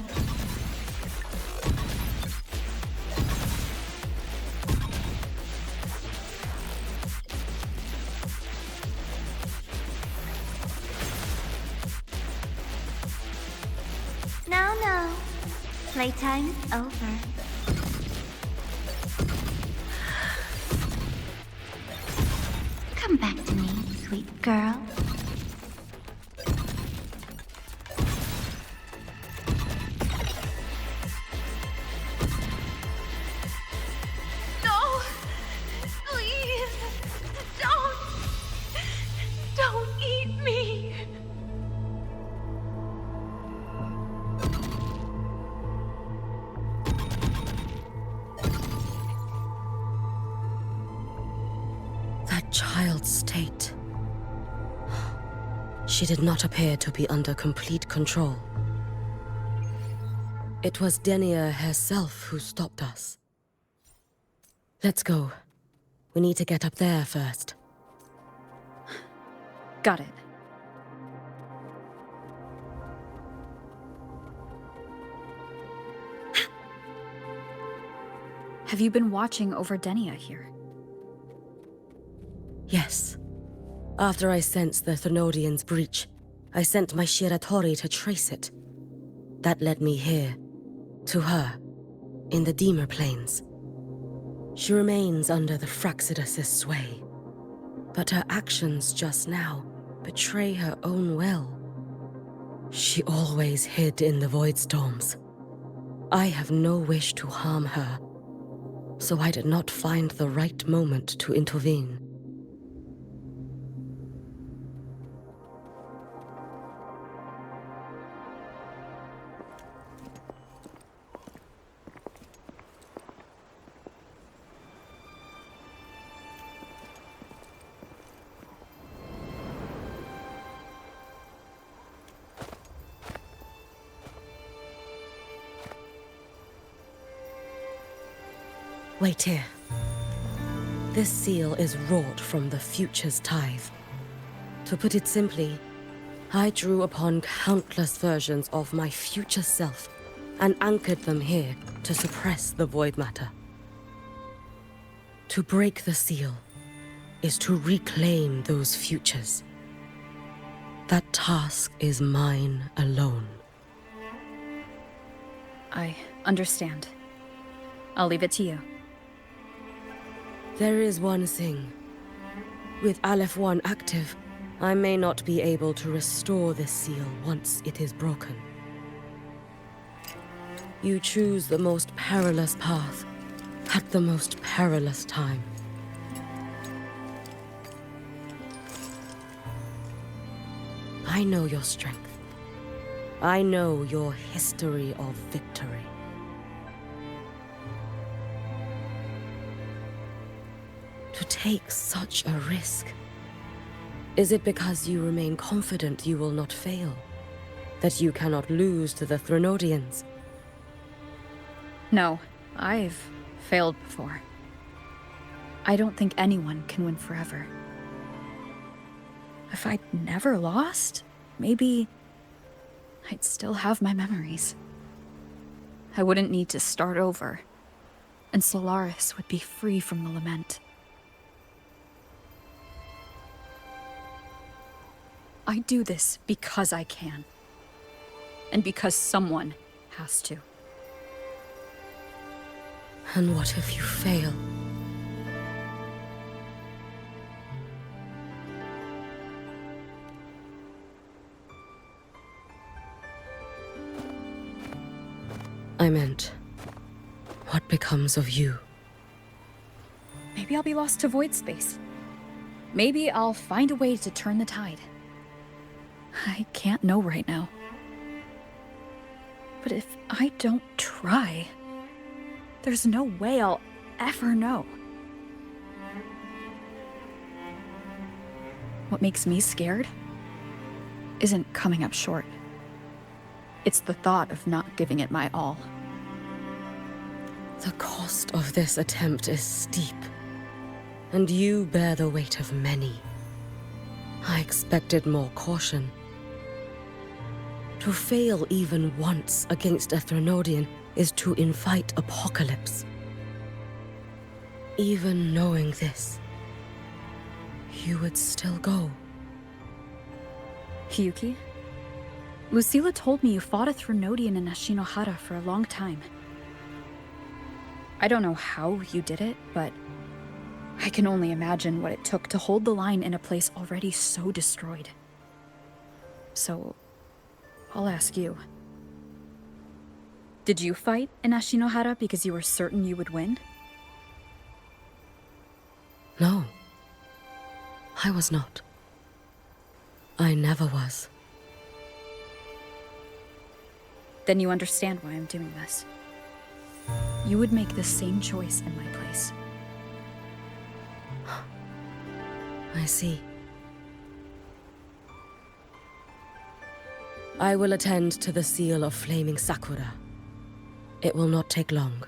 [SPEAKER 21] No. Playtime's over. Come back to me, sweet girl. No! Please! Don't eat me!
[SPEAKER 2] That child's state. She did not appear to be under complete control. It was Denia herself who stopped us. Let's go. We need to get up there first.
[SPEAKER 12] Got it. Have you been watching over Denia here?
[SPEAKER 2] Yes. After I sensed the Thenodian's breach, I sent my Shiratori to trace it. That led me here, to her, in the Deemer Plains. She remains under the Fraxidus' sway, but her actions just now betray her own will. She always hid in the void storms. I have no wish to harm her, so I did not find the right moment to intervene. Wait here. This seal is wrought from the future's tithe. To put it simply, I drew upon countless versions of my future self and anchored them here to suppress the void matter. To break the seal is to reclaim those futures. That task is mine alone.
[SPEAKER 12] I understand. I'll leave it to you.
[SPEAKER 2] There is one thing. With Aleph 1 active, I may not be able to restore this seal once it is broken. You choose the most perilous path at the most perilous time. I know your strength. I know your history of victory. To take such a risk? Is it because you remain confident you will not fail? That you cannot lose to the Threnodians?
[SPEAKER 12] No, I've failed before. I don't think anyone can win forever. If I'd never lost, maybe I'd still have my memories. I wouldn't need to start over, and Solaris would be free from the lament. I do this because I can. And because someone has to.
[SPEAKER 2] And what if you fail? I meant, what becomes of you?
[SPEAKER 12] Maybe I'll be lost to void space. Maybe I'll find a way to turn the tide. I can't know right now. But if I don't try, there's no way I'll ever know. What makes me scared isn't coming up short. It's the thought of not giving it my all.
[SPEAKER 2] The cost of this attempt is steep, and you bear the weight of many. I expected more caution. To fail even once against a Threnodian is to invite apocalypse. Even knowing this, you would still go.
[SPEAKER 12] Hiyuki? Lucilla told me you fought a Threnodian in Ashinohara for a long time. I don't know how you did it, but I can only imagine what it took to hold the line in a place already so destroyed. So, I'll ask you. Did you fight in Ashinohara because you were certain you would win?
[SPEAKER 2] No. I was not. I never was.
[SPEAKER 12] Then you understand why I'm doing this. You would make the same choice in my place.
[SPEAKER 2] I see. I will attend to the seal of flaming Sakura. It will not take long.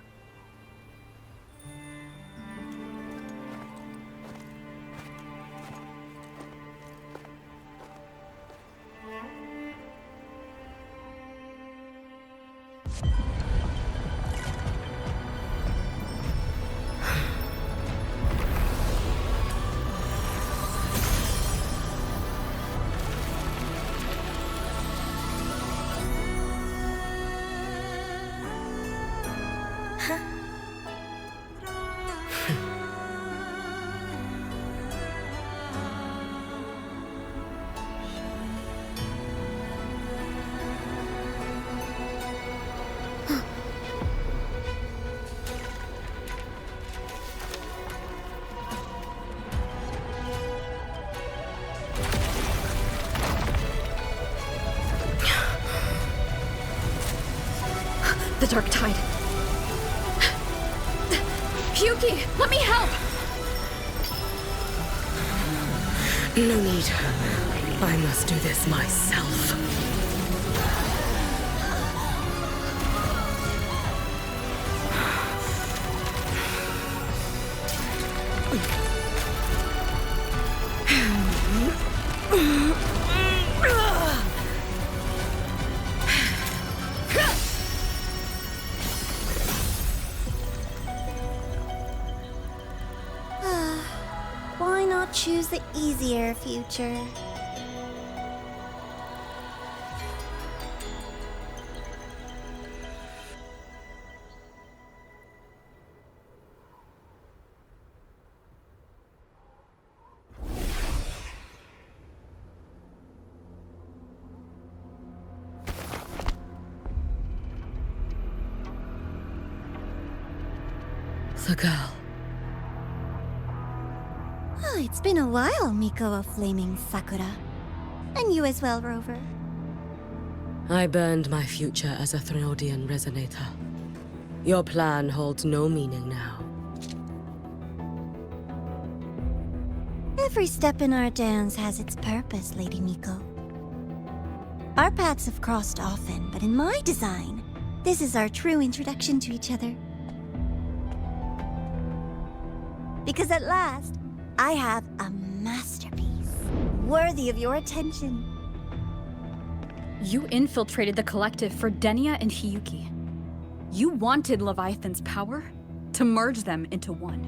[SPEAKER 12] The dark tide. Hiyuki, let me help!
[SPEAKER 2] No need. I must do this myself.
[SPEAKER 6] I'll choose the easier future.
[SPEAKER 2] The girl.
[SPEAKER 6] Oh, it's been a while, Miko of Flaming Sakura. And you as well, Rover.
[SPEAKER 2] I burned my future as a Threnodian resonator. Your plan holds no meaning now.
[SPEAKER 6] Every step in our dance has its purpose, Lady Miko. Our paths have crossed often, but in my design, this is our true introduction to each other. Because at last, I have a masterpiece, worthy of your attention.
[SPEAKER 12] You infiltrated the collective for Denia and Hiyuki. You wanted Leviathan's power to merge them into one.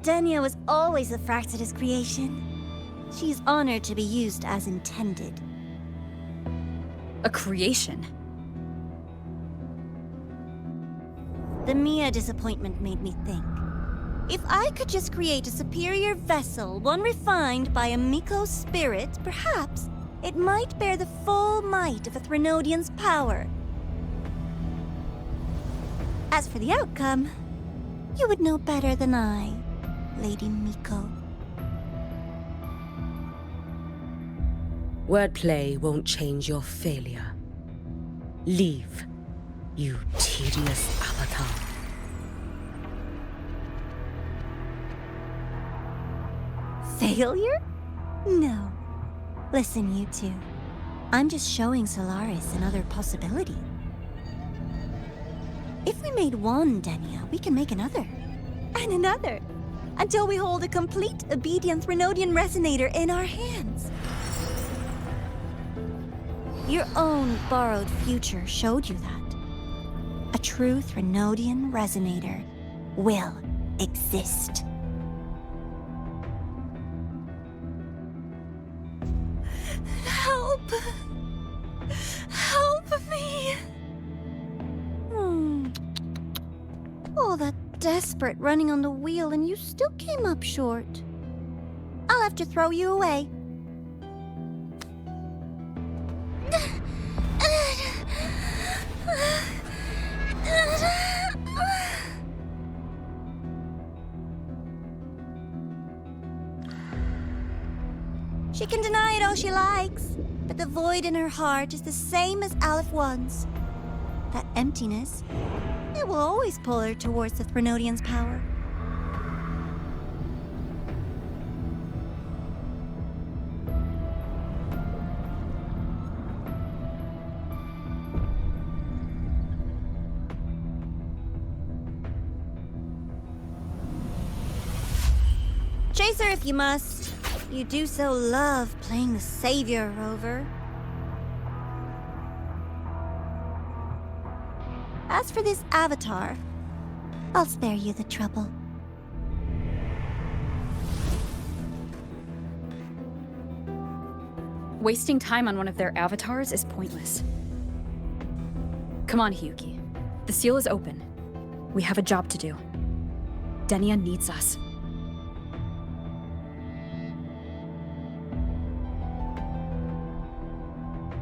[SPEAKER 6] Denia was always a Fractidus creation. She's honored to be used as intended.
[SPEAKER 12] A creation?
[SPEAKER 6] The Mia disappointment made me think. If I could just create a superior vessel, one refined by a Miko spirit, perhaps it might bear the full might of a Threnodian's power. As for the outcome, you would know better than I, Lady Miko.
[SPEAKER 2] Wordplay won't change your failure. Leave, you tedious avatar.
[SPEAKER 6] Failure? No. Listen, you two. I'm just showing Solaris another possibility. If we made one Denia, we can make another. And another. Until we hold a complete obedient Threnodian resonator in our hands. Your own borrowed future showed you that. A true Threnodian resonator will exist. Help! Help me! All that desperate running on the wheel and you still came up short. I'll have to throw you away. She can deny it all she likes, but the void in her heart is the same as Aleph One's. That emptiness, it will always pull her towards the Threnodian's power. Chase her if you must. You do so love playing the savior, Rover. As for this avatar, I'll spare you the trouble.
[SPEAKER 12] Wasting time on one of their avatars is pointless. Come on, Hiyuki. The seal is open. We have a job to do. Denia needs us.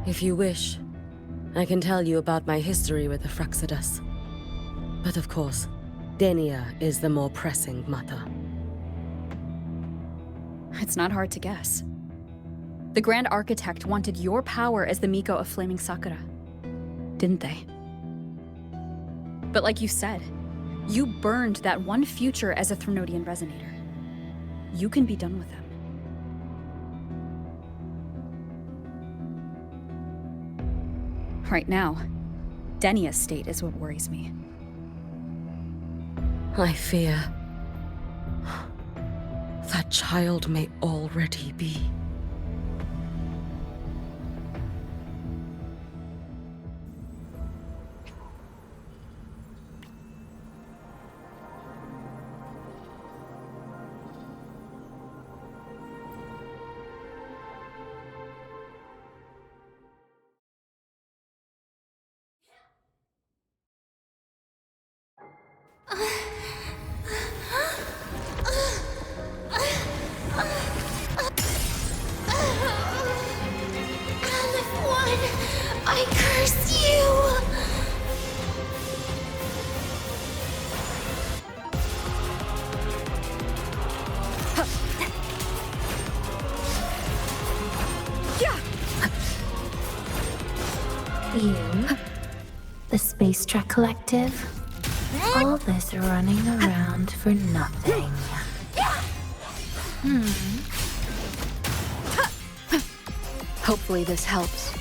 [SPEAKER 2] If you wish, I can tell you about my history with the Fractidus. But of course, Denia is the more pressing matter.
[SPEAKER 12] It's not hard to guess. The Grand Architect wanted your power as the Miko of Flaming Sakura, didn't they? But like you said, you burned that one future as a Threnodian resonator. You can be done with them. Right now, Denia's state is what worries me.
[SPEAKER 2] I fear that child may already be.
[SPEAKER 6] Aleph 1, I curse you!
[SPEAKER 14] You, the Space Trek Collective, all this running around for nothing.
[SPEAKER 3] Hopefully this helps.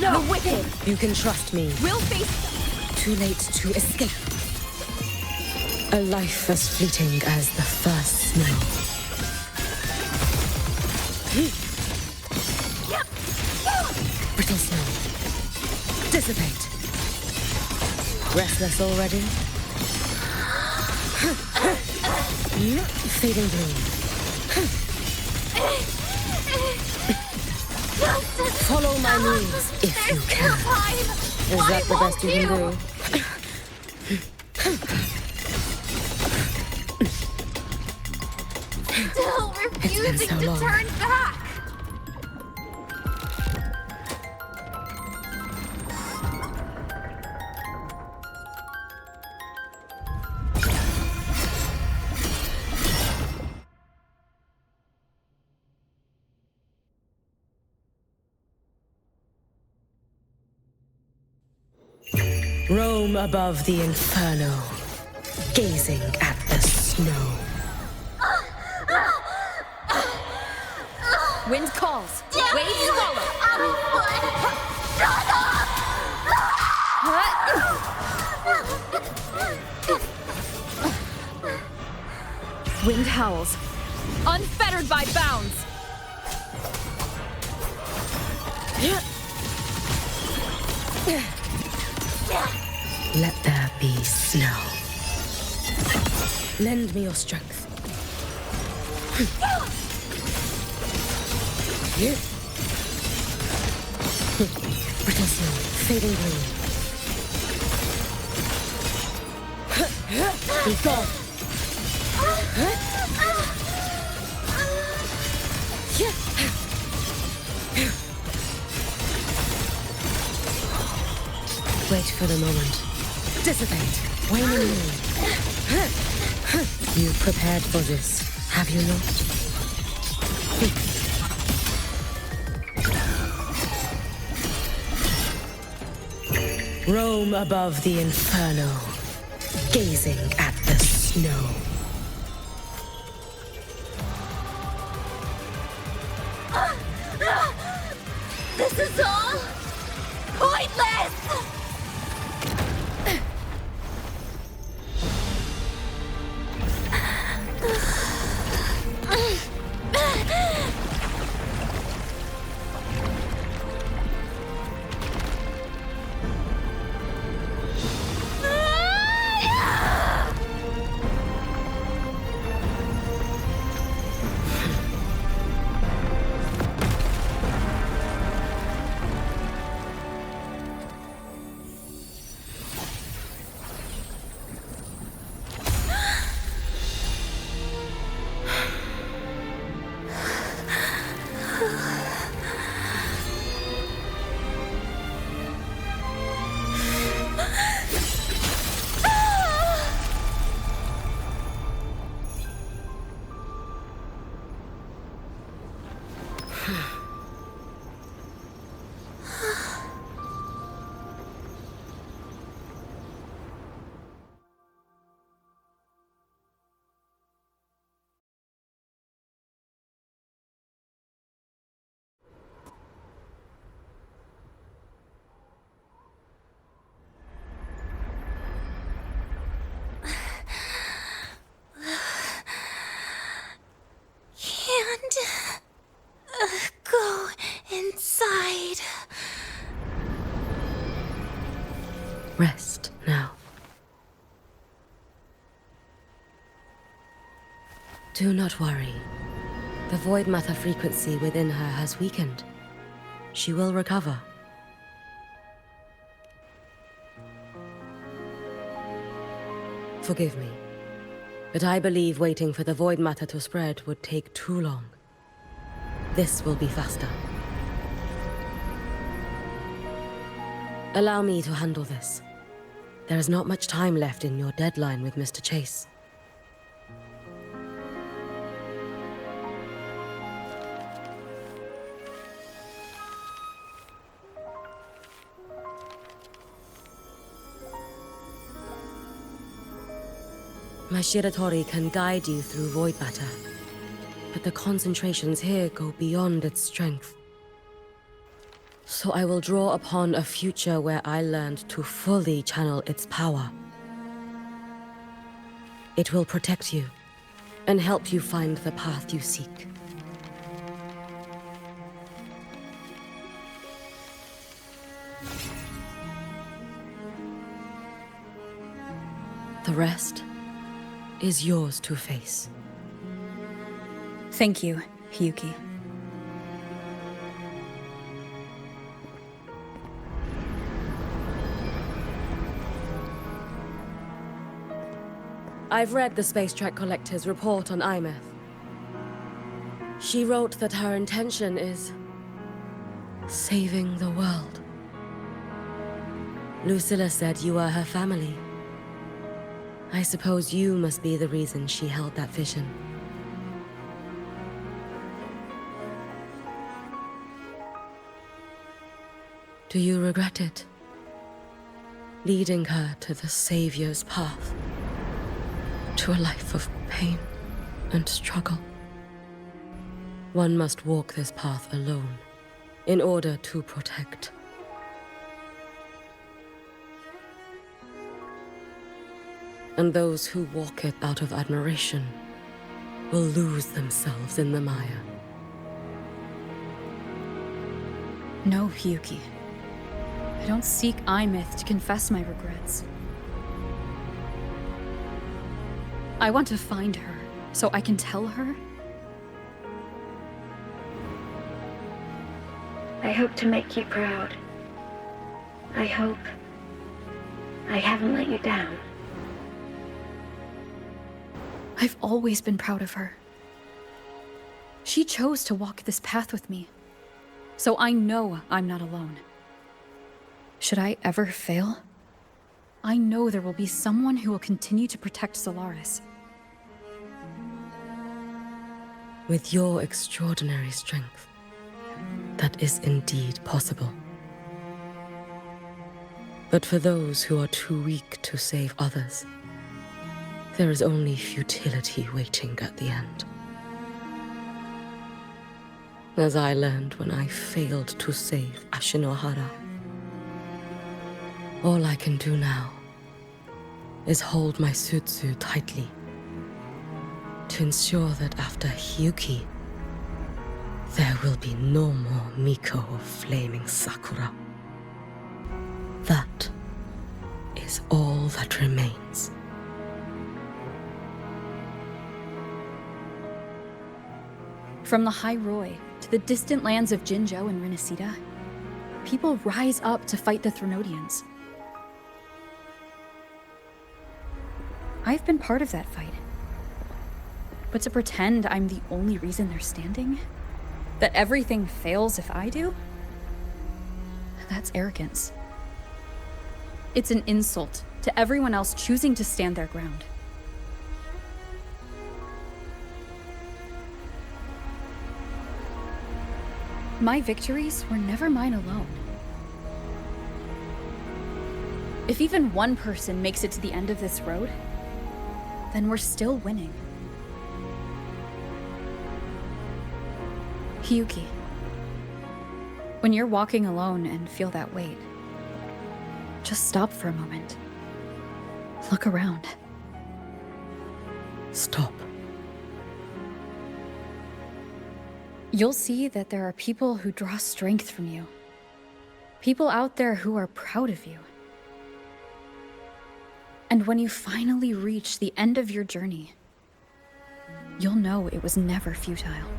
[SPEAKER 2] No! The wicked! You can trust me.
[SPEAKER 3] We'll face...
[SPEAKER 2] Too late to escape. A life as fleeting as the first snow. Brittle snow. Dissipate. Restless already? Fading bloom. Follow my moves if you can. Is that the best you can do?
[SPEAKER 6] Still refusing
[SPEAKER 2] so
[SPEAKER 6] to
[SPEAKER 2] long.
[SPEAKER 6] turn back!
[SPEAKER 2] Roam above the inferno, gazing at the snow.
[SPEAKER 8] Wind calls.
[SPEAKER 6] Damn
[SPEAKER 8] Waves
[SPEAKER 6] you!
[SPEAKER 8] follow.
[SPEAKER 6] Shut up!
[SPEAKER 8] Wind howls. Unfettered by bounds.
[SPEAKER 2] Let there be snow. Lend me your strength. Brittle snow, fading bloom. Be gone. Wait for the moment. Dissipate. Waning moon. You prepared for this, have you not? Roam above the inferno, gazing at the snow.
[SPEAKER 6] This is all pointless! Go inside.
[SPEAKER 2] Rest now. Do not worry. The void matter frequency within her has weakened. She will recover. Forgive me, but I believe waiting for the void matter to spread would take too long. This will be faster. Allow me to handle this. There is not much time left in your deadline with Mr. Chase. My Shiratori can guide you through void matter, but the concentrations here go beyond its strength. So I will draw upon a future where I learned to fully channel its power. It will protect you and help you find the path you seek. The rest is yours to face.
[SPEAKER 12] Thank you, Hiyuki.
[SPEAKER 2] I've read the Space Trek Collector's report on Imeth. She wrote that her intention is saving the world. Lucilla said you are her family. I suppose you must be the reason she held that vision. Do you regret it? Leading her to the Savior's path? To a life of pain and struggle? One must walk this path alone in order to protect. And those who walk it out of admiration will lose themselves in the mire.
[SPEAKER 12] No, Hiyuki. I don't seek Imeth to confess my regrets. I want to find her, so I can tell her.
[SPEAKER 5] I hope to make you proud. I hope I haven't let you down.
[SPEAKER 12] I've always been proud of her. She chose to walk this path with me, so I know I'm not alone. Should I ever fail, I know there will be someone who will continue to protect Solaris.
[SPEAKER 2] With your extraordinary strength, that is indeed possible. But for those who are too weak to save others, there is only futility waiting at the end. As I learned when I failed to save Ashinohara. All I can do now is hold my Sutsu tightly to ensure that after Hiyuki, there will be no more Miko of flaming Sakura. That is all that remains.
[SPEAKER 12] From the High Roy to the distant lands of Jinzhou and Renesita, people rise up to fight the Threnodians. I've been part of that fight. But to pretend I'm the only reason they're standing? That everything fails if I do? That's arrogance. It's an insult to everyone else choosing to stand their ground. My victories were never mine alone. If even one person makes it to the end of this road, then we're still winning. Hiyuki, when you're walking alone and feel that weight, just stop for a moment. Look around.
[SPEAKER 2] Stop.
[SPEAKER 12] You'll see that there are people who draw strength from you. People out there who are proud of you. And when you finally reach the end of your journey, you'll know it was never futile.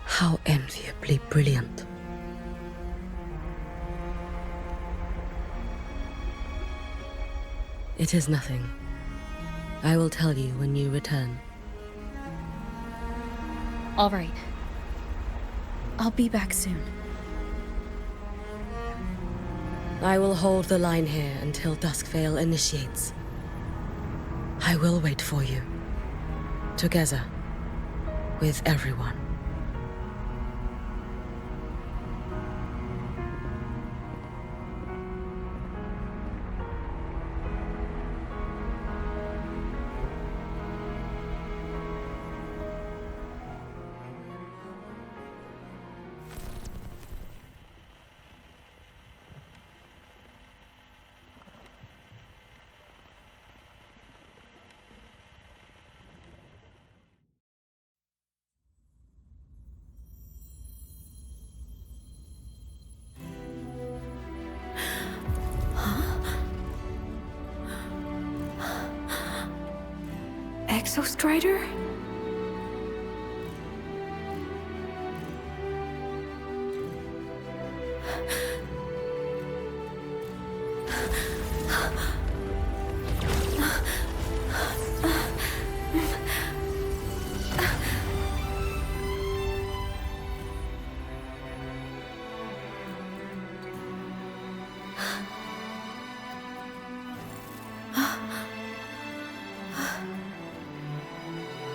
[SPEAKER 2] How enviably brilliant. It is nothing. I will tell you when you return.
[SPEAKER 12] All right. I'll be back soon.
[SPEAKER 2] I will hold the line here until Duskvale initiates. I will wait for you. Together. With everyone.
[SPEAKER 3] Exostrider?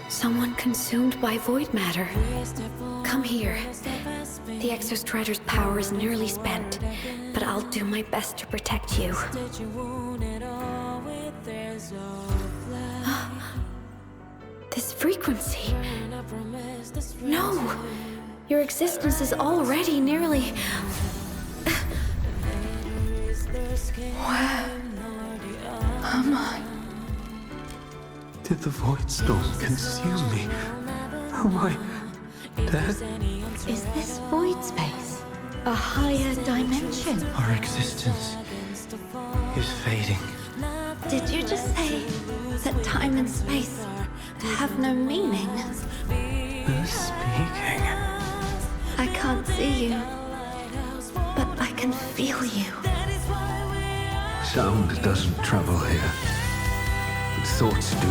[SPEAKER 3] Someone consumed by void matter. Come here. The Exostrider's power is nearly spent, but I'll do my best to protect you. This frequency. No! Your existence is already nearly... Where am I?
[SPEAKER 9] Did the void storm consume me? Am I dead?
[SPEAKER 21] Is this void space a higher dimension?
[SPEAKER 9] Our existence is fading.
[SPEAKER 21] Did you just say that time and space have no meaning?
[SPEAKER 9] Who's speaking?
[SPEAKER 21] I can't see you, but I can feel you.
[SPEAKER 9] Sound doesn't travel here. Thoughts do.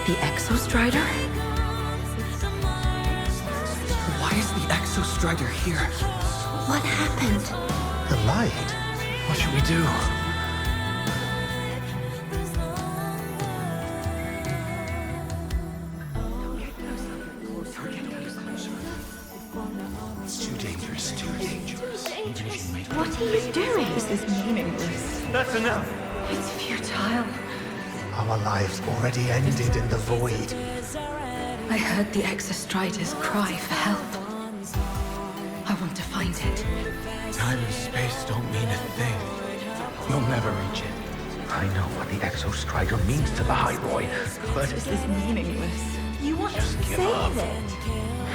[SPEAKER 3] The Exostrider?
[SPEAKER 9] Why is the Exostrider here?
[SPEAKER 21] What happened?
[SPEAKER 9] The light. What should we do? It's too dangerous, too dangerous.
[SPEAKER 21] What are you doing?
[SPEAKER 9] This is meaningless. That's enough.
[SPEAKER 21] It's futile.
[SPEAKER 9] Our lives already ended in the void.
[SPEAKER 3] I heard the Exostrider's cry for help. I want to find it.
[SPEAKER 9] Time and space don't mean a thing. You'll never reach it. I know what the Exostrider means to the High Boy, but...
[SPEAKER 3] This is meaningless.
[SPEAKER 21] You want to
[SPEAKER 9] Just give
[SPEAKER 21] save
[SPEAKER 9] up.
[SPEAKER 21] it?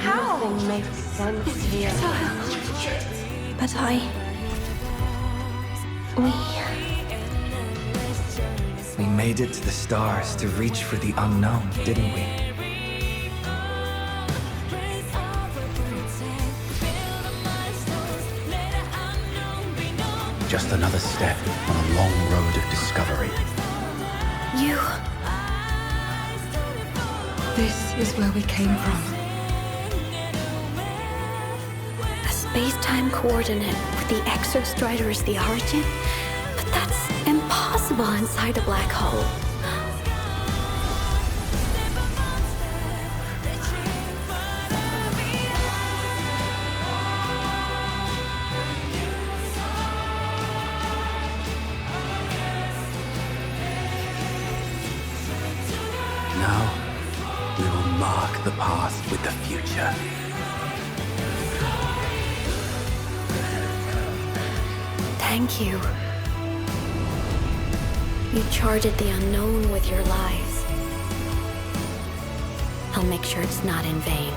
[SPEAKER 21] How? Nothing makes sense
[SPEAKER 3] It's
[SPEAKER 21] here.
[SPEAKER 3] futile. But
[SPEAKER 9] We made it to the stars to reach for the unknown, didn't we? Just another step on a long road of discovery.
[SPEAKER 3] You... This is where we came from. A space-time coordinate with the Exostrider as the origin? But that's impossible inside a black hole.
[SPEAKER 9] Now, we will mark the path with the future.
[SPEAKER 3] Thank you. You charted the unknown with your lives. I'll make sure it's not in vain.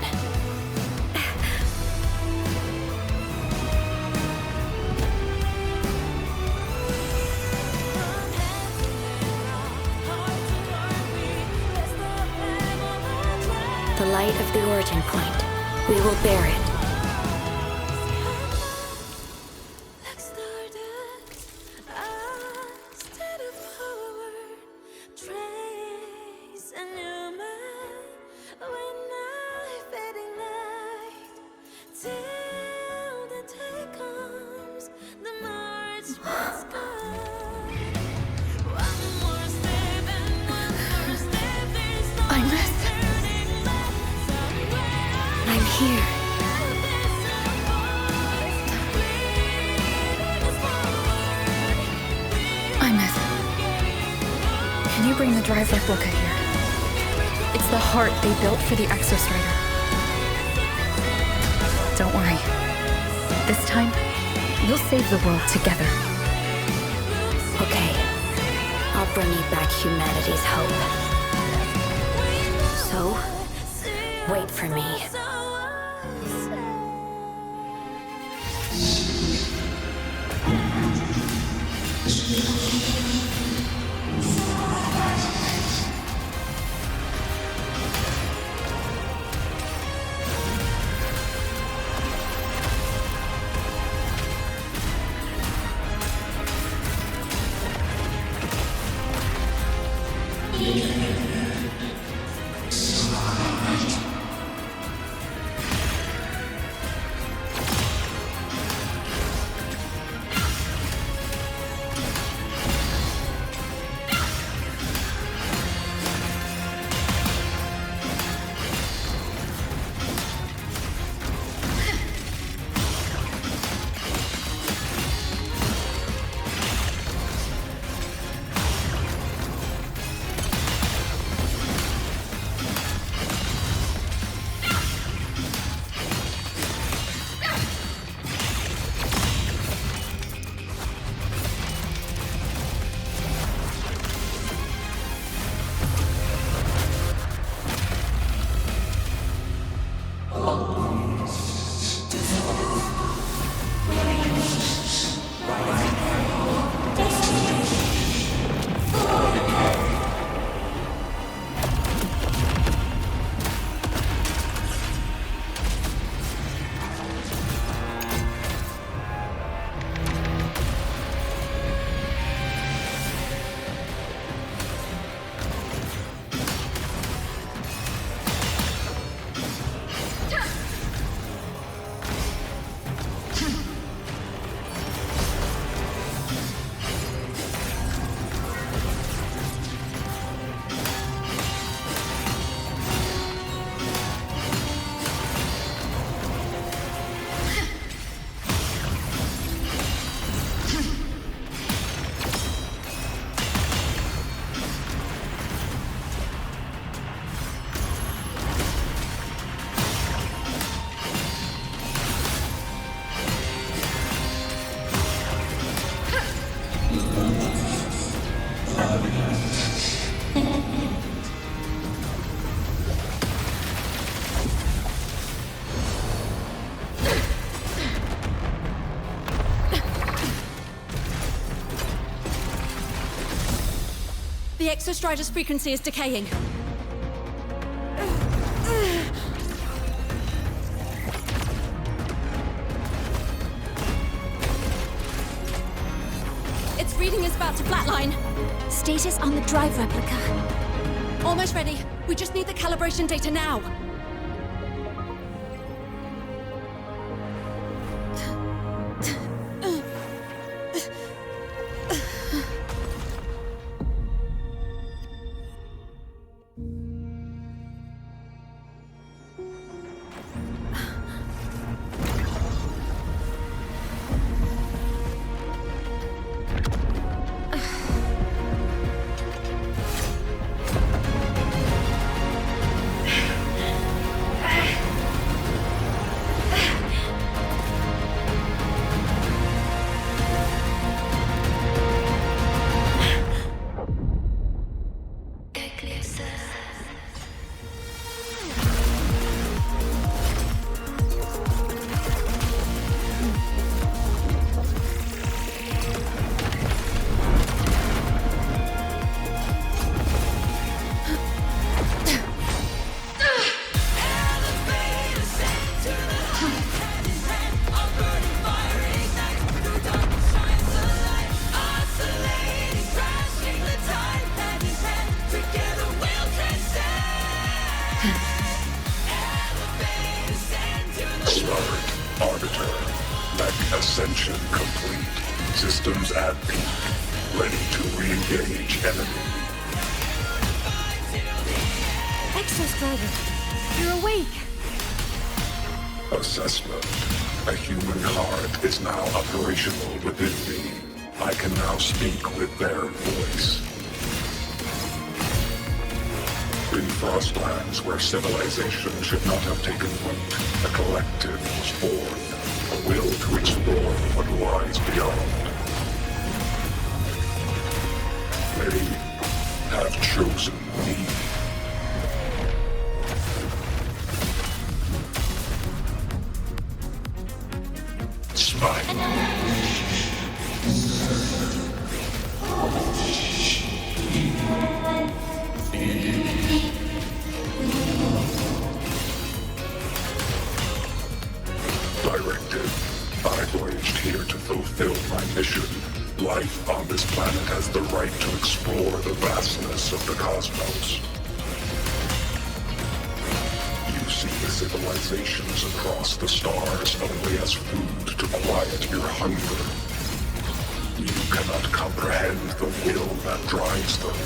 [SPEAKER 14] The light of the origin point. We will bear it. I'm here.
[SPEAKER 12] Can you bring the drive replica here? It's the heart they built for the Exostrider. Don't worry. This time, we'll save the world together.
[SPEAKER 14] Okay. I'll bring you back humanity's hope. So, wait for me.
[SPEAKER 19] The Exostrider's frequency is decaying. Its reading is about to flatline.
[SPEAKER 14] Status on the drive replica.
[SPEAKER 19] Almost ready. We just need the calibration data now.
[SPEAKER 10] Ascension complete. Systems at peak. Ready to re-engage enemy.
[SPEAKER 14] Exostrider, you're awake.
[SPEAKER 10] Assessment. A human heart is now operational within me. I can now speak with their voice. In Frostlands, where civilization should not have taken root, a collective was born, a will to explore what lies beyond. They have chosen me. Smite. Directive. I voyaged here to fulfill my mission. Life on this planet has the right to explore the vastness of the cosmos. You see the civilizations across the stars only as food to quiet your hunger. You cannot comprehend the will that drives them.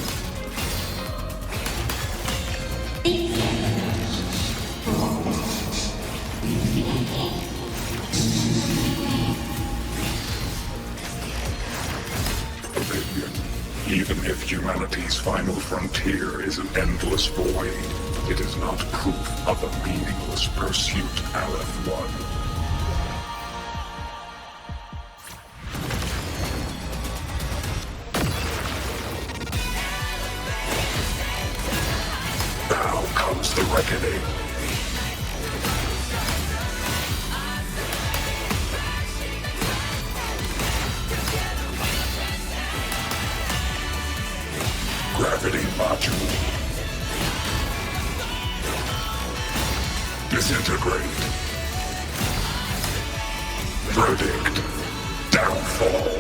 [SPEAKER 10] Even if humanity's final frontier is an endless void, it is not proof of a meaningless pursuit, Aleph-1. Now comes the reckoning. Gravity module. Disintegrate. Verdict. Downfall.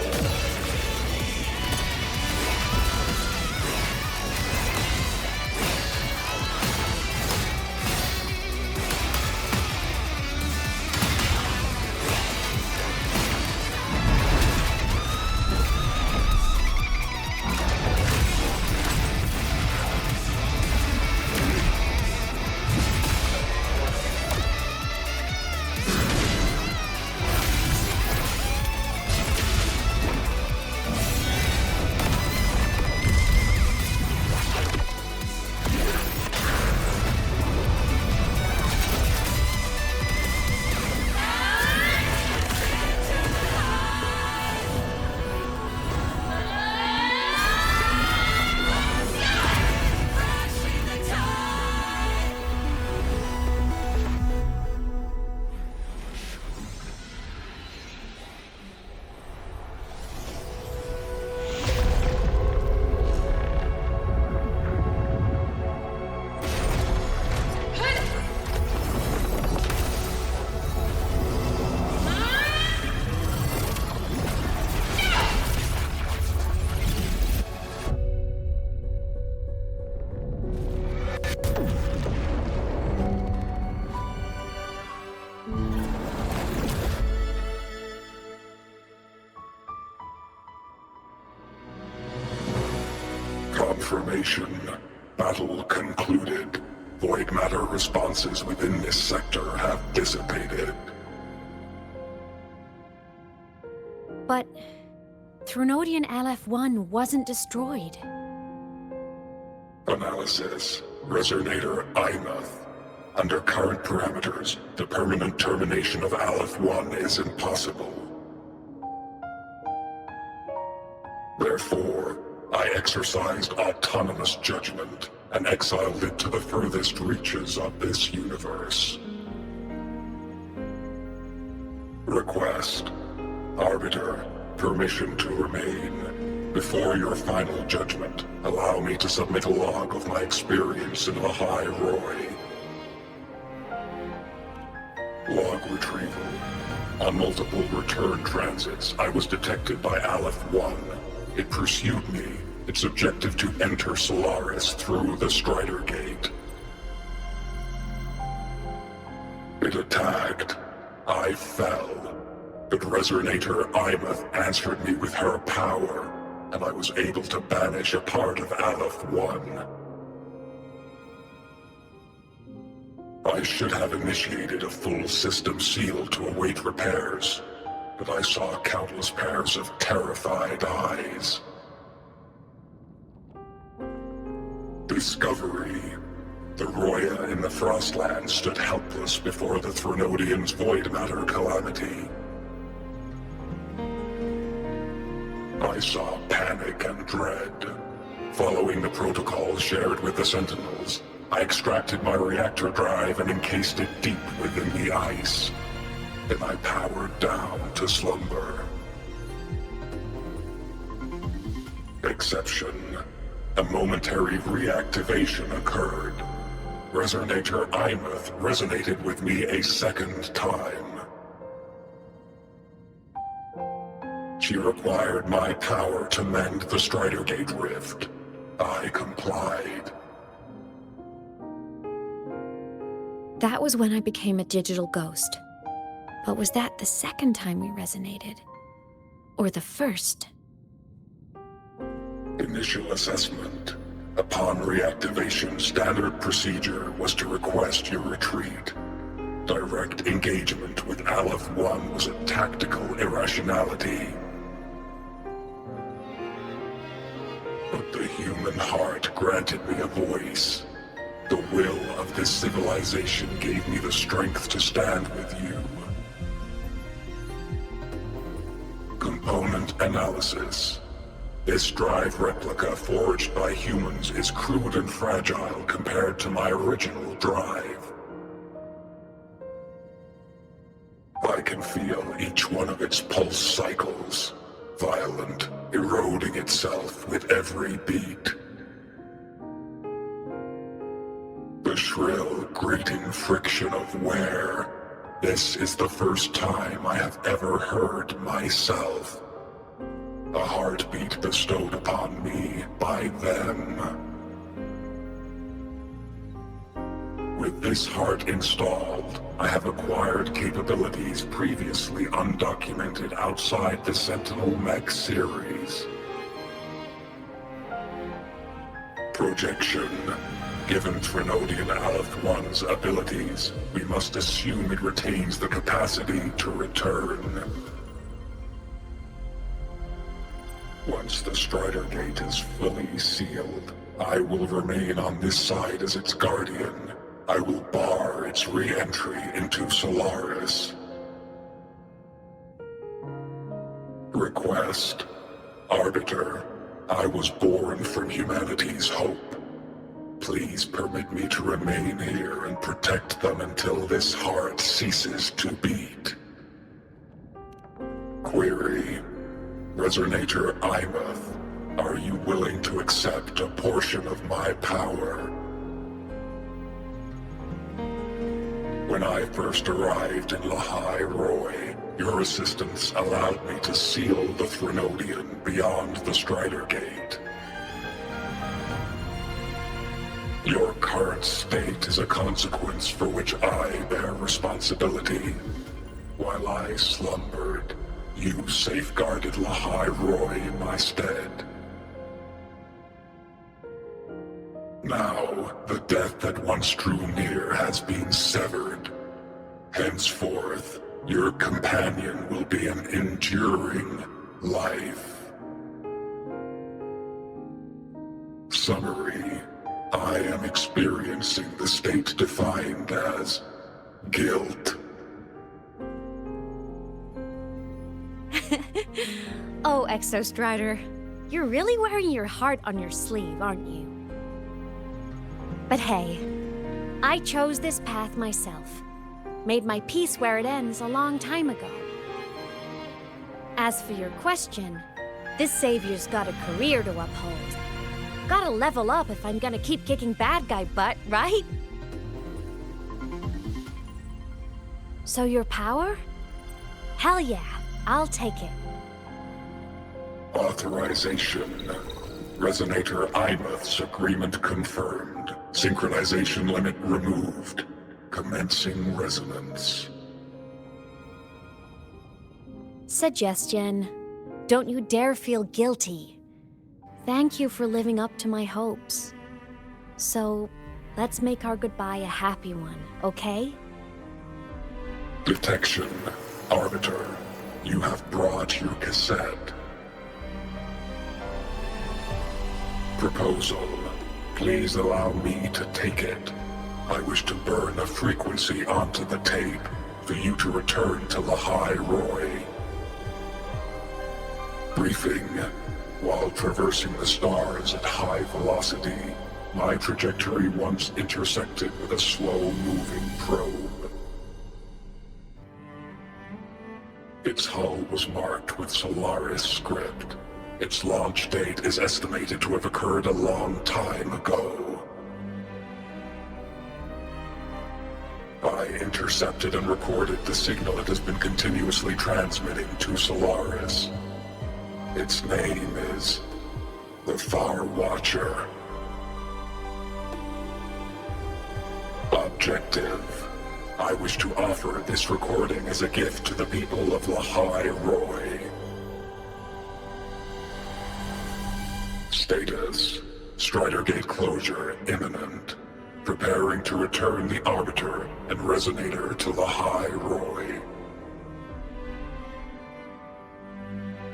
[SPEAKER 10] Confirmation. Battle concluded. Void matter responses within this sector have dissipated.
[SPEAKER 14] But Threnodian Aleph-1 wasn't destroyed.
[SPEAKER 10] Analysis. Resonator Imuth. Under current parameters, the permanent termination of Aleph-1 is impossible. Therefore, I exercised autonomous judgment and exiled it to the furthest reaches of this universe. Request. Arbiter, permission to remain. Before your final judgment, allow me to submit a log of my experience in the High Roy. Log retrieval. On multiple return transits, I was detected by Aleph-1. It pursued me, its objective to enter Solaris through the Strider Gate. It attacked. I fell. but Resonator Imeth answered me with her power, and I was able to banish a part of Aleph 1. I should have initiated a full system seal to await repairs, but I saw countless pairs of terrified eyes. Discovery. The Roya in the Frostland stood helpless before the Threnodians' void matter calamity. I saw panic and dread. Following the protocols shared with the Sentinels, I extracted my reactor drive and encased it deep within the ice. Then I powered down to slumber. Exception. A momentary reactivation occurred. Resonator Imeth resonated with me a second time. She required my power to mend the Strider Gate rift. I complied.
[SPEAKER 14] That was when I became a digital ghost. But was that the second time we resonated? Or the first?
[SPEAKER 10] Initial assessment. Upon reactivation, standard procedure was to request your retreat. Direct engagement with Aleph 1 was a tactical irrationality. But the human heart granted me a voice. The will of this civilization gave me the strength to stand with you. Component analysis. This drive replica forged by humans is crude and fragile compared to my original drive. I can feel each one of its pulse cycles, violent, eroding itself with every beat. The shrill, grating friction of wear. This is the first time I have ever heard myself. A heartbeat bestowed upon me by them. With this heart installed, I have acquired capabilities previously undocumented outside the Sentinel Mech series. Projection. Given Threnodian Aleph 1's abilities, we must assume it retains the capacity to return. Once the Strider Gate is fully sealed, I will remain on this side as its guardian. I will bar its re-entry into Solaris. Request. Arbiter, I was born from humanity's hope. Please permit me to remain here and protect them until this heart ceases to beat. Query. Resonator Imeth, are you willing to accept a portion of my power? When I first arrived in Lahai Roy, your assistance allowed me to seal the Threnodian beyond the Strider Gate. Your current state is a consequence for which I bear responsibility. While I slumbered, you safeguarded Lahai Roy in my stead. Now, the death that once drew near has been severed. Henceforth, your companion will be an enduring life. Summary. I am experiencing the state defined as guilt.
[SPEAKER 21] Oh, Exostrider, you're really wearing your heart on your sleeve, aren't you? But hey, I chose this path myself. Made my peace where it ends a long time ago. As for your question, this savior's got a career to uphold. Gotta level up if I'm gonna keep kicking bad guy butt, right? So your power? Hell yeah, I'll take it.
[SPEAKER 10] Authorization. Resonator Imeth's agreement confirmed. Synchronization limit removed. Commencing resonance.
[SPEAKER 21] Suggestion. Don't you dare feel guilty. Thank you for living up to my hopes. So, let's make our goodbye a happy one, okay?
[SPEAKER 10] Detection. Arbiter, you have brought your cassette. Proposal. Please allow me to take it. I wish to burn a frequency onto the tape for you to return to Lahai Roy. Briefing. While traversing the stars at high velocity, my trajectory once intersected with a slow-moving probe. Its hull was marked with Solaris script. Its launch date is estimated to have occurred a long time ago. I intercepted and recorded the signal it has been continuously transmitting to Solaris. Its name is the Far Watcher. Objective. I wish to offer this recording as a gift to the people of Lahai Roy. Status. Strider Gate closure imminent. Preparing to return the Arbiter and Resonator to Lahai Roy.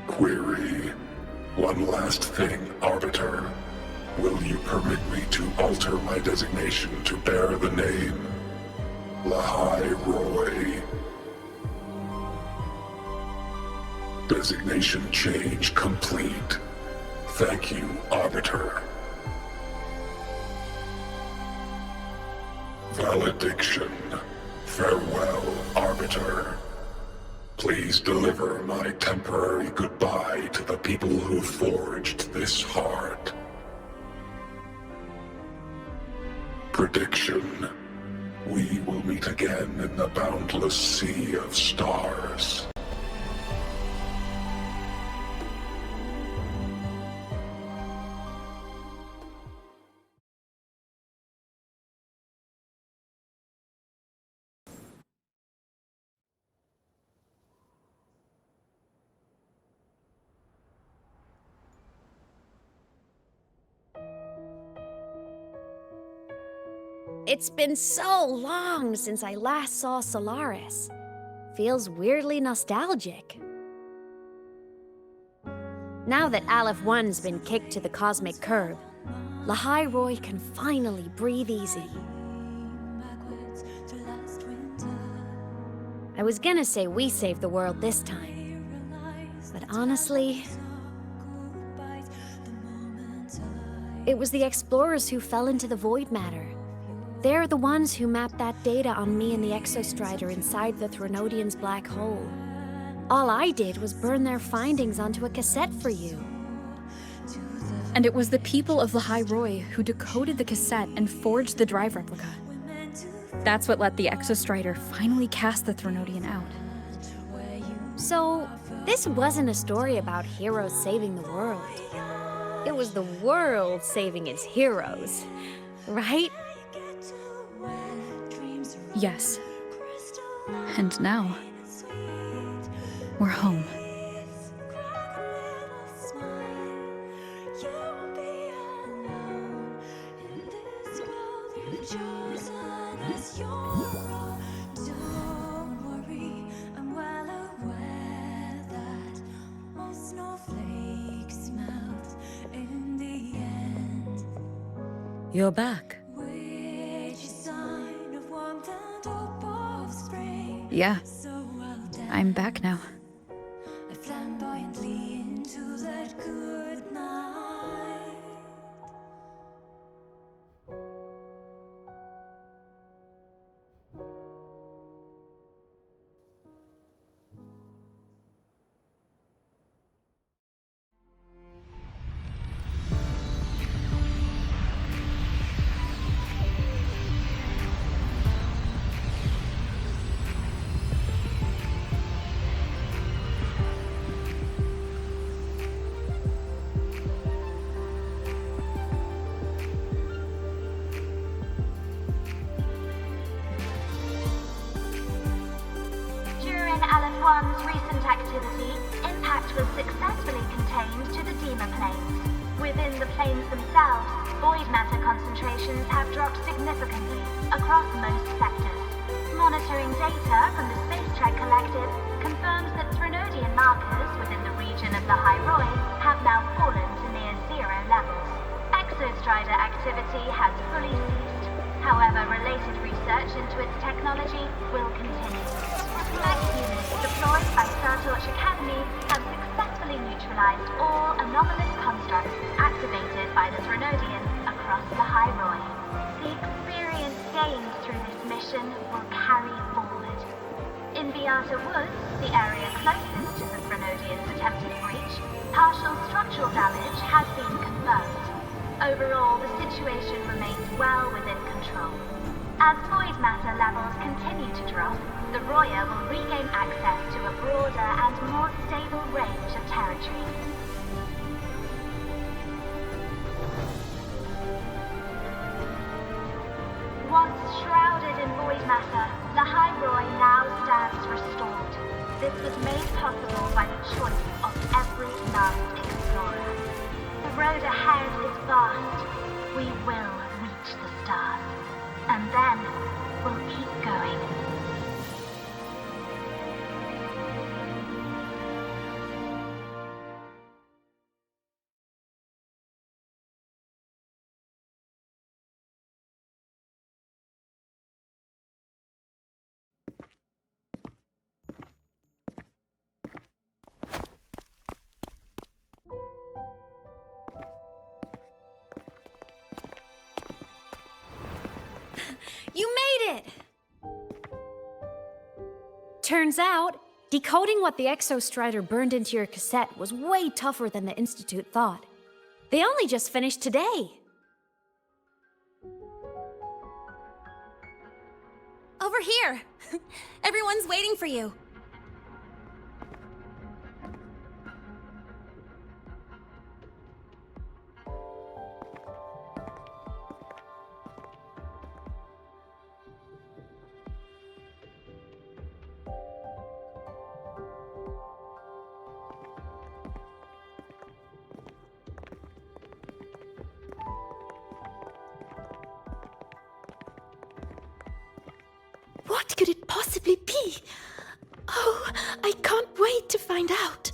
[SPEAKER 10] Query. One last thing, Arbiter. Will you permit me to alter my designation to bear the name Lahai Roy? Designation change complete. Thank you, Arbiter. Valediction. Farewell, Arbiter. Please deliver my temporary goodbye to the people who forged this heart. Prediction. We will meet again in the boundless sea of stars.
[SPEAKER 21] It's been so long since I last saw Solaris. Feels weirdly nostalgic. Now that Aleph 1's been kicked to the cosmic curb, Lahai Roy can finally breathe easy. I was gonna say we saved the world this time, but honestly, it was the explorers who fell into the void matter. They're the ones who mapped that data on me and the Exostrider inside the Threnodian's black hole. All I did was burn their findings onto a cassette for you.
[SPEAKER 3] And it was the people of Lahai Roy who decoded the cassette and forged the drive replica. That's what let the Exostrider finally cast the Threnodian out.
[SPEAKER 21] So, this wasn't a story about heroes saving the world. It was the world saving its heroes, right?
[SPEAKER 3] Yes. And now, we're home.
[SPEAKER 2] You're back.
[SPEAKER 12] Yeah, I'm back now.
[SPEAKER 11] 1's recent activity, impact was successfully contained to the Dima planes. Within the planes themselves, void matter concentrations have dropped significantly across most sectors. Monitoring data from the Space Trek Collective confirms that Threnodian markers within the region of the High Roy have now fallen to near zero levels. Exostrider activity has fully ceased. However, related research into its technology will continue. Mech units deployed by Startorch Academy have successfully neutralized all anomalous constructs activated by the Threnodian across the High Roy. The experience gained through this mission will carry forward. In Beata Woods, the area closest to the Threnodian's attempted breach, partial structural damage has been confirmed. Overall, the situation remains well within control. As void matter levels continue to drop, the Roya will regain access to a broader and more stable range of territory. Once shrouded in void matter, the High Roy now stands restored. This was made possible by the choice of every last explorer. The road ahead is vast. We will reach the stars. And then we'll keep going.
[SPEAKER 18] You made it! Turns out, decoding what the Exostrider burned into your cassette was way tougher than the Institute thought. They only just finished today.
[SPEAKER 22] Over here! Everyone's waiting for you. What could it possibly be? Oh, I can't wait to find out.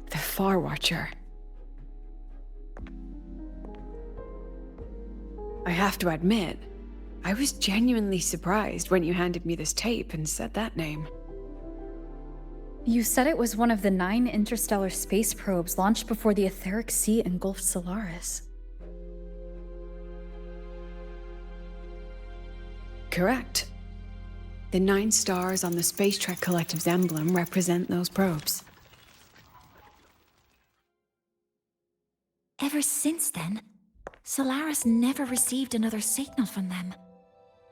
[SPEAKER 3] The Far Watcher. I have to admit, I was genuinely surprised when you handed me this tape and said that name.
[SPEAKER 12] You said it was one of the 9 interstellar space probes launched before the etheric sea engulfed Solaris.
[SPEAKER 3] Correct. The 9 stars on the Space Trek Collective's emblem represent those probes.
[SPEAKER 14] Ever since then, Solaris never received another signal from them.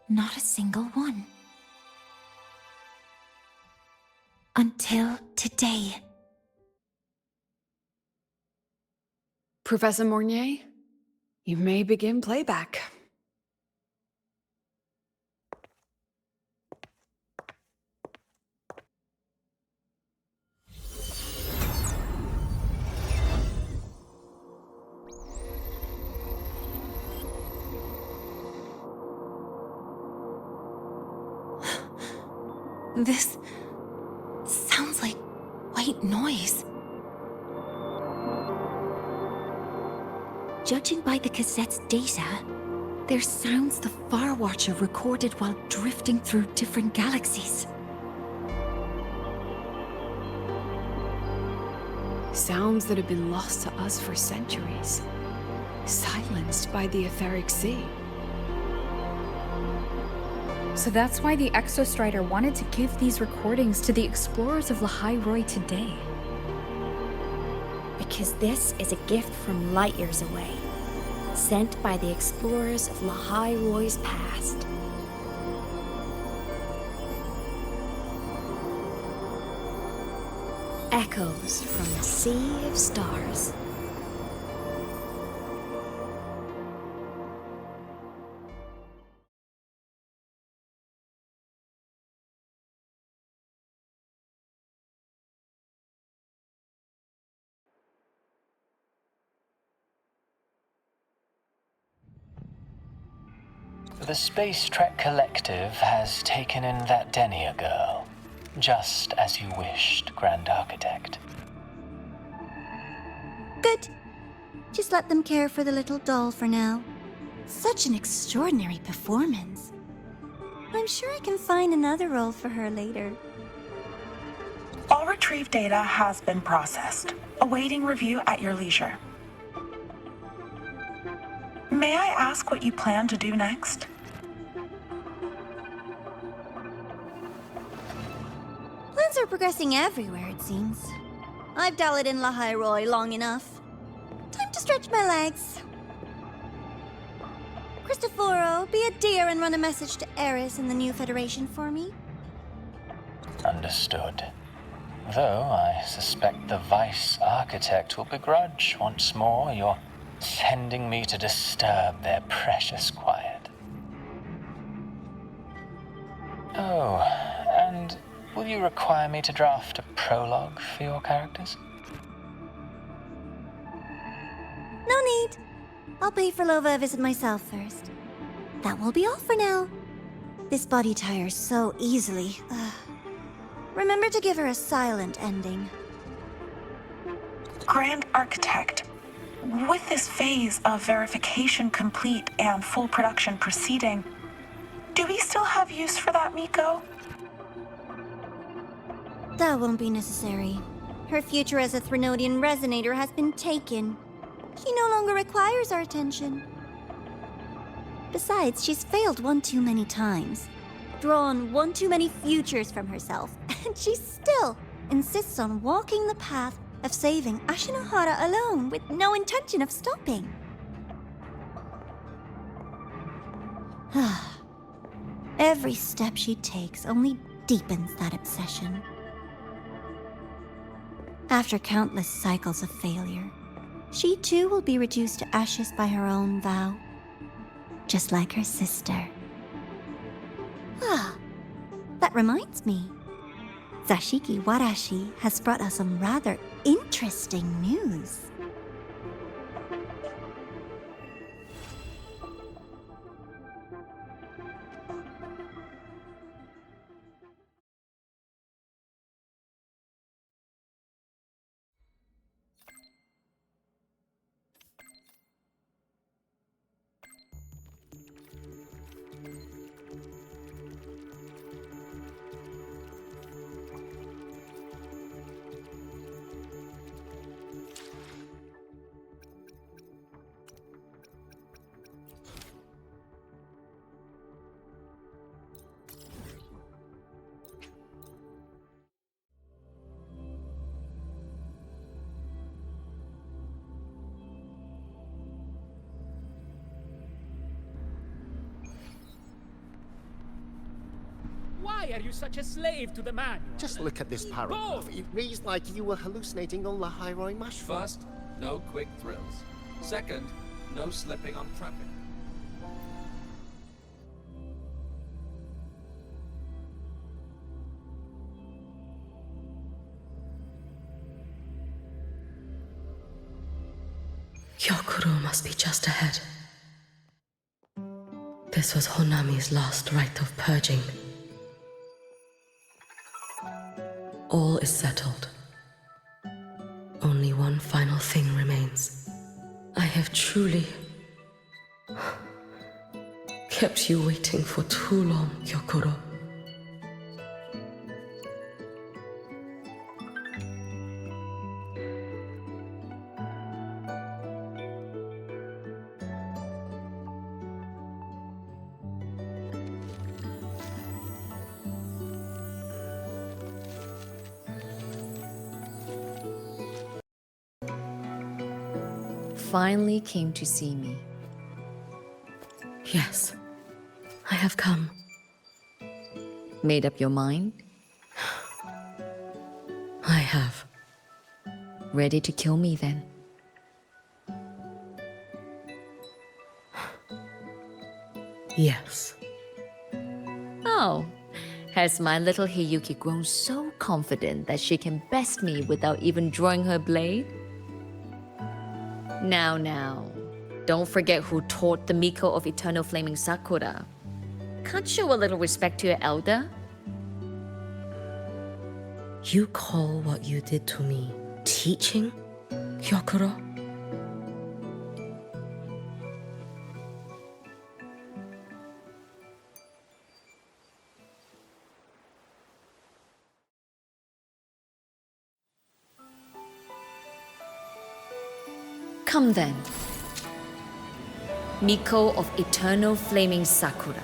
[SPEAKER 14] Not a single one. Until today.
[SPEAKER 3] Professor Mornier, you may begin playback.
[SPEAKER 14] This sounds like white noise. Judging by the cassette's data, they're sounds the Far Watcher recorded while drifting through different galaxies.
[SPEAKER 3] Sounds that have been lost to us for centuries. Silenced by the etheric sea.
[SPEAKER 12] So that's why the Exostrider wanted to give these recordings to the explorers of the High Roy today.
[SPEAKER 18] Because this is a gift from light years away, sent by the explorers of Lahai Roy's past. Echoes from a sea of stars.
[SPEAKER 15] The Space Trek Collective has taken in that Denia girl, just as you wished, Grand Architect.
[SPEAKER 14] Good. Just let them care for the little doll for now. Such an extraordinary performance. I'm sure I can find another role for her later.
[SPEAKER 17] All retrieved data has been processed, awaiting review at your leisure. May I ask what you plan to do next?
[SPEAKER 14] Plans are progressing everywhere, it seems. I've dallied in Lahairoi long enough. Time to stretch my legs. Cristoforo, be a dear and run a message to Eris and the new Federation for me.
[SPEAKER 15] Understood. Though I suspect the Vice Architect will begrudge once more your sending me to disturb their precious quiet. Oh, and will you require me to draft a prologue for your characters?
[SPEAKER 14] No need. I'll pay for Lova a visit myself first. That will be all for now. This body tires so easily. Remember to give her a silent ending.
[SPEAKER 17] Grand Architect, with this phase of verification complete and full production proceeding, do we still have use for that Miko?
[SPEAKER 14] That won't be necessary. Her future as a Threnodian resonator has been taken. She no longer requires our attention. Besides, she's failed one too many times, drawn one too many futures from herself, and she still insists on walking the path of saving Ashinohara alone with no intention of stopping. Every step she takes only deepens that obsession. After countless cycles of failure, she too will be reduced to ashes by her own vow, just like her sister. That reminds me. Zashiki Warashi has brought us some rather interesting news.
[SPEAKER 23] Why are you such a slave to the manual?
[SPEAKER 24] Just look at this paragraph. It reads like you were hallucinating on Lahairoi mushroom.
[SPEAKER 25] First, no quick thrills. Second, no slipping on traffic.
[SPEAKER 2] Gyokuro must be just ahead. This was Honami's last rite of purging. All is settled. Only one final thing remains. I have truly kept you waiting for too long, Gyokuro.
[SPEAKER 8] Finally came to see me.
[SPEAKER 2] Yes, I have come.
[SPEAKER 8] Made up your mind?
[SPEAKER 2] I have.
[SPEAKER 8] Ready to kill me then?
[SPEAKER 2] Yes.
[SPEAKER 8] Oh, has my little Hiyuki grown so confident that she can best me without even drawing her blade? Now, don't forget who taught the Miko of Eternal Flaming Sakura. can't show a little respect to your elder?
[SPEAKER 2] You call what you did to me teaching, Hyokuro?
[SPEAKER 8] Come then, Miko of eternal flaming Sakura.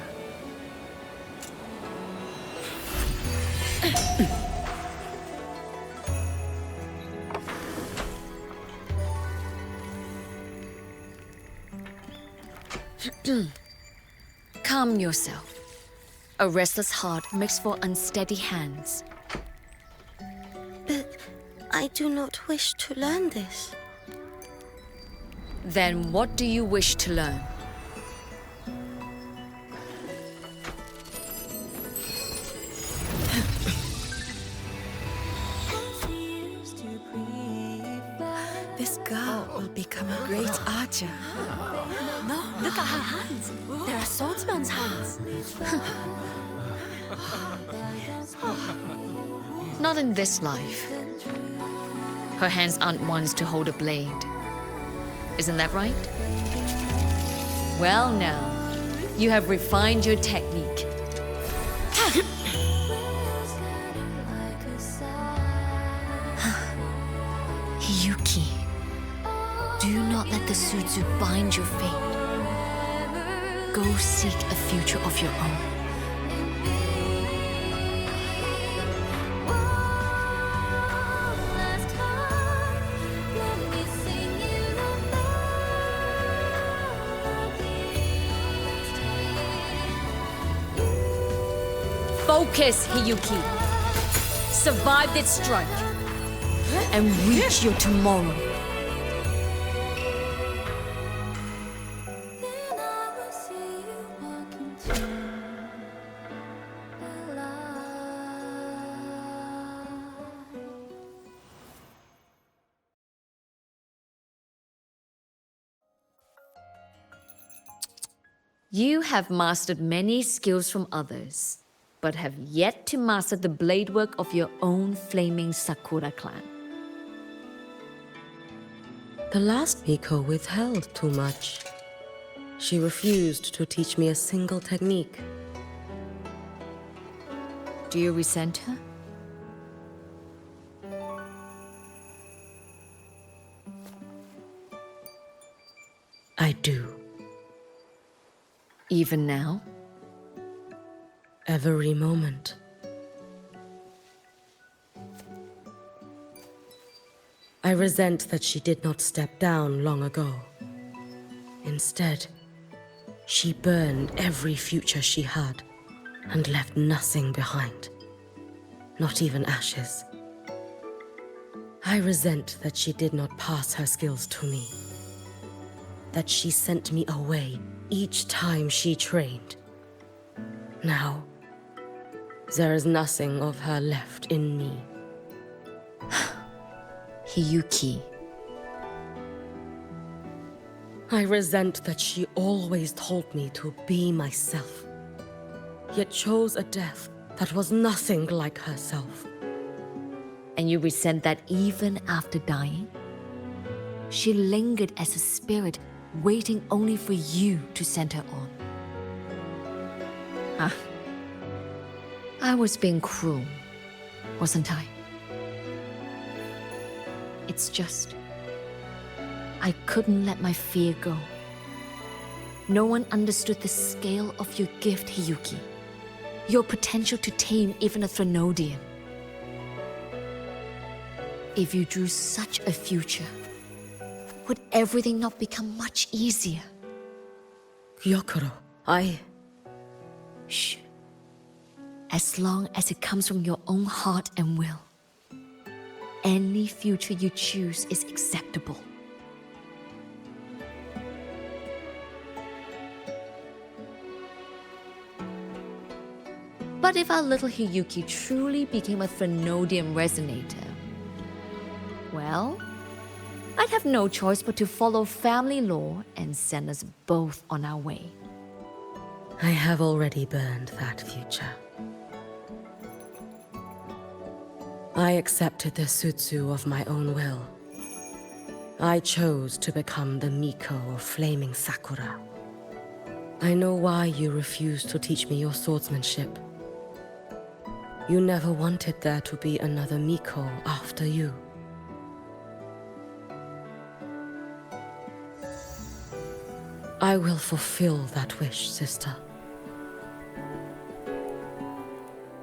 [SPEAKER 8] Calm yourself. A restless heart makes for unsteady hands.
[SPEAKER 2] But I do not wish to learn this.
[SPEAKER 8] Then what do you wish to learn?
[SPEAKER 22] This girl will become a great archer. No, look at her hands. There are swordsman's hands.
[SPEAKER 8] Not in this life. Her hands aren't ones to hold a blade. Isn't that right? Well now, you have refined your technique. Hiyuki, do not let the Suzu bind your fate. Go seek a future of your own. Focus, Hiyuki. Survive this strike and reach your tomorrow. You have mastered many skills from others, but have yet to master the blade work of your own flaming Sakura clan.
[SPEAKER 2] The last Miko withheld too much. She refused to teach me a single technique.
[SPEAKER 8] Do you resent her?
[SPEAKER 2] I do.
[SPEAKER 8] Even now?
[SPEAKER 2] Every moment. I resent that she did not step down long ago. Instead, she burned every future she had and left nothing behind. Not even ashes. I resent that she did not pass her skills to me. That she sent me away each time she trained. Now, there is nothing of her left in me.
[SPEAKER 8] Hiyuki.
[SPEAKER 2] I resent that she always told me to be myself, yet chose a death that was nothing like herself.
[SPEAKER 8] And you resent that even after dying? She lingered as a spirit, waiting only for you to send her on. I was being cruel, wasn't I? It's just, I couldn't let my fear go. No one understood the scale of your gift, Hiyuki. Your potential to tame even a Threnodian. If you drew such a future, would everything not become much easier?
[SPEAKER 2] Hyokuro,
[SPEAKER 8] Shh. As long as it comes from your own heart and will, any future you choose is acceptable. But if our little Hiyuki truly became a Threnodian resonator, well, I'd have no choice but to follow family law and send us both on our way.
[SPEAKER 2] I have already burned that future. I accepted the Sutsu of my own will. I chose to become the Miko of Flaming Sakura. I know why you refused to teach me your swordsmanship. You never wanted there to be another Miko after you. I will fulfill that wish, sister.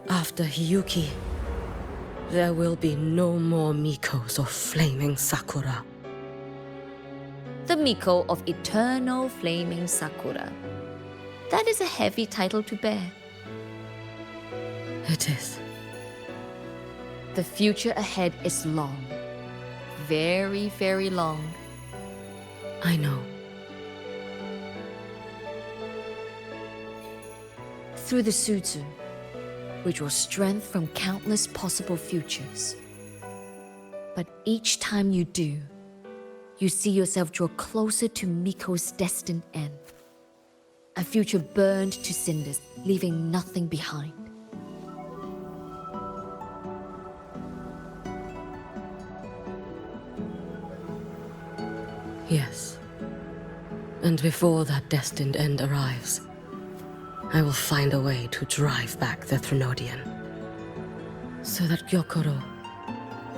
[SPEAKER 2] After Hiyuki, there will be no more Mikos of Flaming Sakura.
[SPEAKER 8] The Miko of Eternal Flaming Sakura. That is a heavy title to bear.
[SPEAKER 2] It is.
[SPEAKER 8] The future ahead is long. Very, very long.
[SPEAKER 2] I know.
[SPEAKER 8] Through the Sutsu, we draw strength from countless possible futures. But each time you do, you see yourself draw closer to Miko's destined end. A future burned to cinders, leaving nothing behind.
[SPEAKER 2] Yes. And before that destined end arrives, I will find a way to drive back the Threnodian, so that Gyokoro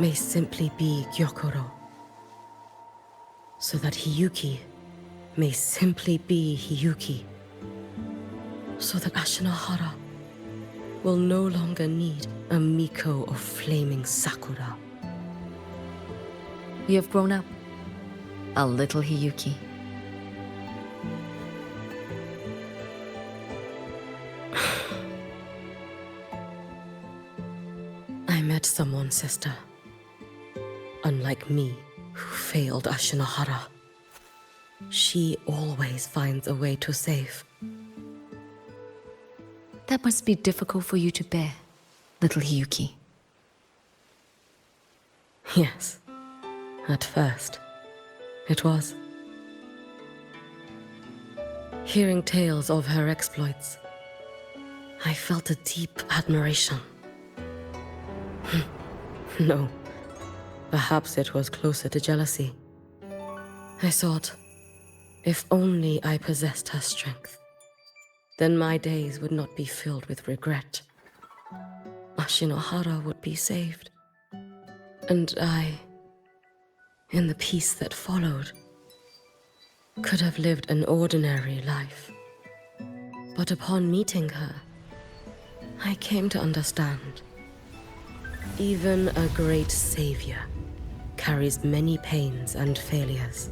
[SPEAKER 2] may simply be Gyokoro, so that Hiyuki may simply be Hiyuki, so that Ashinahara will no longer need a Miko of Flaming Sakura.
[SPEAKER 8] You have grown up, a little Hiyuki.
[SPEAKER 2] I met someone, sister. Unlike me, who failed Ashinahara. She always finds a way to save.
[SPEAKER 8] That must be difficult for you to bear, little Hiyuki.
[SPEAKER 2] Yes. At first, it was. Hearing tales of her exploits, I felt a deep admiration. No, perhaps it was closer to jealousy. I thought, if only I possessed her strength, then my days would not be filled with regret. Ashinahara would be saved. And I, in the peace that followed, could have lived an ordinary life. But upon meeting her, I came to understand. Even a great savior carries many pains and failures.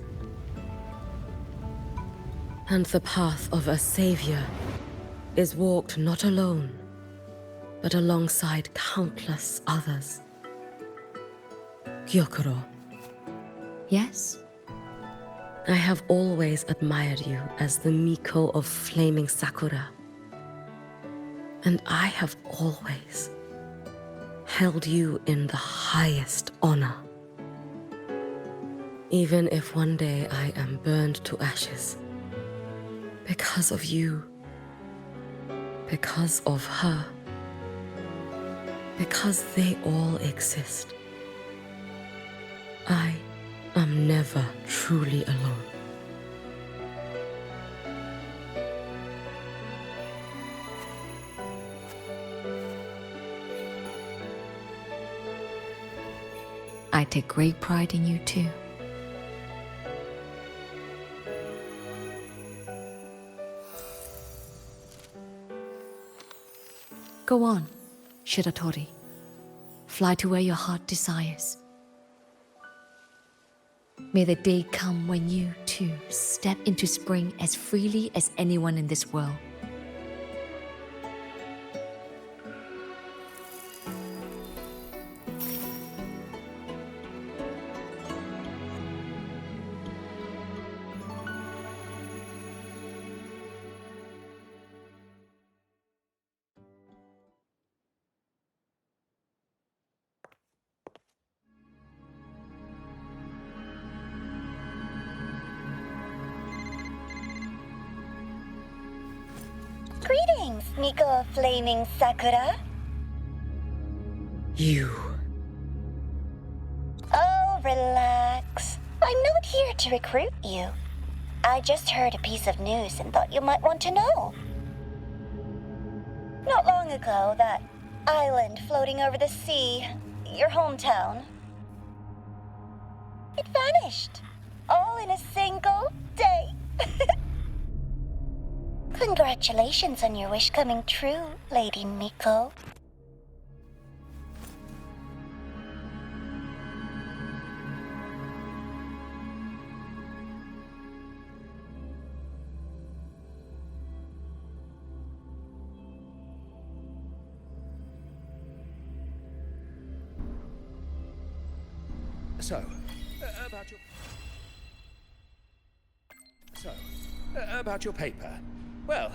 [SPEAKER 2] And the path of a savior is walked not alone, but alongside countless others. Gyokoro.
[SPEAKER 8] Yes?
[SPEAKER 2] I have always admired you as the Miko of Flaming Sakura. And I have always held you in the highest honor. Even if one day I am burned to ashes, because of you, because of her, because they all exist, I am never truly alone.
[SPEAKER 8] I take great pride in you too. Go on, Shiratori. Fly to where your heart desires. May the day come when you, too, step into spring as freely as anyone in this world.
[SPEAKER 1] Greetings, Miko Flaming Sakura.
[SPEAKER 2] You.
[SPEAKER 1] Oh, relax. I'm not here to recruit you. I just heard a piece of news and thought you might want to know. Not long ago, that island floating over the sea, your hometown, it vanished. All in a single day. Congratulations on your wish coming true, Lady Miko.
[SPEAKER 9] So, about your paper. Well,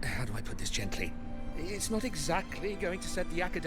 [SPEAKER 9] how do I put this gently? It's not exactly going to set the academic